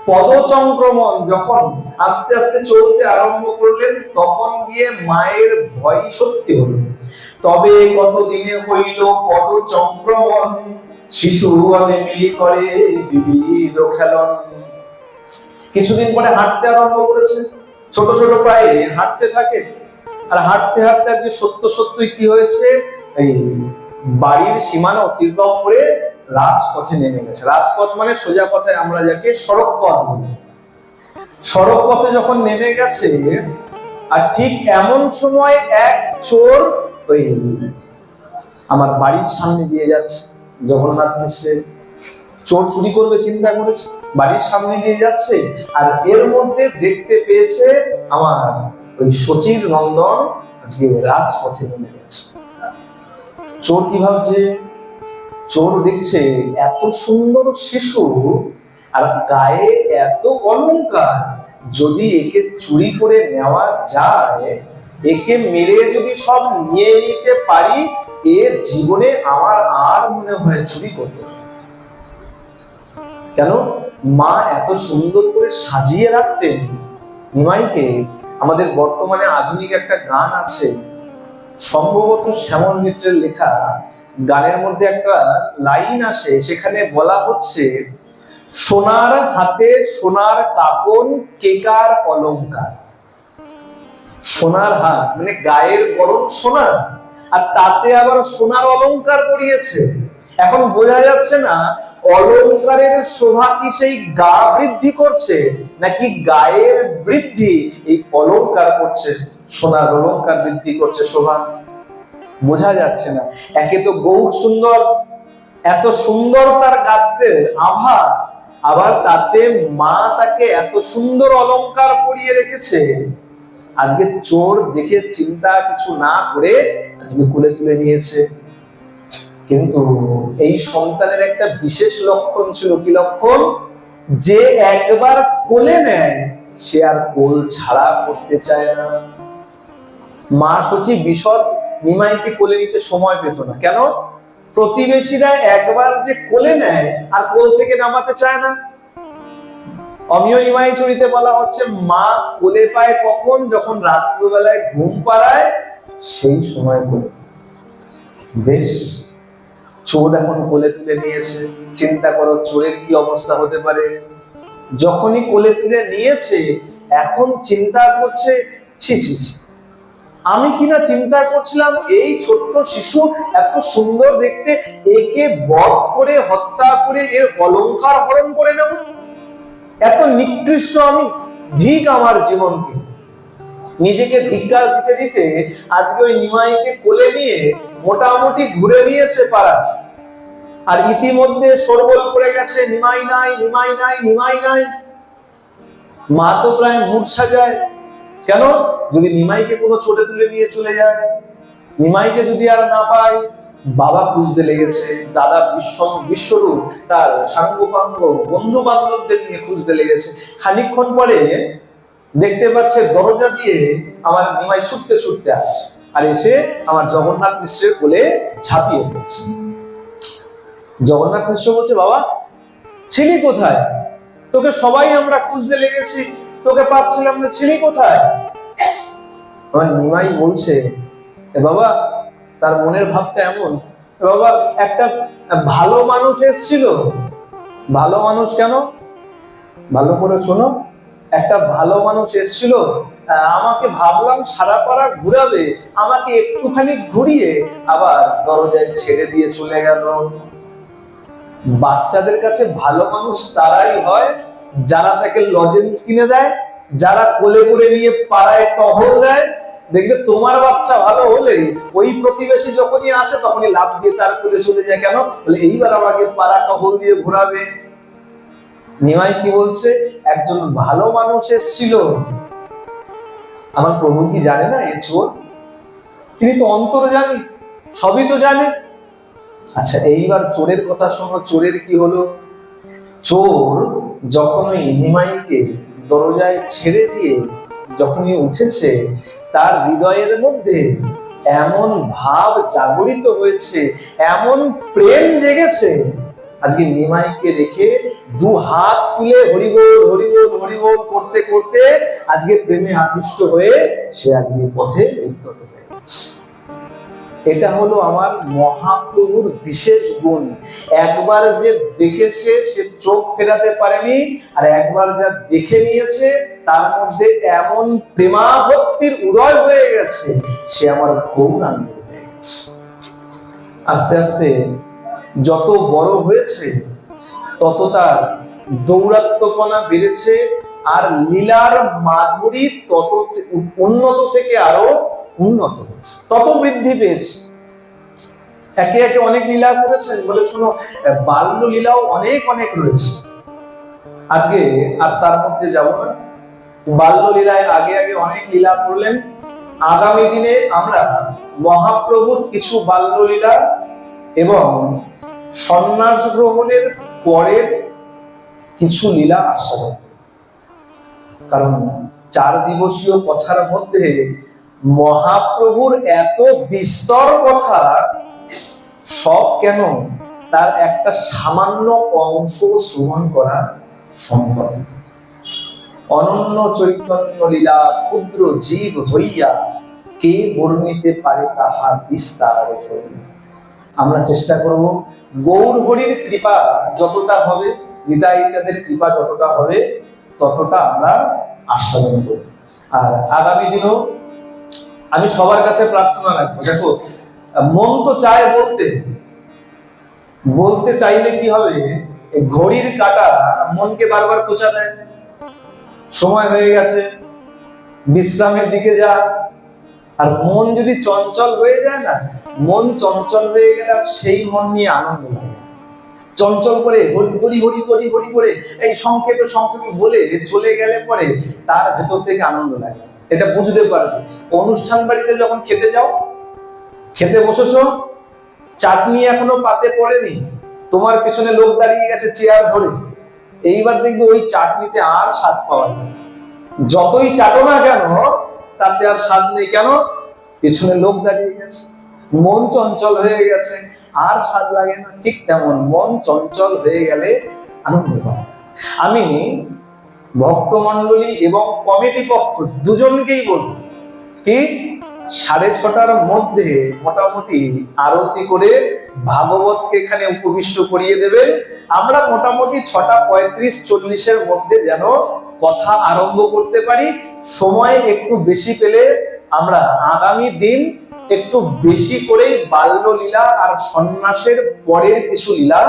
পদচংক্রমণ যখন আস্তে আস্তে চলতে আরম্ভ করলেন, তখন গিয়ে মায়ের ভয় সত্যি হলো। তবে কতদিনে হইল পদচংক্রমণ, শিশু আনে মিলি করে বিবিধ খেলন। কিছুদিন পরে হাঁটতে আরম্ভ করেছে, ছোট ছোট পায়ে হাঁটতে থাকে। আর হাঁটতে হাঁটতে আজকে সত্য সত্যই কি হয়েছে, এই বাড়ির সীমানা অতিক্রম করে রাজপথে নেমে গেছে। রাজপথ মানে সোজা কথায় আমরা যাকে সড়ক পথ বলি। সড়ক পথে যখন নেমে গেছে, আর ঠিক এমন সময় এক চোর ওই আমার বাড়ির সামনে দিয়ে যাচ্ছে। জগন্নাথ মিশ্রের চোর চুরি করবে চিন্তা করেছে, বাড়ির সামনে দিয়ে যাচ্ছে, আর এর মধ্যে দেখতে পেয়েছে আমার ওই সচির নন্দন আজকে রাজপথে নেমে গেছে। চোর কি ভাবছে? চোর দেখছে এত সুন্দর শিশু আর গায়ে এত অলংকার, যদি একে চুরি করে নেওয়া যায়, একে মেরে যদি সব নিয়ে নিতে পারি, এর জীবনে আমার আর মনে হয় চুরি করতে হবে। কেন? মা এত সুন্দর করে সাজিয়ে রাখতেন নিমাইকে। আমাদের বর্তমানে আধুনিক একটা গান আছে, সম্ভবত শ্যামল মিত্রের লেখা, গানের মধ্যে একটা লাইন আসে, সেখানে বলা হচ্ছে, সোনার হাতে সোনার কাপন কেকার অলংকার। সোনার হাত মানে গায়ের গরম সোনা, আর তাতে আবার সোনার অলংকার পরিয়েছে। এখন বোঝা যাচ্ছে না অলংকারের শোভা কি সেই গা বৃদ্ধি করছে, নাকি গায়ের বৃদ্ধি এই অলংকার করছে, সোনার অলংকার বৃদ্ধি করছে শোভা। বোঝা যাচ্ছে না। একে তো গৌর সুন্দর, এত সুন্দর তার গাত্রের আভা, আবার তাতে মা তাকে এত সুন্দর অলংকার পরিয়ে রেখেছে। আজকে চোর দেখে চিন্তা কিছু না করে আজকে কোলে তুলে নিয়েছে। কিন্তু এই সন্তানের একটা বিশেষ লক্ষণ ছিল। কি লক্ষণ? যে একবার কোলে নেয় সে আর কোল ছাড়া করতে চায় না। মা সচি বিশদ নিমাইকে কোলে নিতে সময় পেত না। কেন? প্রতিবেশীরা একবার যে কোলে নেয় আর কোল থেকে নামাতে চায় না। অমিয় নিমাই চরিতে বলা হচ্ছে, মা কোলে পায় কখন? যখন রাত্রিবেলায় ঘুম পাড়ায়, সেই সময় কোলে। বেশ, চোর এখন কোলে তুলে নিয়েছে। চিন্তা করো চোরের কি অবস্থা হতে পারে। যখনই কোলে তুলে নিয়েছে, এখন চিন্তা করছে, ছি ছি ছি, আমি কিনা চিন্তা করছিলাম এই ছোট্ট শিশু এত সুন্দর দেখতে, একে বধ করে হত্যা করে এর অলংকার হরণ করে নেব। এত নিকৃষ্ট আমি, ধিক আমার জীবনকে। নিজেকে ধিক্কার দিতে দিতে আজকে ওই নিমাইকে কোলে নিয়ে মোটামুটি ঘুরে নিয়েছে পাড়া। আর ইতিমধ্যে শোরগোল পড়ে গেছে, নিমাই নাই, নিমাই নাই, নিমাই নাই। মা তো প্রায় মূর্ছা যায়। কেন? যদি নিমাইকে কোনো চোটে তুলে নিয়ে চলে যায়, নিমাইকে যদি আর না পায়। বাবা খুঁজতে লেগেছে, দাদা বিশ্বরূপ তার সাঙ্গপাঙ্গ বন্ধু বান্ধবদের নিয়ে খুঁজতে লেগেছে। খানিকক্ষণ পরে দেখতে পাচ্ছে দরজা দিয়ে আমার নিমাই ছুটতে ছুটতে আসছে, আর এসে আমার জগন্নাথ মিশ্রের কোলে ঝাঁপিয়ে পড়ছে। জগন্নাথ মিশ্র বলছে, বাবা ছিলি কোথায়? তোকে সবাই আমরা খুঁজতে লেগেছি, তোকে পাচ্ছিলাম না, ছিলি কোথায়? আমার নিমাই বলছে, বাবা, তার মনের ভাবটা এমন, বাবা একটা ভালো মানুষ এসেছিল। ভালো মানুষ কেন? ভালো করে শোনো। একটা ভালো মানুষ এসেছিল, আমাকে ভাবলাম সারা পাড়া ঘুরাবে, আমাকে একটুখানি ঘুরিয়ে আবার দরজায় ছেড়ে দিয়ে চলে গেল। বাচ্চাদের কাছে ভালো মানুষ তারাই হয় যারা তাকে লজেন্স কিনে দেয়, যারা কোলে করে নিয়ে পাড়ায় টহল দেয়, দেখবে তোমার বাচ্চা ভালো হলে ওই প্রতিবেশী যখনই আসে তখনই লাফ দিয়ে তার কোলে চলে যায়। কেন? বলে এইবার আমাকে পাড়া টহল দিয়ে ঘোরাবে। নিমাই কি বলছে? একজন ভালো মানুষ এসেছিল, আমার প্রভু কি জানে না এ চোর? তিনি তো অন্তর্যামী, সবই তো জানে। আচ্ছা, এইবার চোরের কথা শোনো। চোরের কি হলো? চোর যখন ওই নিমাইকে দরজায় ছেড়ে দিয়ে যখনই উঠেছে, তার হৃদয়ের মধ্যে এমন ভাব জাগরিত হয়েছে, এমন প্রেম জেগেছে, আজকে নিমাইকে রেখে দু হাত তুলে হরিবোল হরিবোল হরিবোল করতে করতে আজকে প্রেমে আকৃষ্ট হয়ে সে আজকে পথে উদ্যত হয়ে গেছে। এটা হলো আমার মহাপ্রভুর বিশেষ গুণ। একবার যে দেখেছে সে চোখ ফেরাতে পারেনি, আর একবার যা দেখে নিয়েছে তার মধ্যে এমন প্রেমাভক্তির উদয় হয়ে গেছে, সে আমার গৌরাঙ্গ হয়ে গেছে। আস্তে আস্তে যত বড় হয়েছে তত তার দৌরাত্ম্যপনা বেড়েছে, আর লীলার মাধুরী তত উন্নত থেকে আরো উন্নত হচ্ছে, তত বৃদ্ধি পেয়েছে। একে একে অনেক লীলা করেছেন। বলে শোনো, বাল্য লীলাও অনেক অনেক রয়েছে। আজকে আর তার মধ্যে যাব না। বাল্য লীলায় আগে আগে অনেক লীলা করলেন। আগামী দিনে আমরা মহাপ্রভুর কিছু বাল্য লীলা এবং সন্ন্যাস গ্রহণের পরের কিছু লীলা আস্বাদন, কারণ 4 দিবসীয় কথার মধ্যে মহাপ্রভুর এত বিস্তর কথা, সব কেন তার একটা সামান্য অংশ শ্রবণ করা সম্ভব। অনন্য চৈতন্য লীলা ক্ষুদ্র জীব হইয়া কে বর্ণিতে পারে তাহার বিস্তার। আমরা চেষ্টা করব গৌর হরির কৃপা যতটা হবে, নিতাই চাঁদের কৃপা যতটা হবে, ততটা আমরা আস্বাদন করব। আর আগামী দিনও আমি সবার কাছে প্রার্থনা রাখবো। দেখো, মন তো চায় বলতে চাইলে কি হবে, ঘড়ির কাঁটা মনকে বারবার খোঁচা দেয়, সময় হয়ে গেছে, বিশ্রামের দিকে যা। আর মন যদি চঞ্চল হয়ে যায় না, মন চঞ্চল হয়ে গেলে সেই মন নিয়ে আনন্দ লাগে। চঞ্চল করে হরি হরি হরি হরি হরি করে এই সংক্ষেপে সংক্ষেপে বলে চলে গেলে পরে তার ভেতর থেকে আনন্দ লাগে। এটা বুঝতে পারবে। অনুষ্ঠান বাড়িতে যখন খেতে যাও, খেতে বসেছো, চাটনি এখনো পাতে পড়েনি, তোমার পিছনে লোক দাঁড়িয়ে গেছে চেয়ার ধরে, এইবার দেখবে ওই চাটনিতে আর স্বাদ পাওয়া যায়। যতই চাটো না কেন তাতে আর স্বাদ নেই। কেন? পিছনে লোক দাঁড়িয়ে গেছে, মন চঞ্চল হয়ে গেছে, আর স্বাদ লাগে না। ঠিক তেমন মন চঞ্চল হয়ে গেলে আনন্দ পায়। আমি ভক্তমণ্ডলী এবং কমিটি পক্ষ দুজনকেই বলবো কি, 6:30টার মধ্যে মোটামুটি আরতি করে ভাগবতকে এখানে উপবিষ্ট করিয়ে দেবেন। আমরা মোটামুটি 6:35-40-এর মধ্যে যেন কথা আরম্ভ করতে পারি। সময় একটু বেশি পেলে আমরা আগামী দিন একটু বেশি করে বাল্য লীলা আর সন্ন্যাসের পরের কিছু লীলা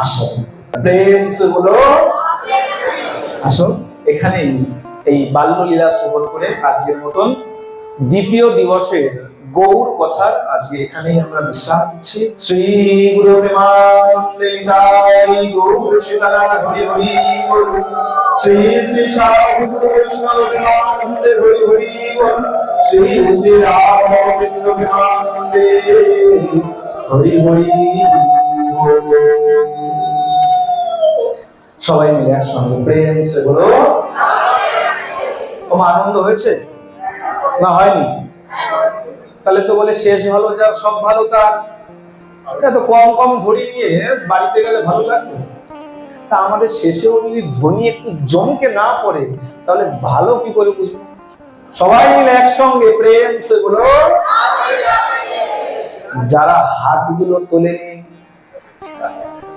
আস্বাদন প্রেম সে বলো। আসো, এখানে এই বাল্য লীলা শ্রবণ করে আজকের মতন দ্বিতীয় দিবসের গৌর কথার আজকে এখানেই আমরা বিশ্রাম দিচ্ছি। শ্রী গুরু প্রেমানন্দে নিতাই গৌর সীতারাম হরি হরি বল। শ্রী শ্রী সাধু বৈষ্ণব প্রেমানন্দে হরি হরি বল। শ্রী শ্রী রামকৃষ্ণ প্রেমানন্দে হরি হরি বল। সবাই মিলে একসঙ্গে প্রেম সে বলো। তোমার আনন্দ হয়েছে না হয়নি? তাহলে তো বলে শেষ ভালো যার সব ভালো তার। এত কম কম ধরি নিয়ে বাড়িতে গেলে ভালো লাগবে? তা আমাদের শেষেও যদি ধ্বনি একটু জমকে না পড়ে তাহলে ভালো কি করে বুঝবো? সবাই মিলে একসঙ্গে প্রেম সে বলো। যারা হাতগুলো তোলেনি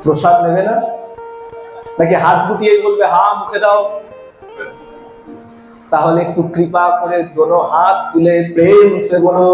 প্রসাদ নেবে না, নাকি হাত গুটিয়ে বলবে হা মুখে দাও? তাহলে একটু কৃপা করে দোনো হাত তুলে প্রেম সে বলো।